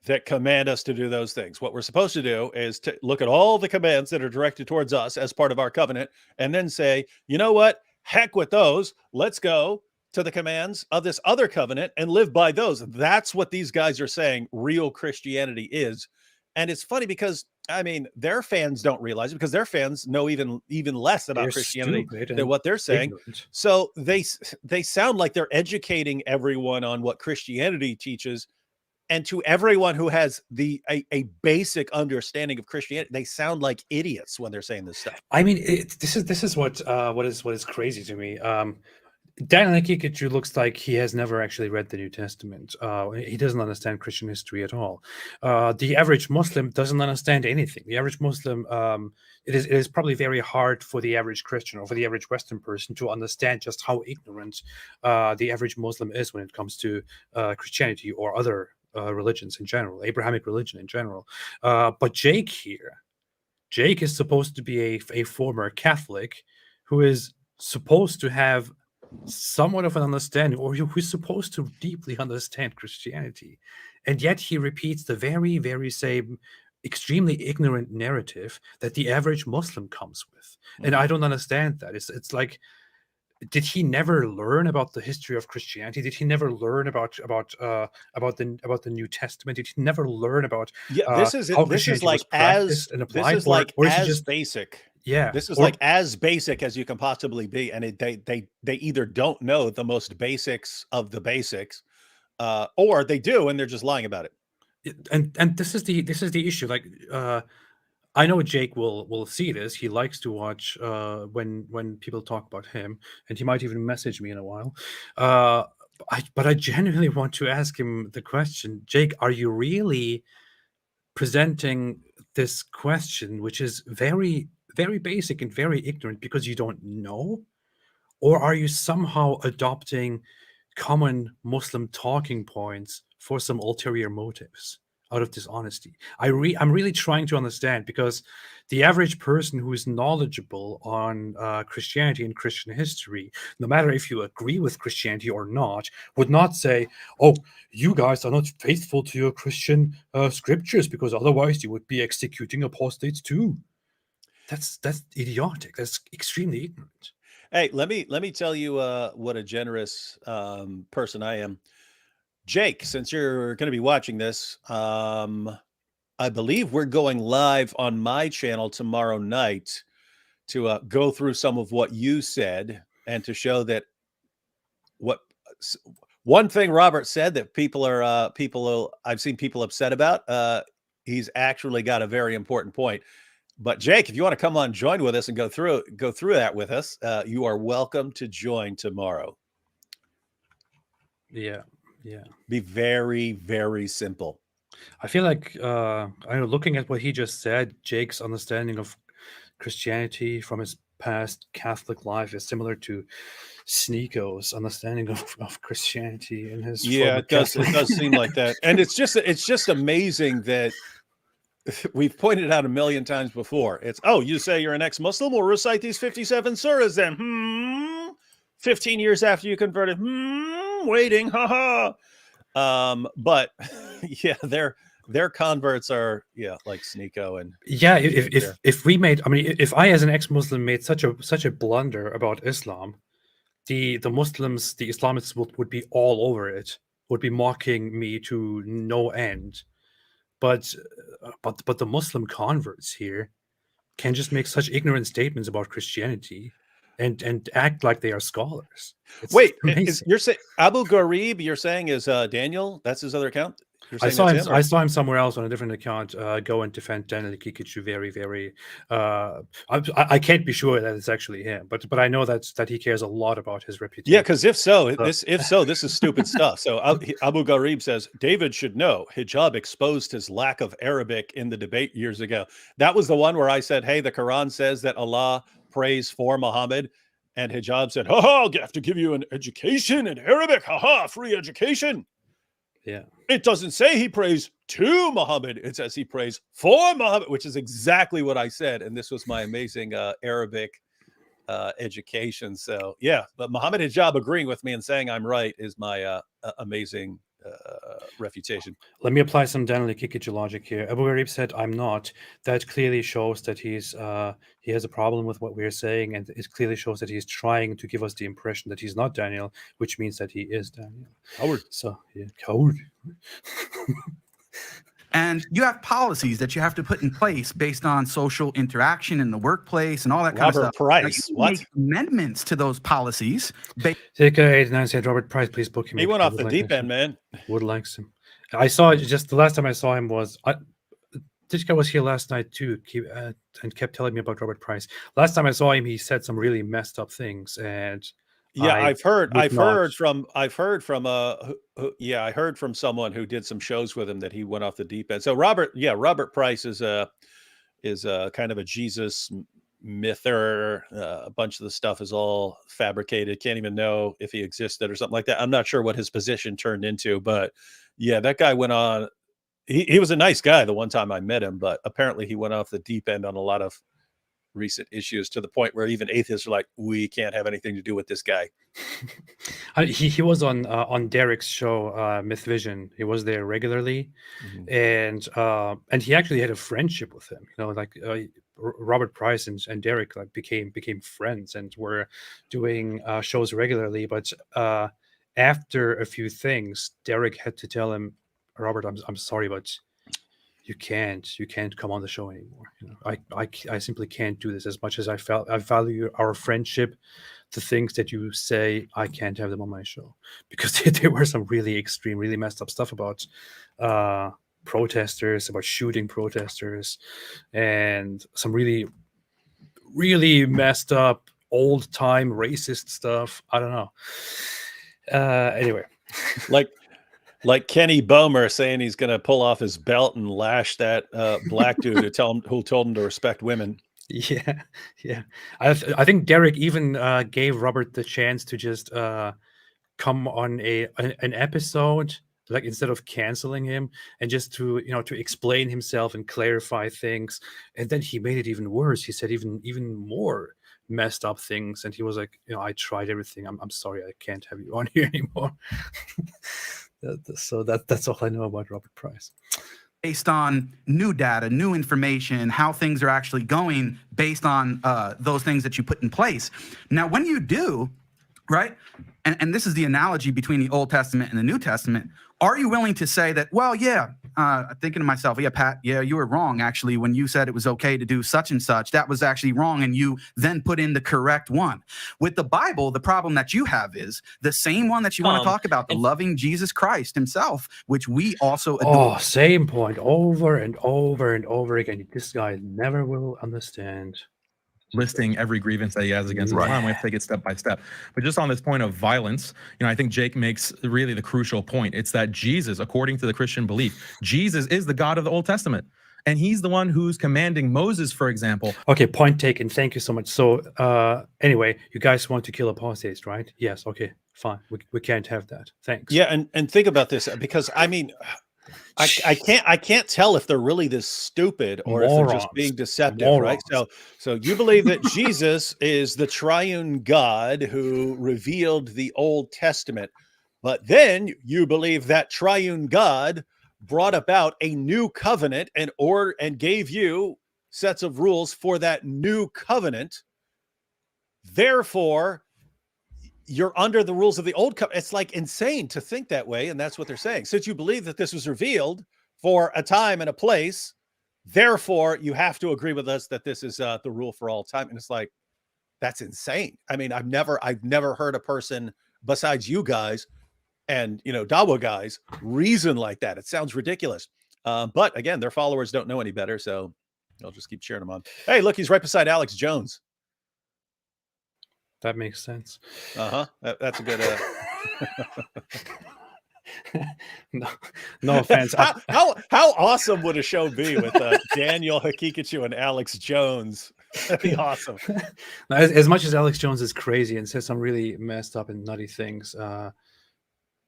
that command us to do those things. What we're supposed to do is to look at all the commands that are directed towards us as part of our covenant, and then say, you know what? Heck with those. Let's go to the commands of this other covenant and live by those. That's what these guys are saying real Christianity is. And it's funny because, I mean, their fans don't realize it, because their fans know even less about Christianity than what they're saying. Ignorant. So they sound like they're educating everyone on what Christianity teaches. And to everyone who has a basic understanding of Christianity, they sound like idiots when they're saying this stuff. I mean, this is what is crazy to me. Dan Akikichu looks like he has never actually read the New Testament. He doesn't understand Christian history at all. The average Muslim doesn't understand anything. The average Muslim, it is probably very hard for the average Christian or for the average Western person to understand just how ignorant the average Muslim is when it comes to Christianity or other religions in general, Abrahamic religion in general. But Jake is supposed to be a former Catholic who is supposed to have somewhat of an understanding, or who's supposed to deeply understand Christianity. And yet he repeats the very, very same extremely ignorant narrative that the average Muslim comes with. And I don't understand that. It's like, did he never learn about the history of Christianity? Did he never learn about the New Testament? Did he never learn about this is how this is Christianity like was practiced and applied? this is like or is he as just basic. Yeah, This is or- like as basic as you can possibly be, and they either don't know the most basics of the basics, or they do and they're just lying about it. and this is the issue. Like, I know Jake will see this. He likes to watch when people talk about him, and he might even message me in a while. But I genuinely want to ask him the question, Jake, are you really presenting this question, which is very, very basic and very ignorant because you don't know? Or are you somehow adopting common Muslim talking points for some ulterior motives out of dishonesty? I'm really trying to understand, because the average person who is knowledgeable on Christianity and Christian history, no matter if you agree with Christianity or not, would not say, oh, you guys are not faithful to your Christian scriptures, because otherwise you would be executing apostates too. That's idiotic. That's extremely ignorant. Hey, let me tell you what a generous person I am. Jake, since you're going to be watching this, I believe we're going live on my channel tomorrow night to go through some of what you said and to show that one thing Robert said that I've seen people upset about. He's actually got a very important point. But Jake, if you want to come on, join with us and go through that with us, you are welcome to join tomorrow. Yeah. Be very, very simple. I feel like I know, looking at what he just said, Jake's understanding of Christianity from his past Catholic life is similar to Sneeko's understanding of Christianity in his former It does Catholic- seem like that. And it's just amazing that we've pointed out a million times before. It's, oh, you say you're an ex-Muslim? We'll recite these 57 surahs then. 15 years after you converted. Waiting. Haha. But yeah, their converts are like Sneeko and yeah. If we made, I mean, if I as an ex-Muslim made such a blunder about Islam, the Muslims, the Islamists would be all over it, would be mocking me to no end. But the Muslim converts here can just make such ignorant statements about Christianity and act like they are scholars. Wait, amazing. you're saying Abu Gharib? You're saying is Daniel? That's his other account. I saw him somewhere else on a different account go and defend Daniel Kikichu very, very. I can't be sure that it's actually him, but I know that he cares a lot about his reputation. Yeah, because if so, this is stupid stuff. So Abu Gharib says David should know hijab exposed his lack of Arabic in the debate years ago. That was the one where I said, hey, the Quran says that Allah prays for Muhammad, and hijab said, I'll have to give you an education in Arabic. Free education. Yeah. It doesn't say he prays to Muhammad. It says he prays for Muhammad, which is exactly what I said. And this was my amazing Arabic education. So yeah, but Muhammad Hijab agreeing with me and saying I'm right is my amazing refutation. Let me apply some Daniel Kikichu logic here. Abu Gharib said, I'm not. That clearly shows that he has a problem with what we're saying, and it clearly shows that he's trying to give us the impression that he's not Daniel, which means that he is Daniel. Coward. So, yeah, coward. And you have policies that you have to put in place based on social interaction in the workplace and all that kind of stuff. Robert Price. Now, you make amendments to those policies. TK89 said, Robert Price, please book him. He went off the deep end, man. Would likes him. I saw just the last time I saw him was this guy was here last night too, and kept telling me about Robert Price. Last time I saw him, he said some really messed up things, and yeah, I heard from someone who did some shows with him that he went off the deep end. So Robert Price is kind of a Jesus myther. A bunch of the stuff is all fabricated. Can't even know if he existed or something like that. I'm not sure what his position turned into, but yeah, that guy went on. He was a nice guy the one time I met him, but apparently he went off the deep end on a lot of recent issues, to the point where even atheists are like, we can't have anything to do with this guy. He was on Derek's show, Myth Vision. He was there regularly, and he actually had a friendship with him. You know, like Robert Price and Derek like became friends and were doing shows regularly. But after a few things, Derek had to tell him, Robert, I'm sorry, but you can't come on the show anymore. You know, I simply can't do this. As much as I value our friendship, the things that you say, I can't have them on my show, because there were some really extreme, really messed up stuff about protesters, about shooting protesters, and some really, really messed up old time racist stuff. I don't know. Anyway, like Kenny Bomer saying he's going to pull off his belt and lash that black dude who told him to respect women. Yeah. I think Derek even gave Robert the chance to just come on an episode, like instead of canceling him, and just to explain himself and clarify things. And then he made it even worse. He said even more messed up things, and he was like, I tried everything. I'm sorry, I can't have you on here anymore. So that's all I know about Robert Price. Based on new data, new information, how things are actually going based on those things that you put in place. Now, when you do, right, and this is the analogy between the Old Testament and the New Testament, are you willing to say that, well, yeah, thinking to myself, yeah, Pat, yeah, you were wrong, actually, when you said it was okay to do such and such, that was actually wrong, and you then put in the correct one. With the Bible, the problem that you have is the same one that you want to talk about, the loving Jesus Christ himself, which we also adore. Oh, same point over and over and over again. This guy never will understand. Listing every grievance that he has against Islam. We have to take it step by step. But just on this point of violence, I think Jake makes really the crucial point. It's that Jesus, according to the Christian belief, Jesus is the God of the Old Testament. And he's the one who's commanding Moses, for example. Okay, point taken. Thank you so much. So anyway, you guys want to kill apostates, right? Yes. Okay, fine. We can't have that. Thanks. Yeah, and think about this, because I mean, I can't tell if they're really this stupid or if they're just being deceptive, right? So you believe that Jesus is the triune God who revealed the Old Testament, but then you believe that triune God brought about a new covenant and gave you sets of rules for that new covenant. Therefore, you're under the rules of the old covenant. It's like insane to think that way. And that's what they're saying. Since you believe that this was revealed for a time and a place, therefore you have to agree with us that this is the rule for all time. And it's like, that's insane. I mean, I've never heard a person besides you guys and, Dawa guys reason like that. It sounds ridiculous. But again, their followers don't know any better. So they'll just keep cheering them on. Hey, look, he's right beside Alex Jones. That makes sense. That's a good. No offense. How awesome would a show be with Daniel Hakikachu and Alex Jones? That'd be awesome. As much as Alex Jones is crazy and says some really messed up and nutty things, I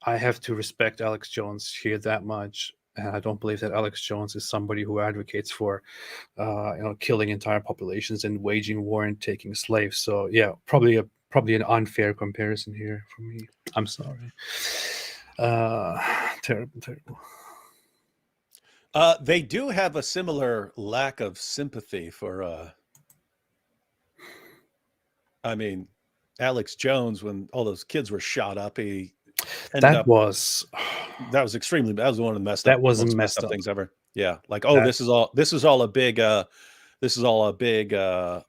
have to respect Alex Jones here that much. And I don't believe that Alex Jones is somebody who advocates for, killing entire populations and waging war and taking slaves. So yeah, probably an unfair comparison here for me. I'm sorry. Terrible. They do have a similar lack of sympathy for. Alex Jones, when all those kids were shot up, that was one of the messed up things ever. Yeah, like this is all a big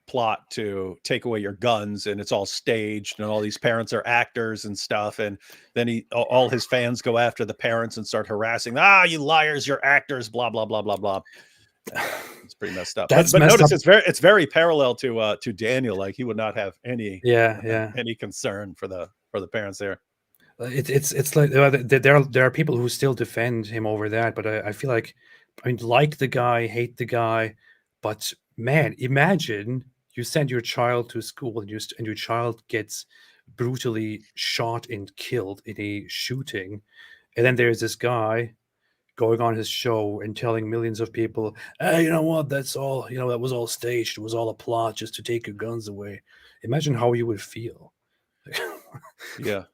plot to take away your guns, and it's all staged, and all these parents are actors and stuff, and then all his fans go after the parents and start harassing. You liars, you're actors, blah blah blah blah blah. It's pretty messed up. But notice it's very parallel to Daniel. Like he would not have any concern for the parents there. It's like there are people who still defend him over that, but I feel like the guy, hate the guy, but man, imagine you send your child to school and your child gets brutally shot and killed in a shooting, and then there's this guy going on his show and telling millions of people, hey, you know what, that's all, that was all staged. It was all a plot just to take your guns away. Imagine how you would feel. Yeah.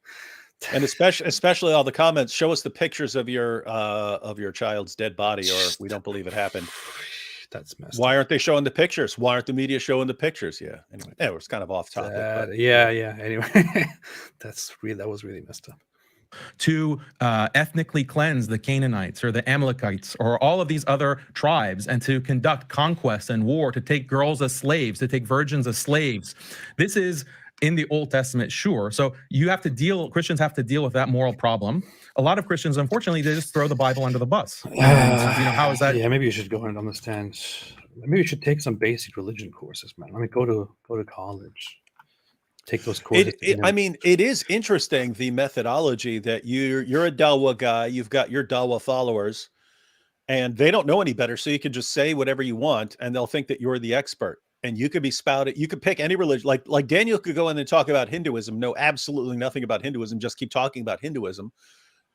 And especially all the comments, show us the pictures of your child's dead body, or we don't believe it happened. That's messed Why up. aren't they showing the pictures? Why aren't the media showing the pictures? Yeah. Anyway, it was kind of off topic. But, yeah. Anyway, that was really messed up. To ethnically cleanse the Canaanites or the Amalekites or all of these other tribes, and to conduct conquest and war, to take girls as slaves, to take virgins as slaves. This is in the Old Testament, sure. So Christians have to deal with that moral problem. A lot of Christians, unfortunately, they just throw the Bible under the bus. And, how is that? Yeah, maybe you should go and understand. Maybe you should take some basic religion courses, man. I mean, go to college. Take those courses. I mean, it is interesting, the methodology that you're a Dawa guy, you've got your Dawa followers, and they don't know any better, so you can just say whatever you want, and they'll think that you're the expert. And you could be spouted. You could pick any religion. Like Daniel could go in and talk about Hinduism, know absolutely nothing about Hinduism, just keep talking about Hinduism,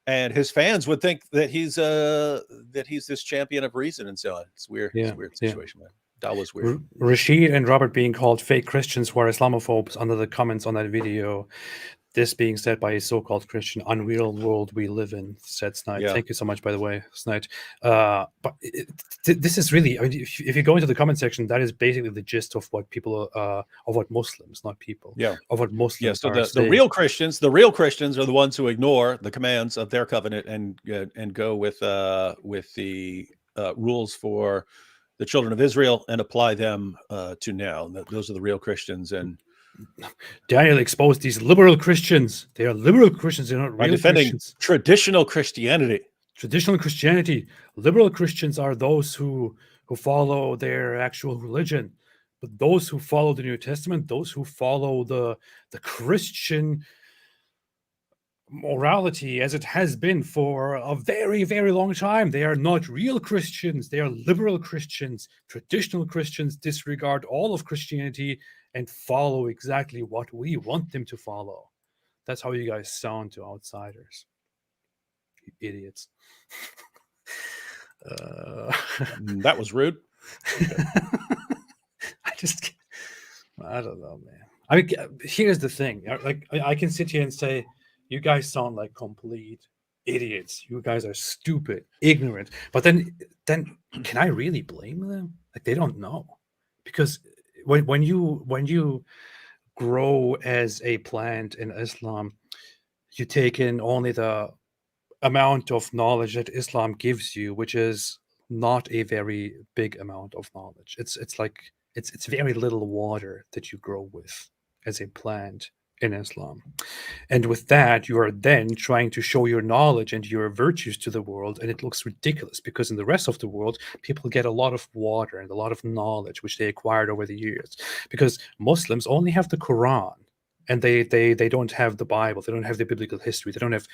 and his fans would think that he's this champion of reason and so on. It's weird. Yeah, it's a weird situation, man. That was weird. Rashid and Robert being called fake Christians who are Islamophobes under the comments on that video. This being said by a so-called Christian, unreal world we live in, said Snide. Yeah. Thank you so much, by the way, Snide. But this is really, I mean, if you go into the comment section, that is basically the gist of what people, of what Muslims, not people, of what Muslims so are the real Christians are the ones who ignore the commands of their covenant and go with the rules for the children of Israel and apply them to now. Those are the real Christians. And Daniel exposed these liberal Christians. They are liberal Christians. They're not real defending Christians. Traditional Christianity. Traditional Christianity. Liberal Christians are those who follow their actual religion. But those who follow the New Testament, those who follow the Christian morality as it has been for a very, very long time, they are not real Christians. They are liberal Christians. Traditional Christians disregard all of Christianity and follow exactly what we want them to follow. That's how you guys sound to outsiders. You idiots. That was rude. I don't know, man. I mean, here's the thing. Like, I can sit here and say, you guys sound like complete idiots. You guys are stupid, ignorant. But then can I really blame them? Like, they don't know. Because when you grow as a plant in Islam, you take in only the amount of knowledge that Islam gives you, which is not a very big amount of knowledge. It's very little water that you grow with as a plant in Islam. And with that, you are then trying to show your knowledge and your virtues to the world, and it looks ridiculous because in the rest of the world, people get a lot of water and a lot of knowledge which they acquired over the years. Because Muslims only have the Quran, and they don't have the Bible, they don't have the biblical history, they don't have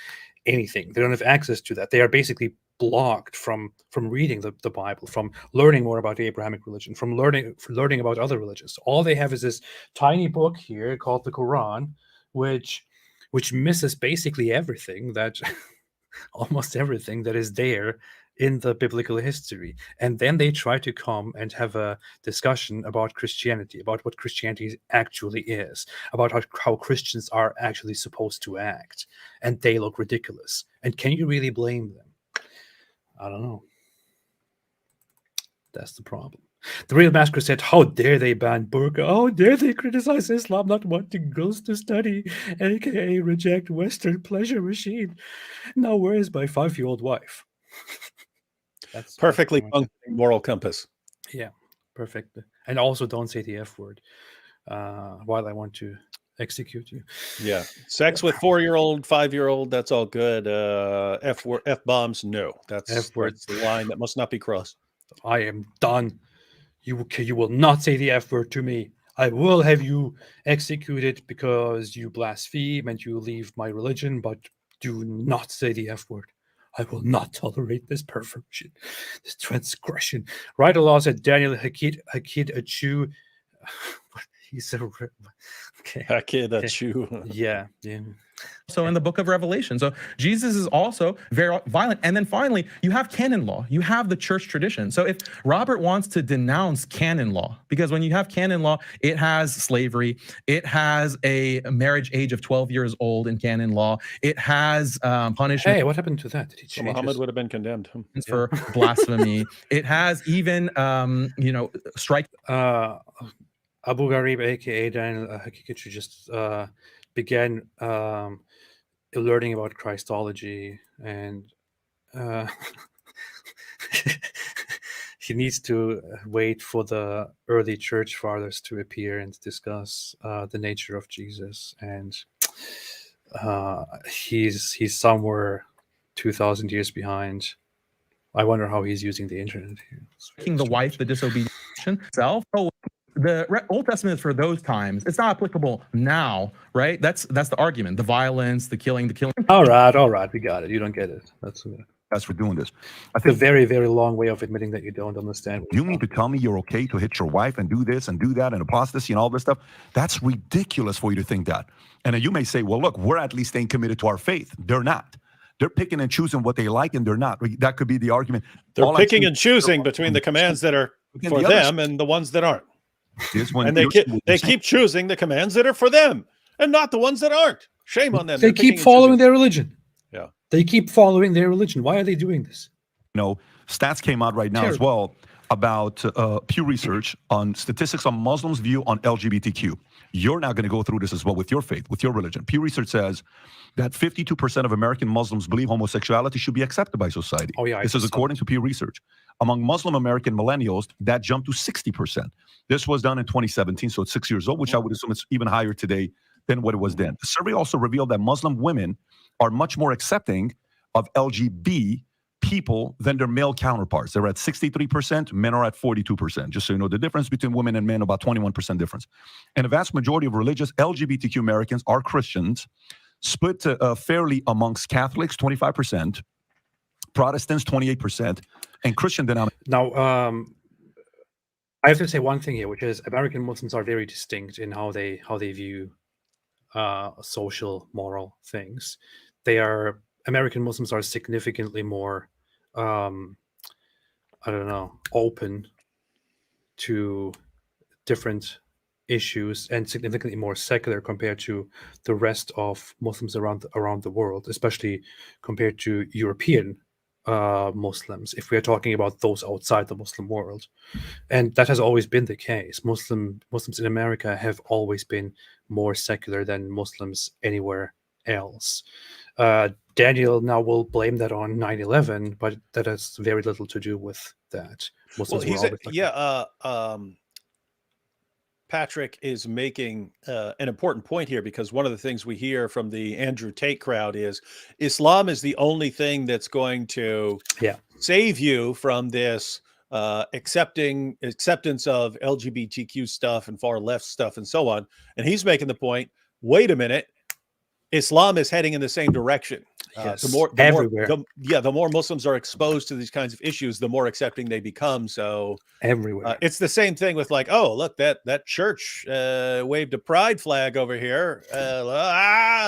anything, they don't have access to that. They are basically blocked from reading the Bible, from learning more about the Abrahamic religion, from learning about other religions. All they have is this tiny book here called the Quran, which misses basically everything that almost everything that is there in the biblical history. And then they try to come and have a discussion about Christianity, about what Christianity actually is, about how Christians are actually supposed to act, and they look ridiculous. And can you really blame them? I don't know. That's the problem. The Real Masker said, how dare they ban burqa? How dare they criticize Islam not wanting girls to study, aka reject Western pleasure machine? Now where is my 5-year-old wife? That's perfectly functioning moral compass. Yeah, perfect. And also don't say the F word while I want to execute you. Yeah. Sex with 4-year-old, 5-year-old, that's all good. F bombs, no. That's the line that must not be crossed. I am done. You will not say the F word to me. I will have you executed because you blaspheme and you leave my religion, but do not say the F word. I will not tolerate this perversion, this transgression. Right Allah said, Daniel Hakid Achu. He's a Yeah. So in the book of Revelation. So Jesus is also very violent. And then finally, you have canon law. You have the church tradition. So if Robert wants to denounce canon law, because when you have canon law, it has slavery, it has a marriage age of 12 years old in canon law, it has punishment. Hey, what happened to that? Did he change Muhammad would have been condemned for blasphemy. It has even, strike. Abu Gharib, aka Daniel Hakikichu, just began learning about Christology, and he needs to wait for the early church fathers to appear and discuss the nature of Jesus, and he's somewhere 2,000 years behind. I wonder how he's using the internet here. Taking the wife, the disobedient self. Oh, the Old Testament is for those times. It's not applicable now, right? That's the argument. The violence, the killing. All right, we got it. You don't get it. That's for doing this. I think a very, very long way of admitting that you don't understand. You mean to tell me you're okay to hit your wife and do this and do that and apostasy and all this stuff? That's ridiculous for you to think that. And then you may say, well, look, we're at least staying committed to our faith. They're not. They're picking and choosing what they like, and they're not. That could be the argument. They're picking and choosing between the commands that are for them and the ones that aren't. And they keep choosing the commands that are for them and not the ones that aren't. Shame on them. They keep following their religion. Yeah. They keep following their religion. Why are they doing this? Stats came out right now as well about Pew Research on statistics on Muslims' view on LGBTQ. You're now going to go through this as well with your faith, with your religion. Pew Research says that 52% of American Muslims believe homosexuality should be accepted by society. Oh, yeah. This is according to Pew Research. Among Muslim American millennials, that jumped to 60%. This was done in 2017, so it's 6 years old, which I would assume it's even higher today than what it was then. The survey also revealed that Muslim women are much more accepting of LGBT people than their male counterparts. They're at 63%, men are at 42%. Just so you know, the difference between women and men, about 21% difference. And a vast majority of religious LGBTQ Americans are Christians, split fairly amongst Catholics, 25%, Protestants, 28%, and Christian denominations. Now, I have to say one thing here, which is American Muslims are very distinct in how they view social, moral things. American Muslims are significantly more, open to different issues and significantly more secular compared to the rest of Muslims around the world, especially compared to European Muslims, if we are talking about those outside the Muslim world. And that has always been the case. Muslims in America have always been more secular than Muslims anywhere else. Daniel now will blame that on 9/11, but that has very little to do with that. Patrick is making an important point here, because one of the things we hear from the Andrew Tate crowd is Islam is the only thing that's going to save you from this acceptance of LGBTQ stuff and far left stuff and so on. And he's making the point, wait a minute, Islam is heading in the same direction. Yes, the more Muslims are exposed to these kinds of issues, the more accepting they become. So everywhere, it's the same thing with like, oh, look, that church waved a pride flag over here.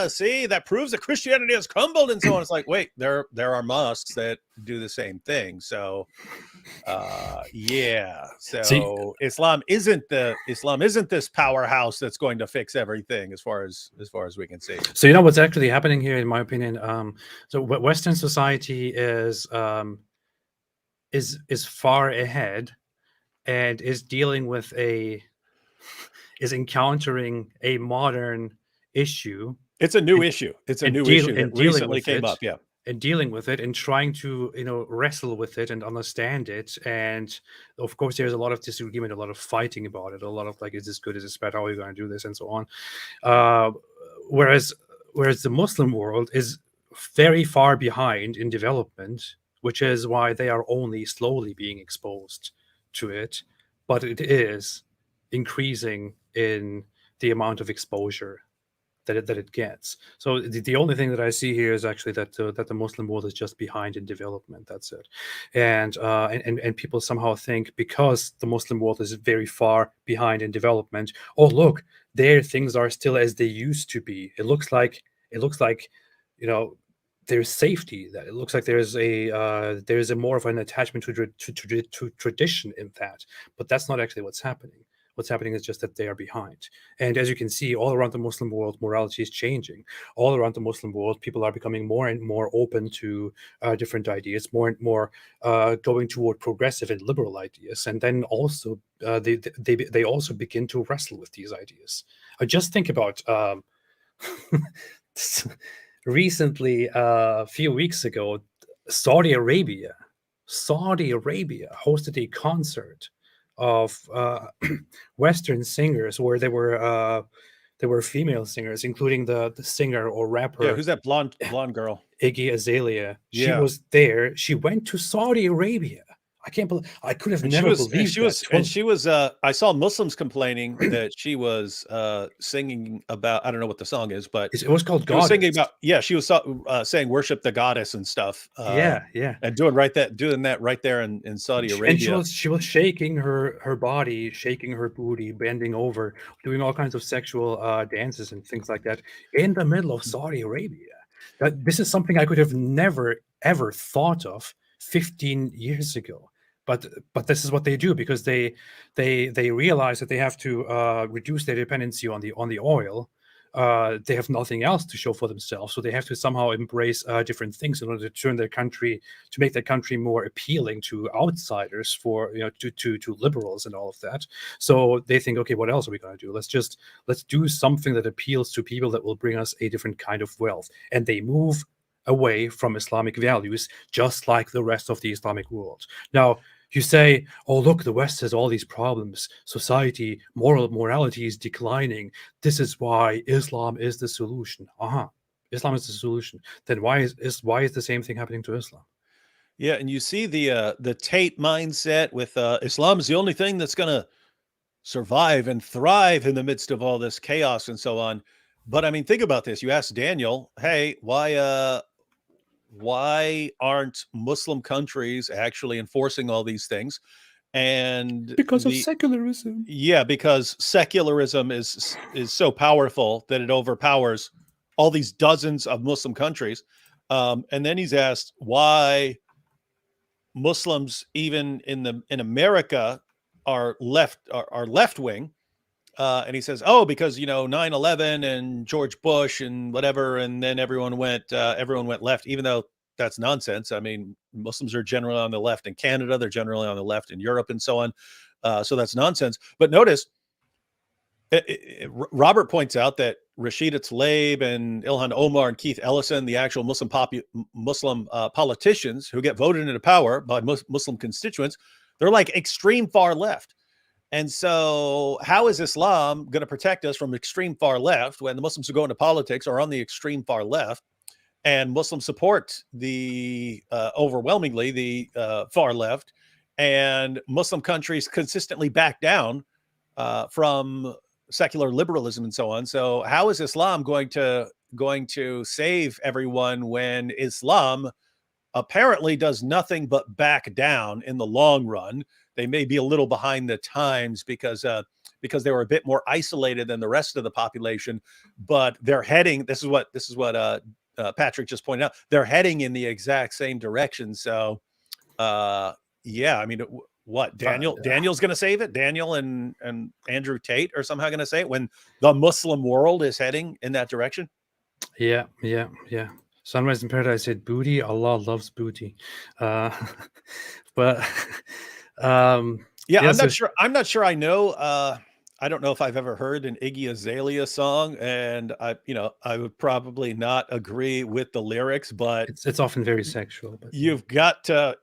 See, that proves that Christianity has crumbled and so on. It's like, wait, there are mosques that do the same thing. So, So Islam isn't this powerhouse that's going to fix everything as far as we can see. So you know what's actually happening here, in my opinion. So Western society is far ahead and is encountering a modern issue. It's a new issue. It's a new issue that recently came up. Yeah. And dealing with it and trying to wrestle with it and understand it. And of course there's a lot of disagreement, a lot of fighting about it, a lot of like, is this good, is this bad, how are you going to do this, and so on. Whereas the Muslim world is very far behind in development, which is why they are only slowly being exposed to it, but it is increasing in the amount of exposure that it gets. So the only thing that I see here is actually that the Muslim world is just behind in development. That's it, and people somehow think because the Muslim world is very far behind in development. Oh, look, there things are still as they used to be. It looks like there's safety. That it looks like there's a more of an attachment to tradition in that, but that's not actually what's happening. What's happening is just that they are behind. And as you can see, all around the Muslim world, morality is changing. All around the Muslim world, people are becoming more and more open to different ideas, more and more going toward progressive and liberal ideas. And then also, they also begin to wrestle with these ideas. Just think about recently, a few weeks ago, Saudi Arabia hosted a concert of Western singers where there were female singers, including the singer or rapper. Yeah, who's that blonde girl? Iggy Azalea. She Yeah. was there. She went to Saudi Arabia. I can't believe. I could have never believed she that. was. I saw Muslims complaining that she was singing about. I don't know what the song is, but It was called she was singing Goddess. about. Yeah, she was saying worship the goddess and stuff. Yeah. and doing that right there in Saudi Arabia. And she was shaking her body, shaking her booty, bending over, doing all kinds of sexual dances and things like that in the middle of Saudi Arabia. This is something I could have never ever thought of 15 years ago. But this is what they do because they realize that they have to reduce their dependency on the oil. They have nothing else to show for themselves, so they have to somehow embrace different things in order to make their country more appealing to outsiders, for to liberals and all of that. So they think, okay, what else are we going to do? Let's do something that appeals to people that will bring us a different kind of wealth, and they move away from Islamic values, just like the rest of the Islamic world. Now, you say, oh, look, the West has all these problems. Society, morality is declining. This is why Islam is the solution. Islam is the solution. Then why is the same thing happening to Islam? Yeah, and you see the Tate mindset with Islam is the only thing that's going to survive and thrive in the midst of all this chaos and so on. But I mean, think about this. You ask Daniel, hey, why aren't Muslim countries actually enforcing all these things? And because of secularism. Yeah, because secularism is so powerful that it overpowers all these dozens of Muslim countries. And then he's asked why Muslims, even in America, are left wing. And he says, oh, because 9/11 and George Bush and whatever, and then everyone went left, even though that's nonsense. I mean, Muslims are generally on the left in Canada, they're generally on the left in Europe, and so on. So that's nonsense. But notice, Robert points out that Rashida Tlaib and Ilhan Omar and Keith Ellison, the actual Muslim politicians who get voted into power by Muslim constituents, they're like extreme far left. And so how is Islam going to protect us from extreme far left when the Muslims who go into politics are on the extreme far left, and Muslims support the overwhelmingly the far left, and Muslim countries consistently back down from secular liberalism and so on? So how is Islam going to save everyone when Islam apparently does nothing but back down in the long run? They may be a little behind the times because they were a bit more isolated than the rest of the population, but they're heading. This is what Patrick just pointed out. They're heading in the exact same direction. So, yeah, I mean, what Daniel's going to save it? Daniel and Andrew Tate are somehow going to say it when the Muslim world is heading in that direction. Yeah. Sunrise in Paradise said, "Booty, Allah loves booty," but. I'm not sure I know. I don't know if I've ever heard an Iggy Azalea song, and I would probably not agree with the lyrics, but it's often very sexual. But you've got to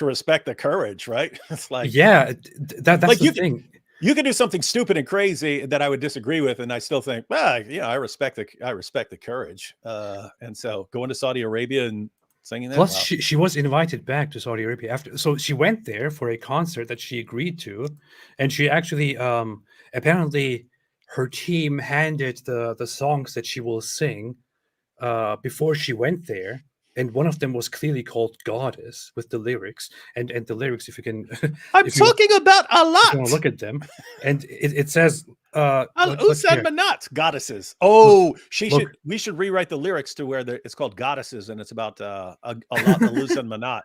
respect the courage, right? It's like, yeah, that's like the thing. You can do something stupid and crazy that I would disagree with, and I still think, I respect the courage. And so going to Saudi Arabia and singing that. Plus, she was invited back to Saudi Arabia after, so she went there for a concert that she agreed to, and she actually apparently her team handed the songs that she will sing before she went there, and one of them was clearly called Goddess with the lyrics, and the lyrics, if you can, I'm if you talking about a want to lot. look at them, and it says Al-Usan Manat, goddesses. Oh, we should rewrite the lyrics to where it's called goddesses, and it's about a lot Al-Usan Manat.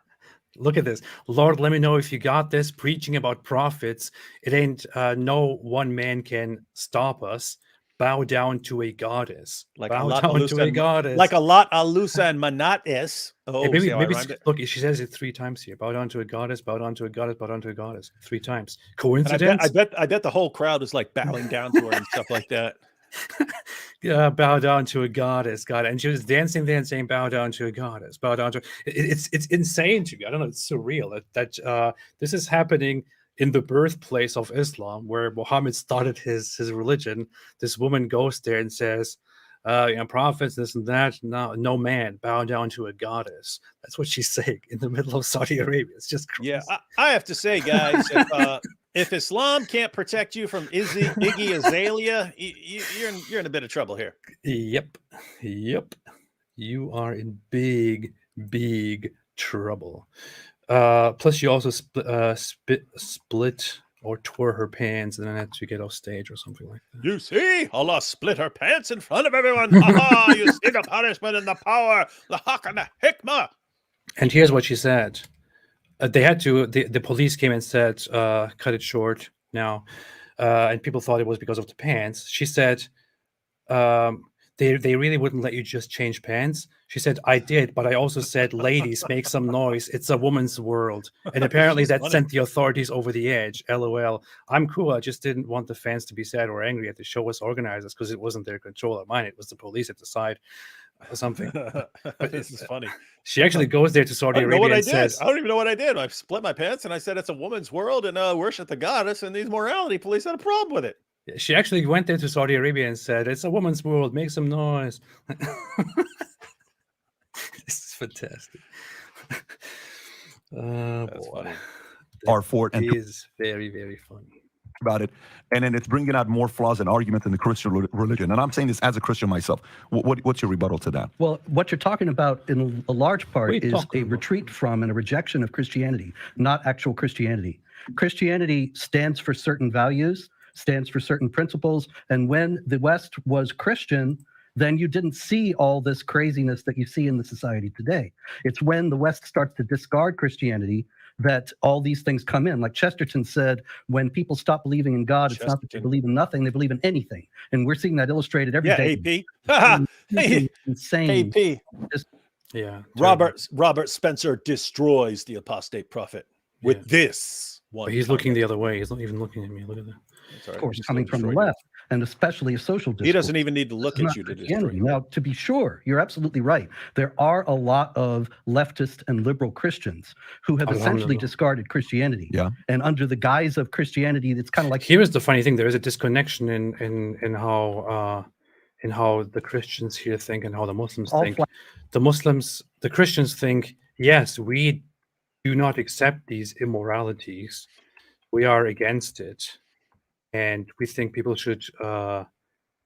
Look at this. Lord, let me know if you got this. Preaching about prophets. It ain't no one man can stop us. Bow down to a goddess. Like bow a lot down to a goddess. Like a lot Al-Usan Manat is. Oh, Hey, maybe it? Look, she says it 3 times here. Bow down to a goddess, bow down to a goddess, bow down to a goddess. 3 times. Coincidence? I bet the whole crowd is like bowing down to her and stuff like that. Yeah, bow down to a goddess, God. And she was dancing there and saying, bow down to a goddess, bow down to it's insane to me. I don't know, it's surreal that this is happening in the birthplace of Islam, where Muhammad started his religion. This woman goes there and says, prophets, this and that. No man, bow down to a goddess. That's what she's saying in the middle of Saudi Arabia. It's just crazy. Yeah, I have to say, guys, if Islam can't protect you from Iggy Azalea, you're in a bit of trouble here. Yep. You are in big trouble. Plus, you also split or tore her pants and then had to get off stage or something like that. You see, Allah split her pants in front of everyone. Ha! You see the punishment and the power, the haq and the hikmah. And here's what she said. They had to. The police came and said, "Cut it short now," and people thought it was because of the pants. She said, "They really wouldn't let you just change pants." She said, "I did, but I also said, ladies, make some noise. It's a woman's world." And apparently that sent the authorities over the edge. LOL. I'm cool. I just didn't want the fans to be sad or angry at the show's organizers because it wasn't their control of mine. It was the police at the side or something. But This is funny. She actually goes there to Saudi Arabia and says, I don't even know what I did. I split my pants and I said it's a woman's world and worship the goddess, and these morality police had a problem with it. she actually went there to Saudi Arabia and said, "It's a woman's world. Make some noise." This is fantastic. That's funny. Are for it and is very funny about it, and then it's bringing out more flaws and arguments in the Christian religion. And I'm saying this as a Christian myself. What's your rebuttal to that? Well, what you're talking about in a large part is a retreat from and a rejection of Christianity, not actual Christianity. Christianity stands for certain values, stands for certain principles, and when the West was Christian, then you didn't see all this craziness that you see in the society today. It's when the West starts to discard Christianity that all these things come in. Like Chesterton said, when people stop believing in God, it's not that they believe in nothing, they believe in anything. And we're seeing that illustrated every day. AP. Insane. AP. Yeah. Robert Spencer destroys the apostate prophet with this one. But he's looking the other way. He's not even looking at me. Look at that. Of course, coming from the left, and especially a social discourse. He doesn't even need to look at you to destroy you. Now, to be sure, you're absolutely right. There are a lot of leftist and liberal Christians who have essentially discarded Christianity. Yeah. And under the guise of Christianity, it's kind of like... Here is the funny thing. There is a disconnection in how the Christians here think and how the Muslims think. The Christians think, yes, we do not accept these immoralities. We are against it. And we think people should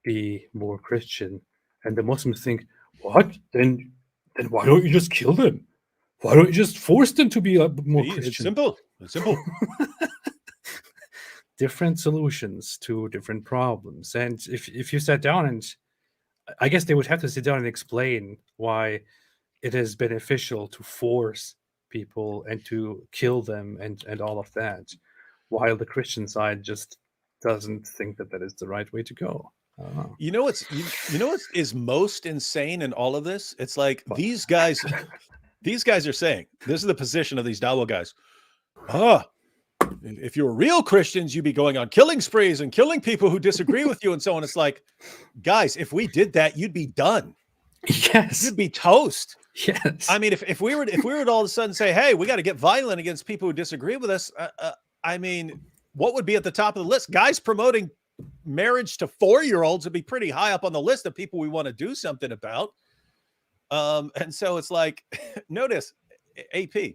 be more Christian. And the Muslims think, what? Then why don't you just kill them? Why don't you just force them to be more Christian? It's simple. It's simple. Different solutions to different problems. And if you sat down and I guess they would have to sit down and explain why it is beneficial to force people and to kill them and all of that, while the Christian side just doesn't think that is the right way to go. You know what is most insane in all of this? It's like these guys are saying, this is the position of these Dawah guys. If you're real Christians, you'd be going on killing sprees and killing people who disagree with you and so on. It's like, guys, if we did that, you'd be done. Yes. You'd be toast. Yes. I mean, if we were to all of a sudden say, hey, we got to get violent against people who disagree with us, I mean, what would be at the top of the list? Guys promoting marriage to 4-year-olds would be pretty high up on the list of people we want to do something about. And so it's like, notice, AP,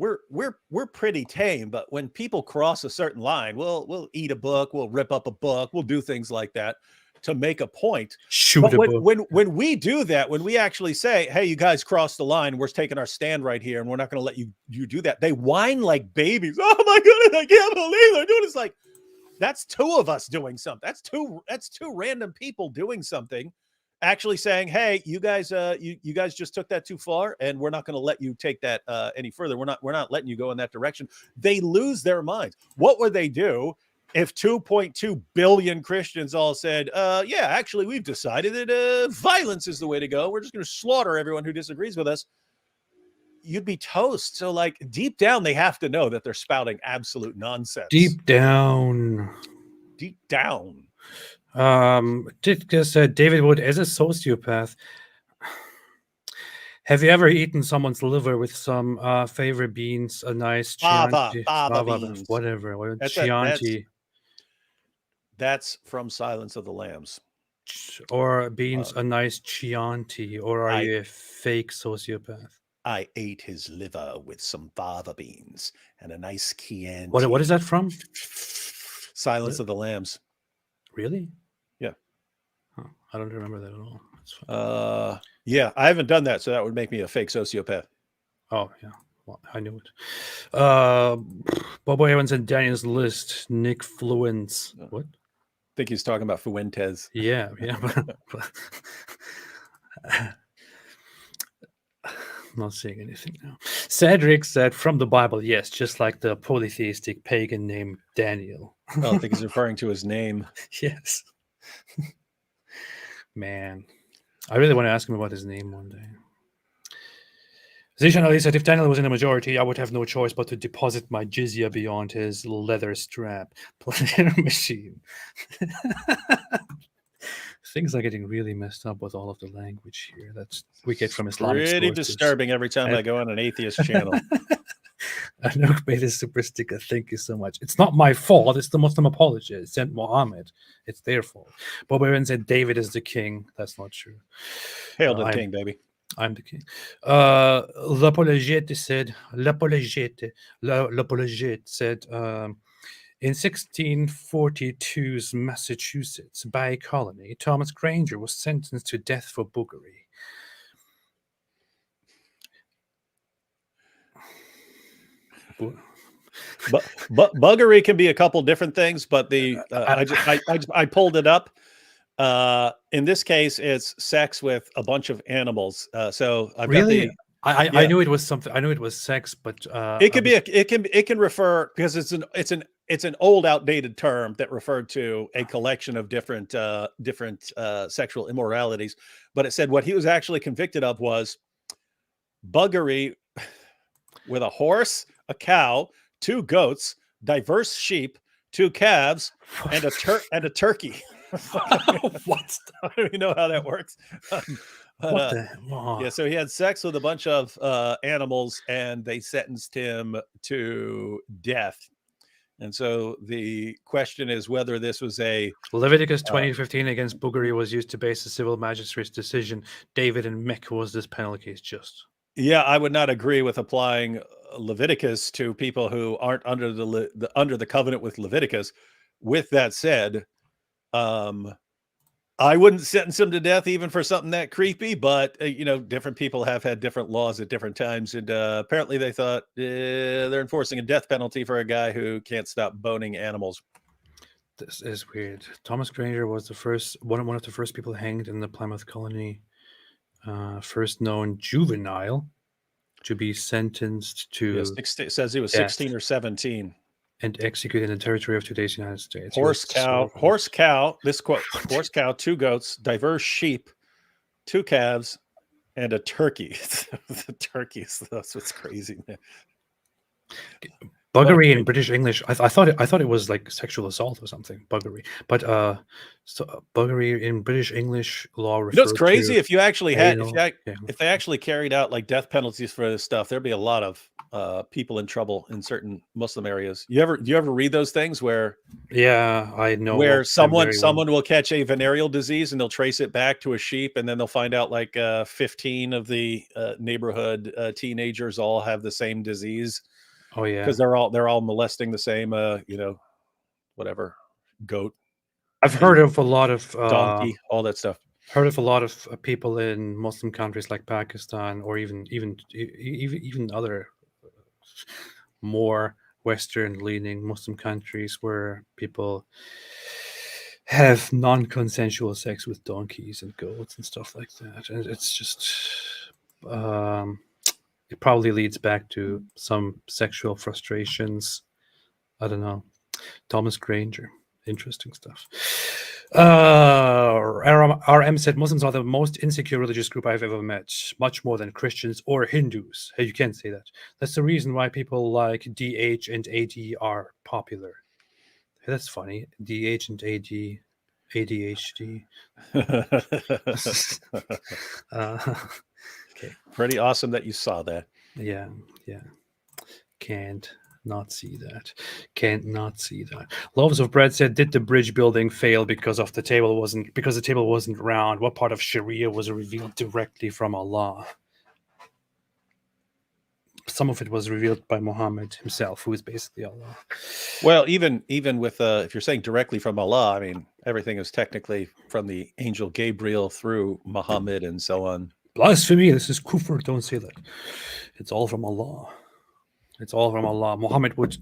we're pretty tame, but when people cross a certain line, we'll eat a book, we'll rip up a book, we'll do things like that to make a point. Shoot a book. When we do that, when we actually say, hey, you guys crossed the line, we're taking our stand right here, and we're not going to let you do that, they whine like babies. Oh my goodness, I can't believe they're doing this. Like, that's two of us doing something. That's two random people doing something, actually saying, hey, you guys you guys just took that too far, and we're not going to let you take that any further. We're not letting you go in that direction. They lose their minds. What would they do if 2.2 billion Christians all said, yeah, actually, we've decided that violence is the way to go. We're just going to slaughter everyone who disagrees with us? You'd be toast. So, like, deep down, they have to know that they're spouting absolute nonsense. Deep down. Because David Wood, as a sociopath, have you ever eaten someone's liver with some favorite beans, a nice Chianti, fava beans, whatever, or Chianti? That's from Silence of the Lambs. Or beans, a nice Chianti, or are you a fake sociopath? I ate his liver with some fava beans and a nice Chianti. What is that from? Silence of the Lambs. Really? Yeah. Huh. I don't remember that at all. Yeah, I haven't done that, so that would make me a fake sociopath. Oh, yeah. Well, I knew it. Bobo Evans and Daniel's list. Nick Fluence. What? I think he's talking about Fuentes. Yeah. Not saying anything now. Cedric said from the Bible, yes, just like the polytheistic pagan named Daniel. Oh, I think he's referring to his name. Yes. Man, I really want to ask him about his name one day. Zishan Ali said, if Daniel was in a majority, I would have no choice but to deposit my jizya beyond his leather strap. Player machine. Things are getting really messed up with all of the language here. That's we get from Islamic Pretty sources. disturbing every time I go on an atheist channel. I know, made a super sticker. Thank you so much. It's not my fault. It's the Muslim apologists and Muhammad. It's their fault. Bob Evans said David is the king. That's not true. Hail the king, baby. I'm the king. L'Apologete said, L'Apologete said, in 1642's Massachusetts Bay Colony, Thomas Granger was sentenced to death for boogery. But buggery can be a couple different things, but I pulled it up. In this case, it's sex with a bunch of animals. So I've really, got I knew it was something. I knew it was sex, but it could it can refer, because it's an old, outdated term that referred to a collection of different sexual immoralities. But it said what he was actually convicted of was buggery with a horse, a cow, 2 goats, diverse sheep, 2 calves, and a turkey. What? I don't even know how that works. Yeah, so he had sex with a bunch of animals, and they sentenced him to death. And so the question is whether this was a Leviticus 20:15 against boogery was used to base the civil magistrate's decision. David and Mick, was this penal case just? Yeah, I would not agree with applying Leviticus to people who aren't under the covenant with Leviticus. With that said, I wouldn't sentence him to death even for something that creepy, but different people have had different laws at different times, and apparently they thought they're enforcing a death penalty for a guy who can't stop boning animals. This is weird. Thomas Granger was the first one of the first people hanged in the Plymouth colony. First known juvenile to be sentenced to. It says he was 16 or 17. And executed in the territory of today's United States. Horse cow. This quote: horse cow, 2 goats, diverse sheep, 2 calves, and a turkey. The turkeys. That's what's crazy. Buggery in British English. I thought it was like sexual assault or something. Buggery, but so buggery in British English law refers You know, it's crazy to if you actually had yeah. if they actually carried out like death penalties for this stuff, there'd be a lot of people in trouble in certain Muslim areas. Do you ever read those things where Yeah, I know where of them very well. someone will catch a venereal disease and they'll trace it back to a sheep, and then they'll find out like 15 of the neighborhood teenagers all have the same disease Oh yeah, because they're all molesting the same whatever goat, I've heard of a lot of donkey, all that stuff. heard of a lot of people in Muslim countries like Pakistan, or even other more Western-leaning Muslim countries where people have non-consensual sex with donkeys and goats and stuff like that, and it's just it probably leads back to some sexual frustrations. I don't know. Thomas Granger, interesting stuff. RM said Muslims are the most insecure religious group I've ever met, much more than Christians or Hindus. Hey, you can't say that. That's the reason why people like DH and AD are popular. Hey, that's funny. DH and AD, ADHD. Okay. Pretty awesome that you saw that. Yeah. Can't not see that. Can't not see that. Loaves of Bread said, did the bridge building fail because the table wasn't round? What part of Sharia was revealed directly from Allah? Some of it was revealed by Muhammad himself, who is basically Allah. Well, even with if you're saying directly from Allah, I mean everything is technically from the angel Gabriel through Muhammad and so on. Blasphemy! This is kufr. Don't say that. It's all from Allah. It's all from Allah. Muhammad would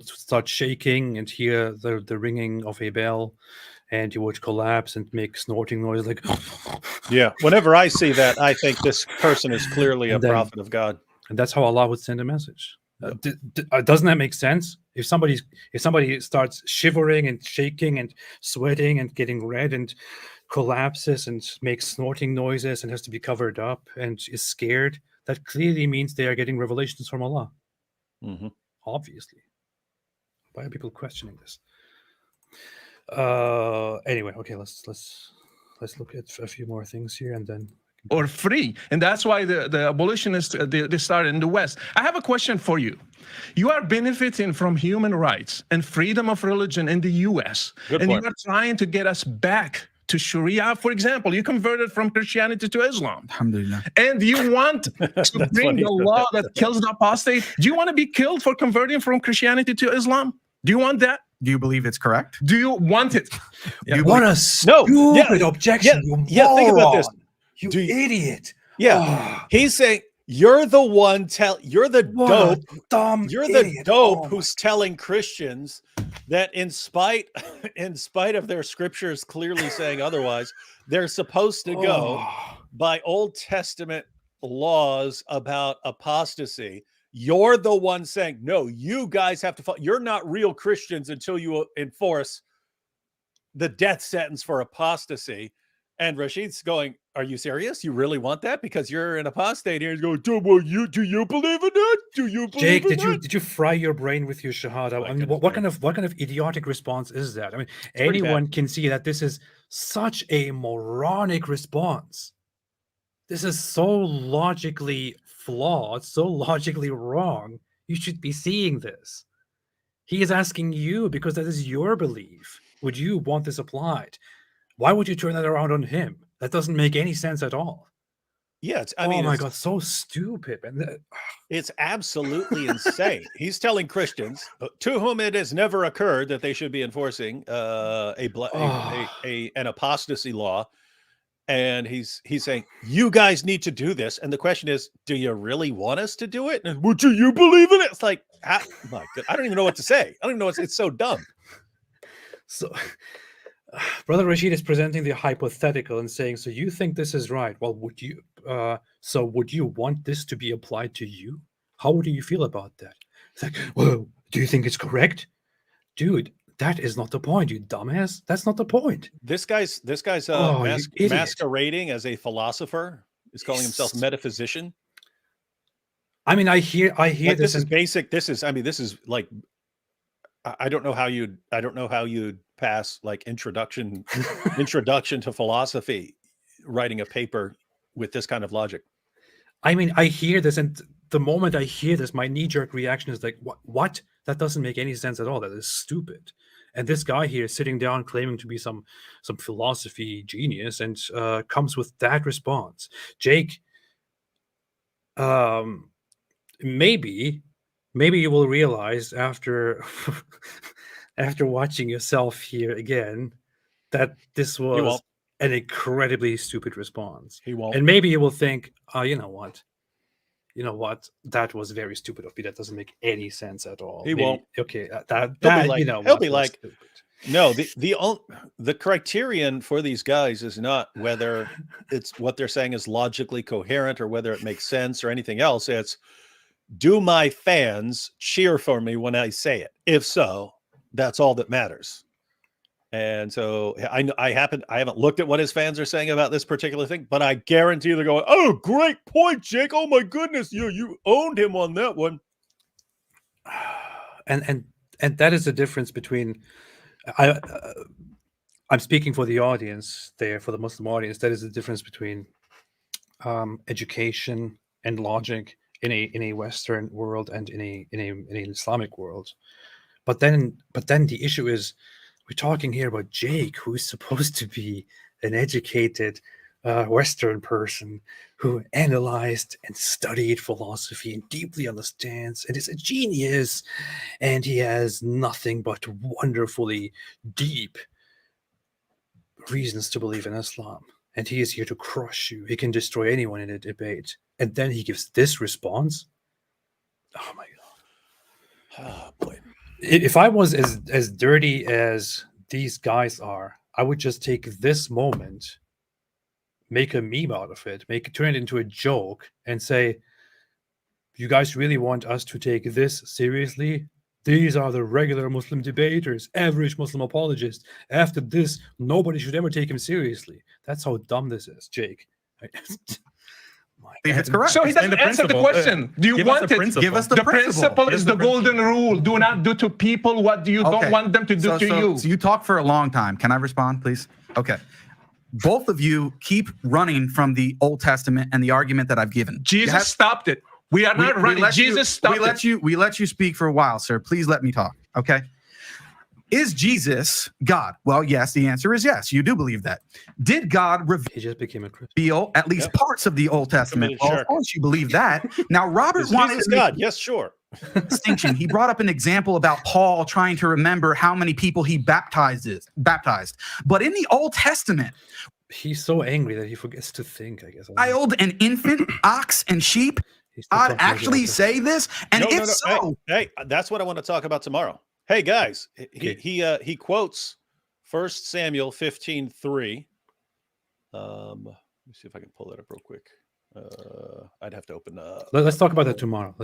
start shaking and hear the ringing of a bell, and he would collapse and make snorting noise like. Yeah. Whenever I see that, I think this person is clearly a prophet of God. And that's how Allah would send a message. Doesn't that make sense? If somebody starts shivering and shaking and sweating and getting red and collapses and makes snorting noises and has to be covered up and is scared, that clearly means they are getting revelations from Allah. Mm-hmm. Obviously. Why are people questioning this? Anyway, okay, let's look at a few more things here and then. Or free, and that's why the abolitionists they started in the West. I have a question for you. You are benefiting from human rights and freedom of religion in the U.S. Good and point. you are trying to get us back to Sharia. For example, you converted from Christianity to Islam. Alhamdulillah. And you want to bring the law that kills the apostate. Do you want to be killed for converting from Christianity to Islam? Do you want that? Do you believe it's correct? Do you want it? What a stupid objection! Yeah, think about this. You idiot! Yeah, he's saying you're the one you're the dope who's telling Christians that in spite of their scriptures clearly saying otherwise, they're supposed to go by Old Testament laws about apostasy. You're the one saying, no, you guys have to follow. You're not real Christians until you enforce the death sentence for apostasy. And Rashid's going, are you serious? You really want that? Because you're an apostate here. He's going, do you believe in that? Do you believe Jake, did you fry your brain with your shahada? I mean, what kind of idiotic response is that? I mean, anyone can see that this is such a moronic response. This is so logically flawed, so logically wrong. You should be seeing this. He is asking you because that is your belief. Would you want this applied? Why would you turn that around on him? That doesn't make any sense at all. Yeah, I mean, my God, so stupid. It's absolutely insane. He's telling Christians to whom it has never occurred that they should be enforcing an apostasy law, and he's saying you guys need to do this. And the question is, do you really want us to do it? And do you believe in it? It's like, my God, I don't even know what to say. I don't even know. It's so dumb. So. Brother Rashid is presenting the hypothetical and saying, so you think this is right? Well, would you want this to be applied to you? How do you feel about that? It's like, well, do you think it's correct? Dude, that is not the point, you dumbass. That's not the point. This guy's masquerading as a philosopher. He's calling himself metaphysician. I mean, I hear Like, this. this is basic. This is like, I don't know how you'd pass like introduction to philosophy, writing a paper with this kind of logic. I mean, I hear this, and the moment I hear this, my knee-jerk reaction is like, what? That doesn't make any sense at all. That is stupid. And this guy here is sitting down claiming to be some philosophy genius and comes with that response. Jake, maybe you will realize after after watching yourself here again that this was an incredibly stupid response. He won't. And maybe you will think, oh, you know what? That was very stupid of me. That doesn't make any sense at all. He won't. Okay, He'll be like, no, the criterion for these guys is not whether it's what they're saying is logically coherent or whether it makes sense or anything else. It's, do my fans cheer for me when I say it? If so, that's all that matters. And so I haven't looked at what his fans are saying about this particular thing, but I guarantee they're going, oh, great point, Jake. Oh my goodness, you owned him on that one. And that is the difference between I'm speaking for the audience there, for the Muslim audience. That is the difference between education and logic in a Western world and in an Islamic world. But then the issue is, we're talking here about Jake, who's supposed to be an educated Western person who analyzed and studied philosophy and deeply understands and is a genius, and he has nothing but wonderfully deep reasons to believe in Islam, and he is here to crush you. He can destroy anyone in a debate, and then he gives this response. Oh my god! Oh boy! If I was as dirty as these guys are, I would just take this moment, make a meme out of it, turn it into a joke, and say, you guys really want us to take this seriously? These are the regular Muslim debaters, average Muslim apologists. After this, nobody should ever take him seriously. That's how dumb this is, Jake. It's correct. So he doesn't answer the question. Do you want it? Give us the principle is the golden rule. Do not do to people what you don't want them to do to you. So you talk for a long time. Can I respond, please? Okay. Both of you keep running from the Old Testament and the argument that I've given. Jesus stopped it. We are not running. Jesus stopped it. We let you speak for a while, sir. Please let me talk. Okay. Is Jesus God? Well, yes. The answer is yes. You do believe that. Did God He just became a Christian. reveal at least parts of the Old Testament? Well, of course you believe that. Now, Robert wanted Jesus God. Yes, sure. Distinction. He brought up an example about Paul trying to remember how many people he baptized. But in the Old Testament, he's so angry that he forgets to think, I guess. Child and infant, ox and sheep. God actually say this? And if so, hey, that's what I want to talk about tomorrow. Hey guys, he quotes 1 Samuel 15:3. Let me see if I can pull that up real quick. I'd have to open. Let's talk about that tomorrow. I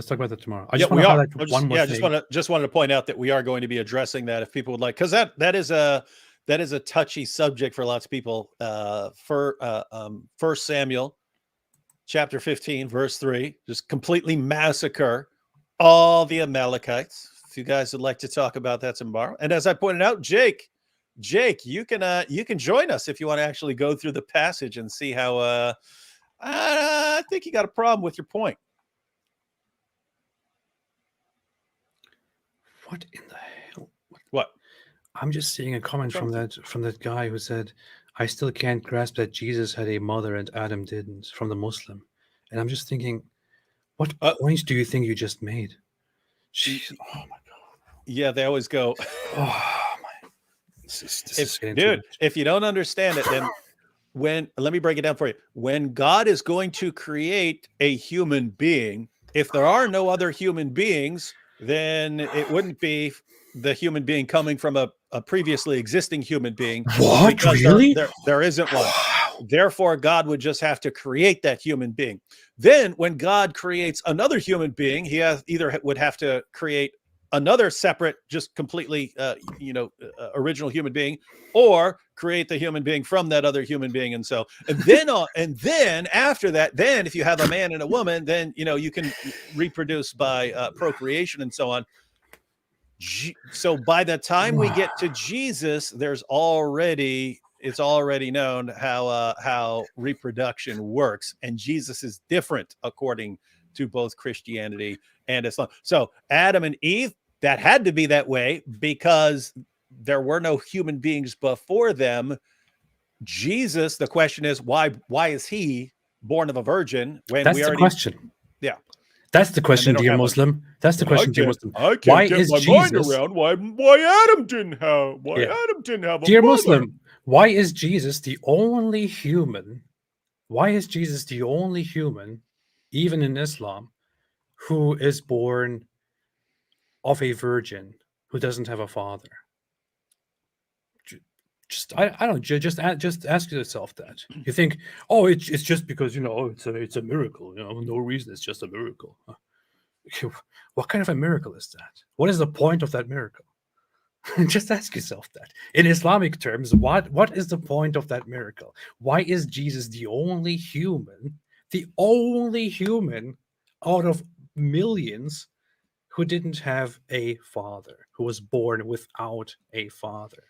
just want to highlight one more thing. Just wanted to point out that we are going to be addressing that if people would like, because that is a touchy subject for lots of people. 1 Samuel chapter 15 verse 3, just completely massacre all the Amalekites. If you guys would like to talk about that tomorrow, and as I pointed out, Jake, you can join us if you want to actually go through the passage and see how. I think you got a problem with your point. What in the hell? What? I'm just seeing a comment from that guy who said, I still can't grasp that Jesus had a mother and Adam didn't, from the Muslim. And I'm just thinking, what points do you think you just made? Jeez, oh my god. Yeah, they always go. Oh my. If you don't understand it, then let me break it down for you. When God is going to create a human being, if there are no other human beings, then it wouldn't be the human being coming from a previously existing human being. What? Because Really? There isn't one. Therefore, God would just have to create that human being. Then when God creates another human being, he either would have to create another separate, just completely, original human being, or create the human being from that other human being. And then after that, then if you have a man and a woman, then, you can reproduce by procreation and so on. So by the time we get to Jesus, it's already known how reproduction works, and Jesus is different according to both Christianity and Islam. So Adam and Eve, that had to be that way because there were no human beings before them. Jesus, the question is, why is he born of a virgin when That's the question. Yeah. That's the question, dear Muslim. That's the question, dear Muslim. Why is Jesus around why Adam didn't have a dear mother? Muslim, why is Jesus the only human? Why is Jesus the only human, even in Islam, who is born of a virgin who doesn't have a father? Just ask yourself that. You think, oh, it's just because it's a miracle. No reason. It's just a miracle. What kind of a miracle is that? What is the point of that miracle? Just ask yourself that. In Islamic terms, what is the point of that miracle? Why is Jesus the only human out of millions who didn't have a father, who was born without a father?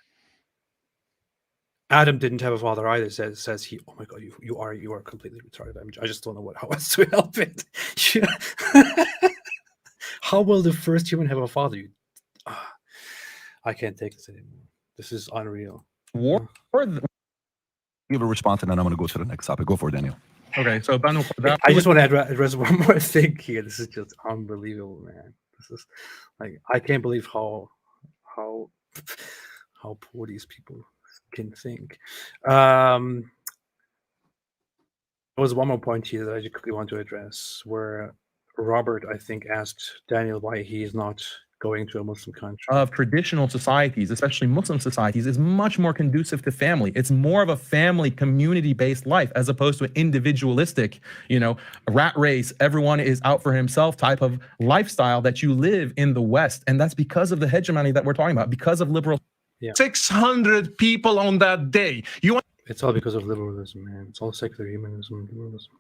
Adam didn't have a father either. Says he. Oh my God, you are completely retarded. I just don't know how else to help it. How will the first human have a father? I can't take this anymore. This is unreal. Give a response, and then I'm going to go to the next topic. Go for it, Daniel. Okay, so I just want to address one more thing here. This is just unbelievable, man. This is like, I can't believe how poor these people can think. There was one more point here that I quickly want to address, where Robert, I think, asked Daniel why he is not going to a Muslim country. Of traditional societies, especially Muslim societies, is much more conducive to family. It's more of a family, community-based life as opposed to an individualistic, a rat race, everyone is out for himself type of lifestyle that you live in the West. And that's because of the hegemony that we're talking about, because of liberal. Yeah. 600 people on that day. It's all because of liberalism, man. It's all secular humanism and liberalism.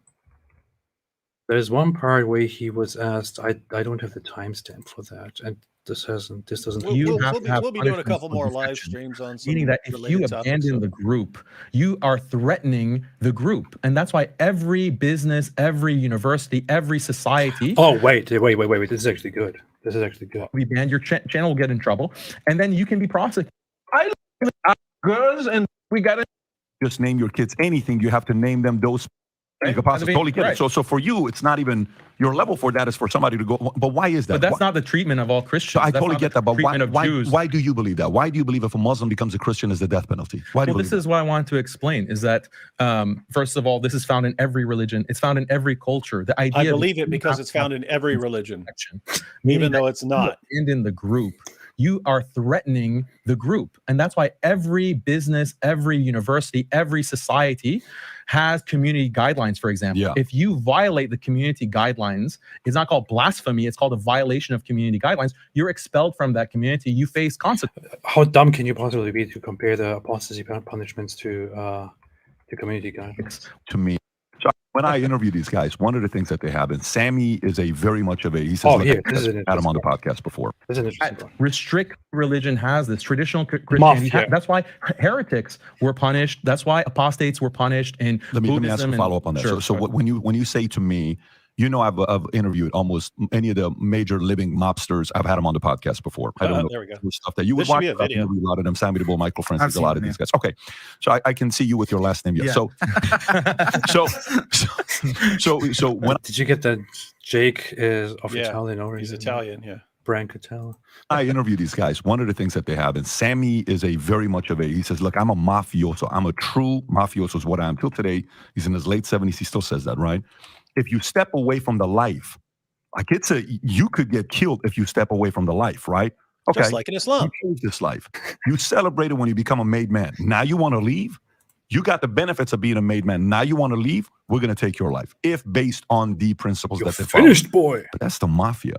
There's one part where he was asked, I don't have the timestamp for that, and this doesn't. We'll be doing a couple more live streams on some. Meaning that if you abandon the group, you are threatening the group, and that's why every business, every university, every society. Oh wait! This is actually good. We ban your channel, will get in trouble, and then you can be prosecuted. I love girls, and we got to just name your kids anything. You have to name them those. Totally get it. So for you, it's not even your level for that is for somebody to go. But why is that? But that's not the treatment of all Christians. So I totally get that. But why do you believe that? Why do you believe if a Muslim becomes a Christian is the death penalty? Why do you believe this is what I want to explain is that, first of all, this is found in every religion. It's found in every culture. The idea I believe it because it's found in every religion, even though it's not. And in the group, you are threatening the group. And that's why every business, every university, every society has community guidelines, for example. Yeah. If you violate the community guidelines, it's not called blasphemy, it's called a violation of community guidelines. You're expelled from that community, you face consequences. How dumb can you possibly be to compare the apostasy punishments to community guidelines? To me. So when I interview these guys, one of the things that they have, and Sammy is a very much of a, he says, had him on the podcast before. Restrict religion has this traditional Christianity. That's why heretics were punished. That's why apostates were punished. And let me ask a follow up on that. Sure, so when you say to me, I've interviewed almost any of the major living mobsters. I've had them on the podcast before. I don't know. There we go. Stuff that you would watch. A lot of them. Sammy the Bull, Michael Francis, a lot of these guys. Okay, so I can see you with your last name. Yeah. So when did you get that? Jake is of Italian origin. He's Italian. Yeah. Brancatello. I interview these guys. One of the things that they have, and Sammy is a very much of a, he says, look, I'm a mafioso. I'm a true mafioso is what I am. Till today, he's in his late 70s. He still says that, right? If you step away from the life, like you could get killed if you step away from the life, right? Okay. Just like in Islam. You choose this life. You celebrate it when you become a made man. Now you want to leave? You got the benefits of being a made man. Now you want to leave? We're going to take your life. If based on the principles that they follow. Finished, boy. But that's the mafia.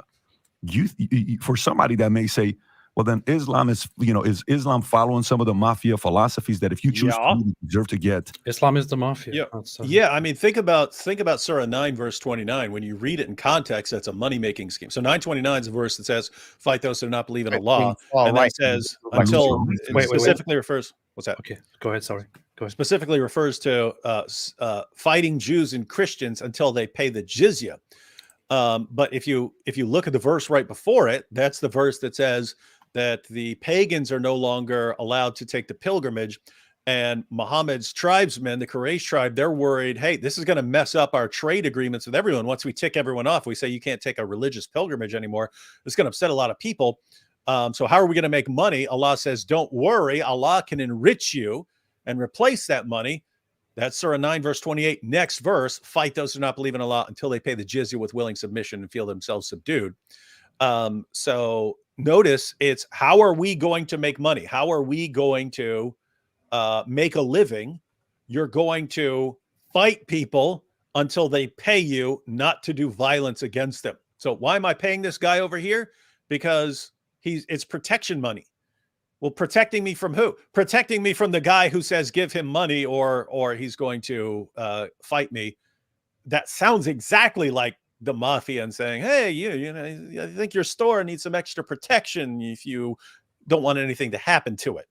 For somebody that may say, well, then Islam is Islam following some of the mafia philosophies that if you choose to, you deserve to get? Islam is the mafia. Yeah. I mean, think about Surah 9, verse 29. When you read it in context, that's a money-making scheme. So 929 is a verse that says, "Fight those who do not believe in Allah," and then says until specifically refers. What's that? Okay, go ahead. Sorry, go ahead. Specifically refers to fighting Jews and Christians until they pay the jizya. But if you look at the verse right before it, that's the verse that says that the pagans are no longer allowed to take the pilgrimage, and Muhammad's tribesmen, the Quraysh tribe, they're worried, hey, this is going to mess up our trade agreements with everyone. Once we tick everyone off, we say you can't take a religious pilgrimage anymore. It's going to upset a lot of people. So how are we going to make money? Allah says, don't worry. Allah can enrich you and replace that money. That's Surah 9, verse 28. Next verse, fight those who do not believe in Allah until they pay the jizya with willing submission and feel themselves subdued. So notice it's how are we going to make money? How are we going to make a living? You're going to fight people until they pay you not to do violence against them. So why am I paying this guy over here? Because it's protection money. Well, protecting me from who? Protecting me from the guy who says give him money or he's going to fight me. That sounds exactly like the mafia and saying, hey, you know, I think your store needs some extra protection if you don't want anything to happen to it.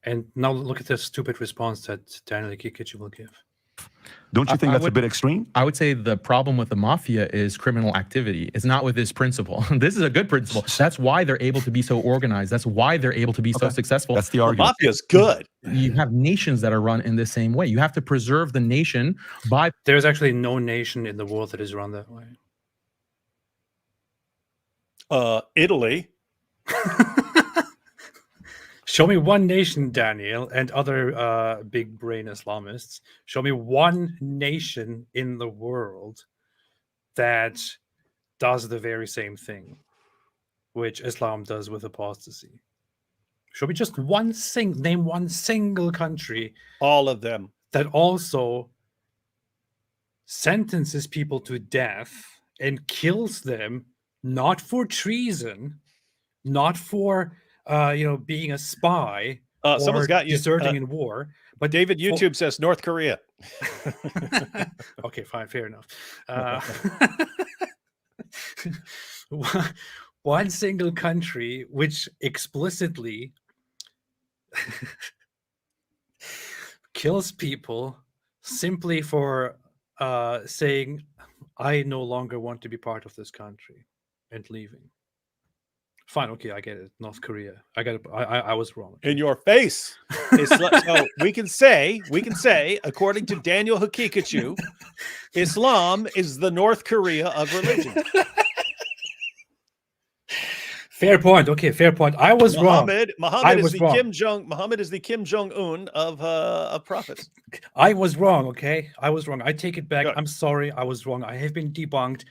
And now look at the stupid response that Daniel Kikic will give. Don't you think that's a bit extreme? I would say the problem with the mafia is criminal activity. It's not with this principle. This is a good principle. That's why they're able to be so organized. That's why they're able to be so successful. That's the argument. The mafia's good. You have nations that are run in the same way. You have to preserve the nation by... There's actually no nation in the world that is run that way. Italy. Show me one nation, Daniel, and other big brain Islamists. Show me one nation in the world that does the very same thing, which Islam does with apostasy. Show me just name one single country. All of them. That also sentences people to death and kills them, not for treason, not for being a spy, someone's got you deserting in war. But David YouTube says North Korea. Okay, fine, fair enough. One single country which explicitly kills people simply for saying, I no longer want to be part of this country and leaving. Fine, okay, I get it. North Korea. I got it. I was wrong. In your face. So we can say, according to Daniel Hakikachu, Islam is the North Korea of religion. Fair point. Okay, fair point. I was wrong. Muhammad is the Kim Jong-un of prophets. I was wrong. Okay, I was wrong. I take it back. I'm sorry. I was wrong. I have been debunked.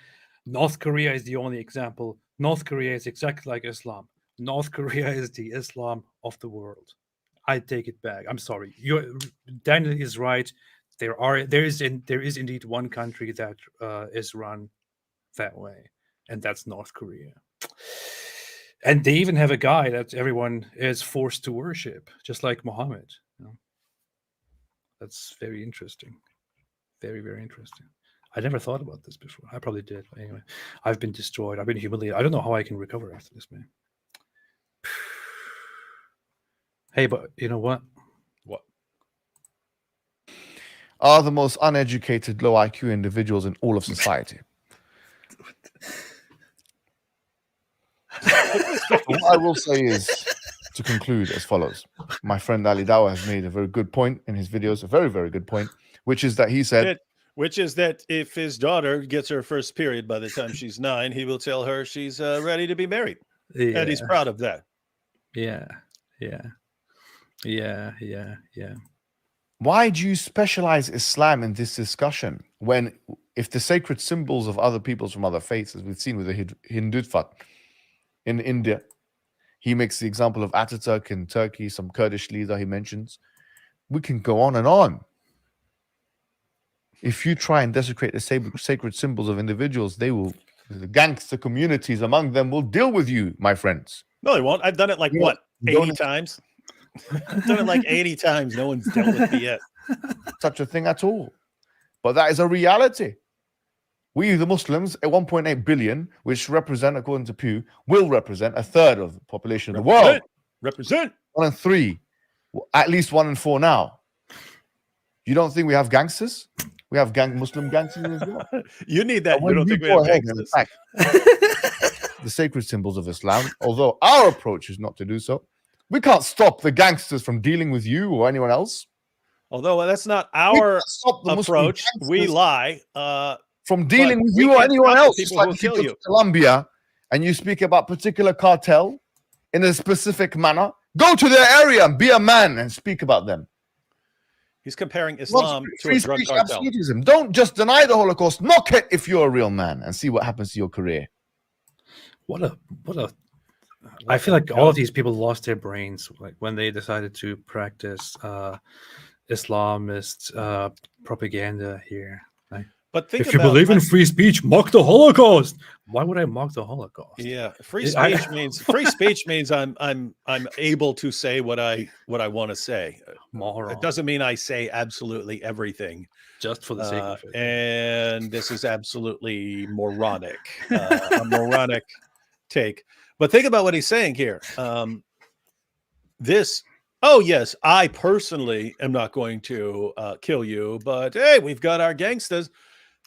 North Korea is the only example. North Korea is exactly like Islam. North Korea is the Islam of the world. I take it back. I'm sorry. Daniel is right. There is indeed one country that is run that way, and that's North Korea. And they even have a guy that everyone is forced to worship, just like Muhammad. That's very interesting. Very, very interesting. I never thought about this before. I probably did. But anyway, I've been destroyed. I've been humiliated. I don't know how I can recover after this, man. Hey, but you know what? What? Are the most uneducated, low IQ individuals in all of society. What I will say is, to conclude, as follows. My friend Ali Dawa has made a very good point in his videos, a very, very good point, which is that he said... Which is that if his daughter gets her first period by the time she's 9, he will tell her she's ready to be married. Yeah. And he's proud of that. Yeah. Why do you specialize Islam in this discussion when, if the sacred symbols of other peoples from other faiths, as we've seen with the Hindutva in India, he makes the example of Ataturk in Turkey, some Kurdish leader he mentions. We can go on and on. If you try and desecrate the sacred symbols of individuals, they will The gangster communities among them will deal with you, my friends. No, they won't. I've done it like Yeah, what, don't- 80 times? I've done it like 80 times. No one's dealt with me yet. Such a thing at all. But that is a reality. We, the Muslims, at 1.8 billion, which represent, according to Pew, will represent a third of the population of the world. Represent. 1 in 3, at least 1 in 4 now. You don't think we have gangsters? We have Muslim gangsters as well. You need that. And You when don't you think we go have ahead and gangsters. attack the sacred symbols of Islam, although our approach is not to do so, we can't stop the gangsters from dealing with you or anyone else. Although that's not our Stop the Muslim approach. We gangsters lie. from dealing but with we you or can't anyone stop the else. people Just like who if you kill go you. to Colombia and you speak about particular cartel in a specific manner, go to their area and be a man and speak about them. He's comparing Islam to Free a drug speech cartel. absolutism. Don't just deny the Holocaust. Mock it if you're a real man and see what happens to your career. What a I feel like all of these people lost their brains like when they decided to practice Islamist propaganda here. Like, But think if you about, believe in free speech, mock the Holocaust. Why would I mock the Holocaust? yeah, free speech means I'm able to say what I want to say. Moron. It doesn't mean I say absolutely everything Just for the sake of it. And this is absolutely moronic, a moronic take. But think about what he's saying here. Oh yes, I personally am not going to kill you, but hey, we've got our gangsters.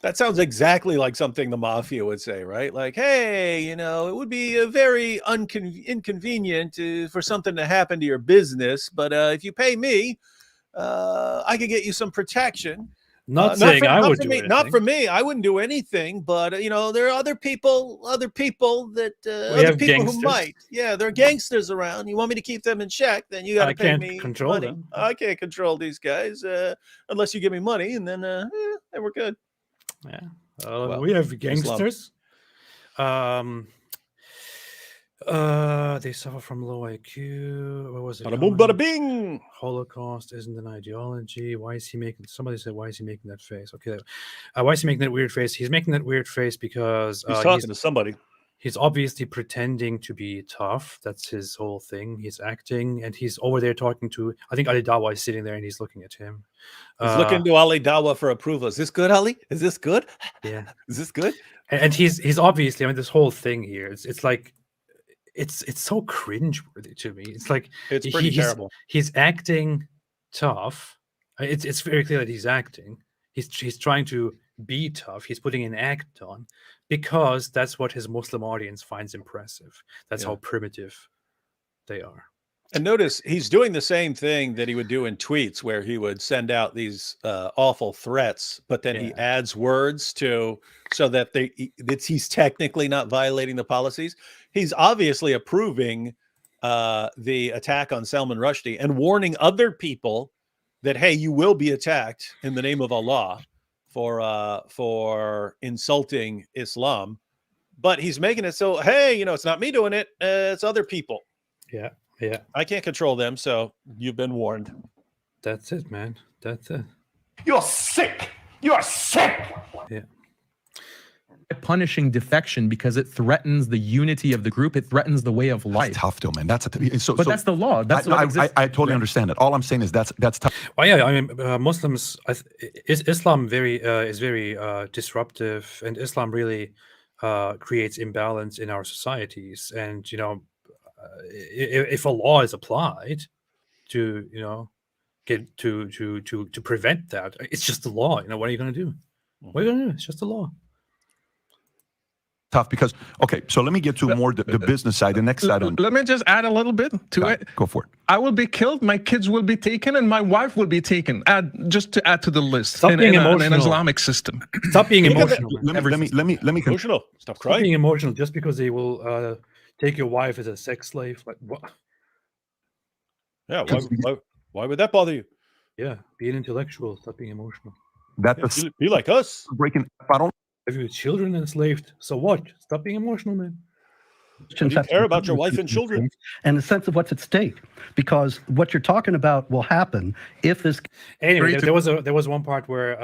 That sounds exactly like something the mafia would say, right? Like, hey, it would be a very inconvenient for something to happen to your business, but if you pay me, I can get you some protection. Not saying I would do me, anything. not for me. I wouldn't do anything, but there are other people that other people who might. Yeah, there are gangsters around. You want me to keep them in check? Then you got to pay me control money. them. I can't control these guys unless you give me money, and then we're good. Yeah. Well, we have gangsters. They suffer from low IQ. What was it? Bada boom, bada bing. Holocaust isn't an ideology. Why is he making? Somebody said, "Why is he making that face?" Okay, why is he making that weird face? He's making that weird face because He's talking to somebody. He's obviously pretending to be tough. That's his whole thing. He's acting, and he's over there talking to. I think Ali Dawa is sitting there, and he's looking at him. He's looking to Ali Dawa for approval. Is this good, Ali? Is this good? Yeah. Is this good? And he's obviously. I mean, this whole thing here. It's like. It's so cringeworthy to me. It's like it's pretty terrible. He's acting tough. It's very clear that he's acting. He's trying to be tough. He's putting an act on because that's what his Muslim audience finds impressive. That's how primitive they are. And notice he's doing the same thing that he would do in tweets, where he would send out these awful threats, but then he adds words so that he's technically not violating the policies. He's obviously approving the attack on Salman Rushdie and warning other people that, hey, you will be attacked in the name of Allah for insulting Islam. But he's making it so, hey, it's not me doing it, it's other people. Yeah. Yeah, I can't control them, so you've been warned. That's it, man. That's it. You're sick. You're sick. Yeah. Punishing defection because it threatens the unity of the group. It threatens the way of life. That's tough, though, man. That's that's the law. That's I totally understand it. All I'm saying is that's tough. Well, yeah, I mean, Muslims, Islam is very disruptive, and Islam really creates imbalance in our societies, and if a law is applied to get to prevent that, it's just a law. What are you going to do? What are you going to do? It's just a law. Tough because so let me get to more the business side, the next side on. Let me just add a little bit to it. Go for it. I will be killed, my kids will be taken, and my wife will be taken. Just to add to the list. Stop being emotional. In an Islamic system. Stop being emotional. Let me emotional. Stop crying. Stop being emotional just because they will take your wife as a sex slave. Like what? Yeah. Why would that bother you? Yeah. Be an intellectual. Stop being emotional. Be like us. Breaking. I don't. Have your children enslaved? So what? Stop being emotional, man. You care about your wife and children, and the sense of what's at stake, because what you're talking about will happen if this. Anyway, there was one part where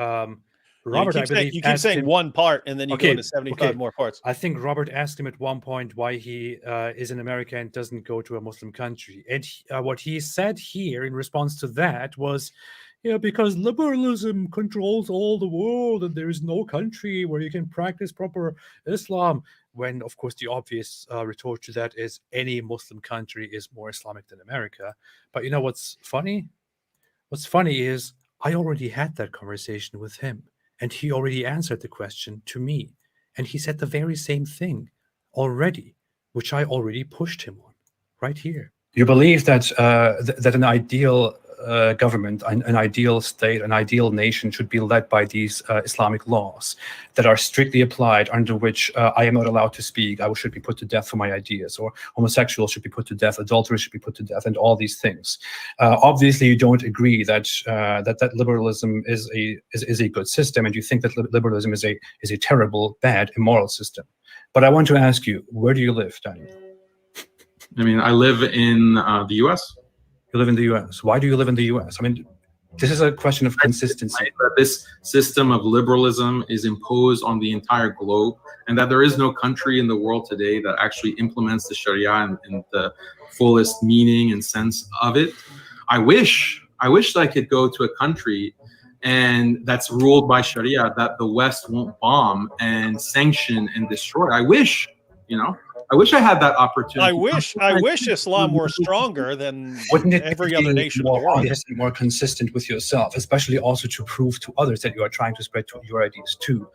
Robert, I believe, you keep asked saying him, one part, and then you go into 75 more parts. I think Robert asked him at one point why he is in America and doesn't go to a Muslim country. And what he said here in response to that was, because liberalism controls all the world and there is no country where you can practice proper Islam. When, of course, the obvious retort to that is any Muslim country is more Islamic than America. But you know what's funny? What's funny is I already had that conversation with him. And he already answered the question to me. And he said the very same thing already, which I already pushed him on right here. You believe that that an ideal government, an ideal state, an ideal nation should be led by these Islamic laws that are strictly applied, under which I am not allowed to speak, I should be put to death for my ideas, or homosexuals should be put to death, adulterers should be put to death, and all these things. Obviously, you don't agree that that liberalism is a good system, and you think that liberalism is a terrible, bad, immoral system. But I want to ask you, where do you live, Daniel? I mean, I live in the U.S. You live in the U.S. Why do you live in the U.S.? I mean, this is a question of consistency. That this system of liberalism is imposed on the entire globe, and that there is no country in the world today that actually implements the Sharia in the fullest meaning and sense of it. I wish that I could go to a country and that's ruled by Sharia, that the West won't bomb and sanction and destroy. I wish I had that opportunity. I wish Islam were stronger than every other nation in the world. More consistent with yourself, especially also to prove to others that you are trying to spread your ideas to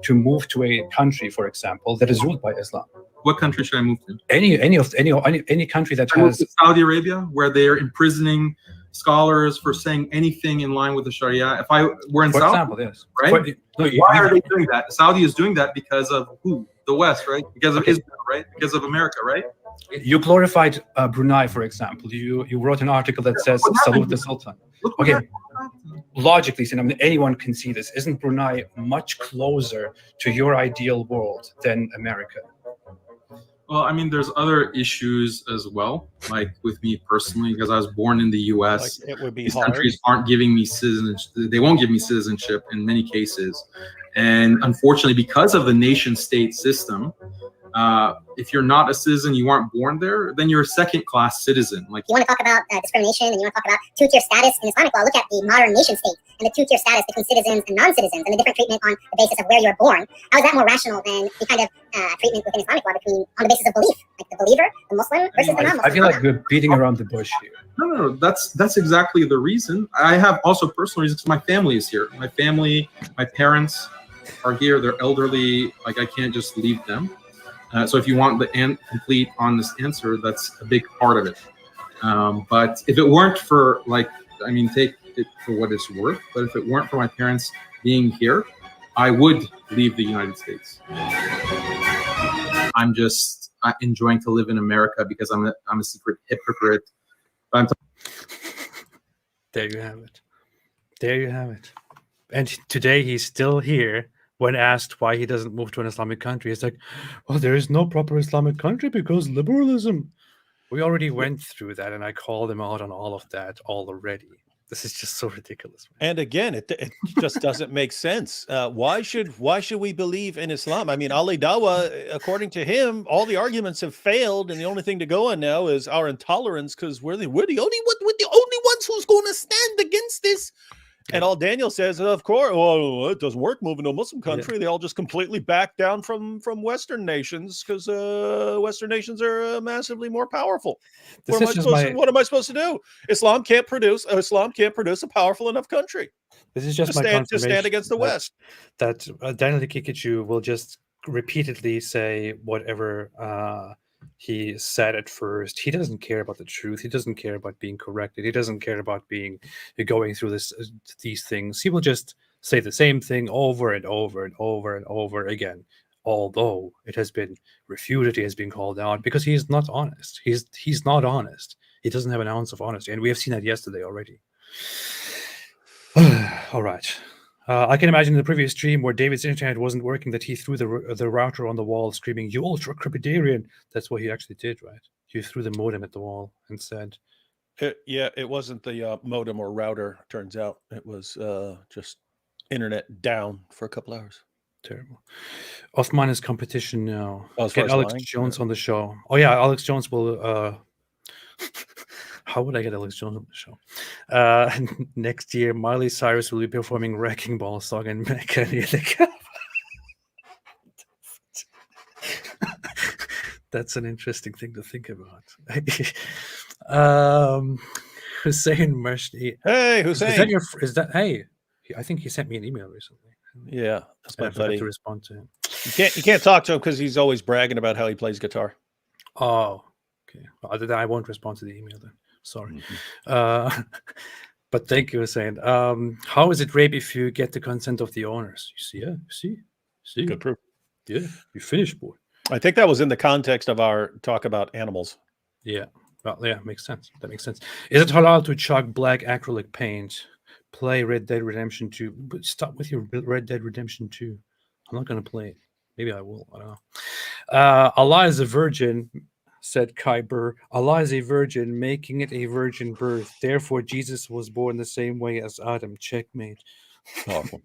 move to a country, for example, that is ruled by Islam. What country should I move to? Any country that has Saudi Arabia, where they're imprisoning scholars for saying anything in line with the Sharia. If I were in Saudi, example, yes. Right? Why are they doing that? Saudi is doing that because of who? The West, right? Because of Israel, right? Because of America, right? You glorified Brunei, for example. You wrote an article that says salute the Sultan. Okay, logically, anyone can see this. Isn't Brunei much closer to your ideal world than America? Well, I mean, there's other issues as well, like with me personally, because I was born in the U.S. Like it would be These hard. countries aren't giving me citizenship. They won't give me citizenship in many cases. And unfortunately, because of the nation-state system, if you're not a citizen, you aren't born there, then you're a second-class citizen. Like, you want to talk about discrimination, and you want to talk about two-tier status in Islamic law, look at the modern nation-state and the two-tier status between citizens and non-citizens, and the different treatment on the basis of where you're born. How is that more rational than the kind of treatment within Islamic law on the basis of belief, like the believer, the Muslim versus the non-Muslim? I feel like we're beating around the bush here. No, that's exactly the reason. I have also personal reasons. My family is here. My family, my parents are here. They're elderly. Like, I can't just leave them. So if you want the complete honest answer, that's a big part of it. But if it weren't for, take it for what it's worth, but if it weren't for my parents being here, I would leave the United States. I'm just enjoying to live in America because I'm a secret hypocrite. There you have it. There you have it. And today he's still here. When asked why he doesn't move to an Islamic country, he's like, well, there is no proper Islamic country because liberalism. We already went through that, and I called him out on all of that already. This is just so ridiculous. Man. And again, it just doesn't make sense. Why should we believe in Islam? I mean, Ali Dawah, according to him, all the arguments have failed, and the only thing to go on now is our intolerance because we're the only ones who's going to stand against this. And all Daniel says, of course, well, it doesn't work moving to a Muslim country. Yeah. They all just completely back down from Western nations because Western nations are massively more powerful. What am I supposed to do? Islam can't produce a powerful enough country. This is just to stand against the West. That Daniel Kikichu will just repeatedly say whatever he said at first. He doesn't care about the truth. He doesn't care about being corrected. He doesn't care about going through these things. He will just say the same thing over and over and over and over again, although it has been refuted. He has been called out because he is not honest. He's not honest. He doesn't have an ounce of honesty, and we have seen that yesterday already. All right. I can imagine in the previous stream where David's internet wasn't working that he threw the router on the wall screaming, "You ultra-crepidarian." That's what he actually did, right? He threw the modem at the wall and said... It wasn't the modem or router, turns out. It was just internet down for a couple hours. Terrible. Osman is competition now. Oh, as far Get as Alex lying? Jones on the show. Oh yeah, Alex Jones will. How would I get Alex Jones on the show? Next year, Miley Cyrus will be performing "Wrecking Ball" song in Mecca near the Kaaba. That's an interesting thing to think about. Hussein Mashni. Hey, Hussein. Is that your? Is that? Hey, I think he sent me an email recently. Yeah, that's my I forgot buddy. to respond to him. You can't talk to him because he's always bragging about how he plays guitar. Oh, okay. Well, then I won't respond to the email then. Sorry. But thank you, Hussein. How is it rape if you get the consent of the owners? You see, yeah, see. Good proof. Yeah, you finished, boy. I think that was in the context of our talk about animals. Yeah. Well, yeah, makes sense. That makes sense. Is it halal to chalk black acrylic paint? Play Red Dead Redemption 2. But stop with your Red Dead Redemption 2. I'm not going to play it. Maybe I will. I don't know. Allah is a virgin, said Kyber. Allah is a virgin, making it a virgin birth. Therefore, Jesus was born the same way as Adam. Checkmate. Awful.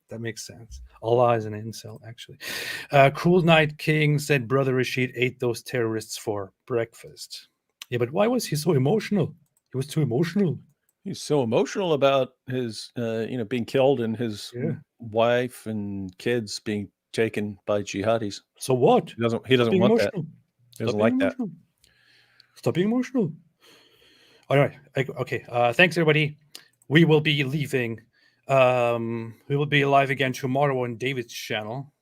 That makes sense. Allah is an incel, actually. Cool Night King said Brother Rashid ate those terrorists for breakfast. Yeah, but why was he so emotional? He was too emotional. He's so emotional about his, being killed and his wife and kids being taken by jihadis. So what? He doesn't want that. He doesn't like that. Stop being emotional. All right. Okay. Thanks, everybody. We will be leaving. We will be live again tomorrow on David's channel.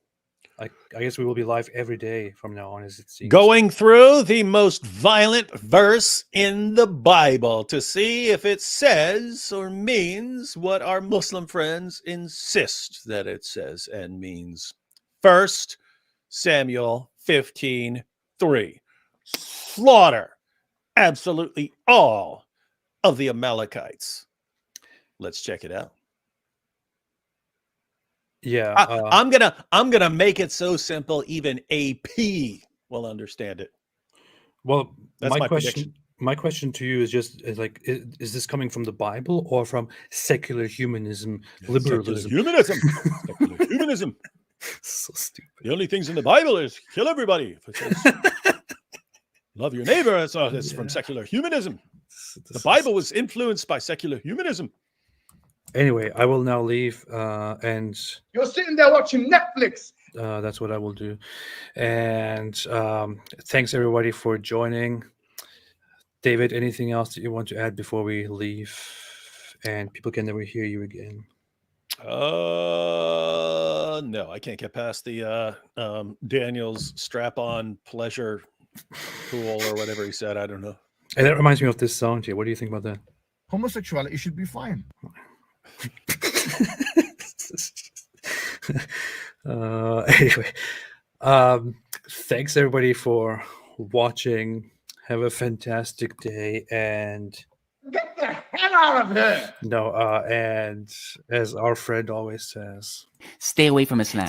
I guess we will be live every day from now on, as it seems. Going through the most violent verse in the Bible to see if it says or means what our Muslim friends insist that it says and means. 1 Samuel 15:3. Slaughter absolutely all of the Amalekites. Let's check it out. Yeah, I'm gonna make it so simple even AP will understand it. Well, That's my prediction. My question to you is just is this coming from the Bible or from secular humanism, liberalism? Secular humanism. So stupid. The only things in the Bible is kill everybody. If it says, love your neighbor. It's from secular humanism. The Bible was influenced by secular humanism. Anyway, I will now leave, and You're sitting there watching Netflix. That's what I will do. And thanks everybody for joining. David, anything else that you want to add before we leave? And people can never hear you again. No, I can't get past the Daniel's strap-on pleasure pool or whatever he said. I don't know. And that reminds me of this song, Jay. What do you think about that? Homosexuality should be fine. Anyway, thanks everybody for watching. Have a fantastic day, and Get the hell out of here! and as our friend always says, stay away from Islam.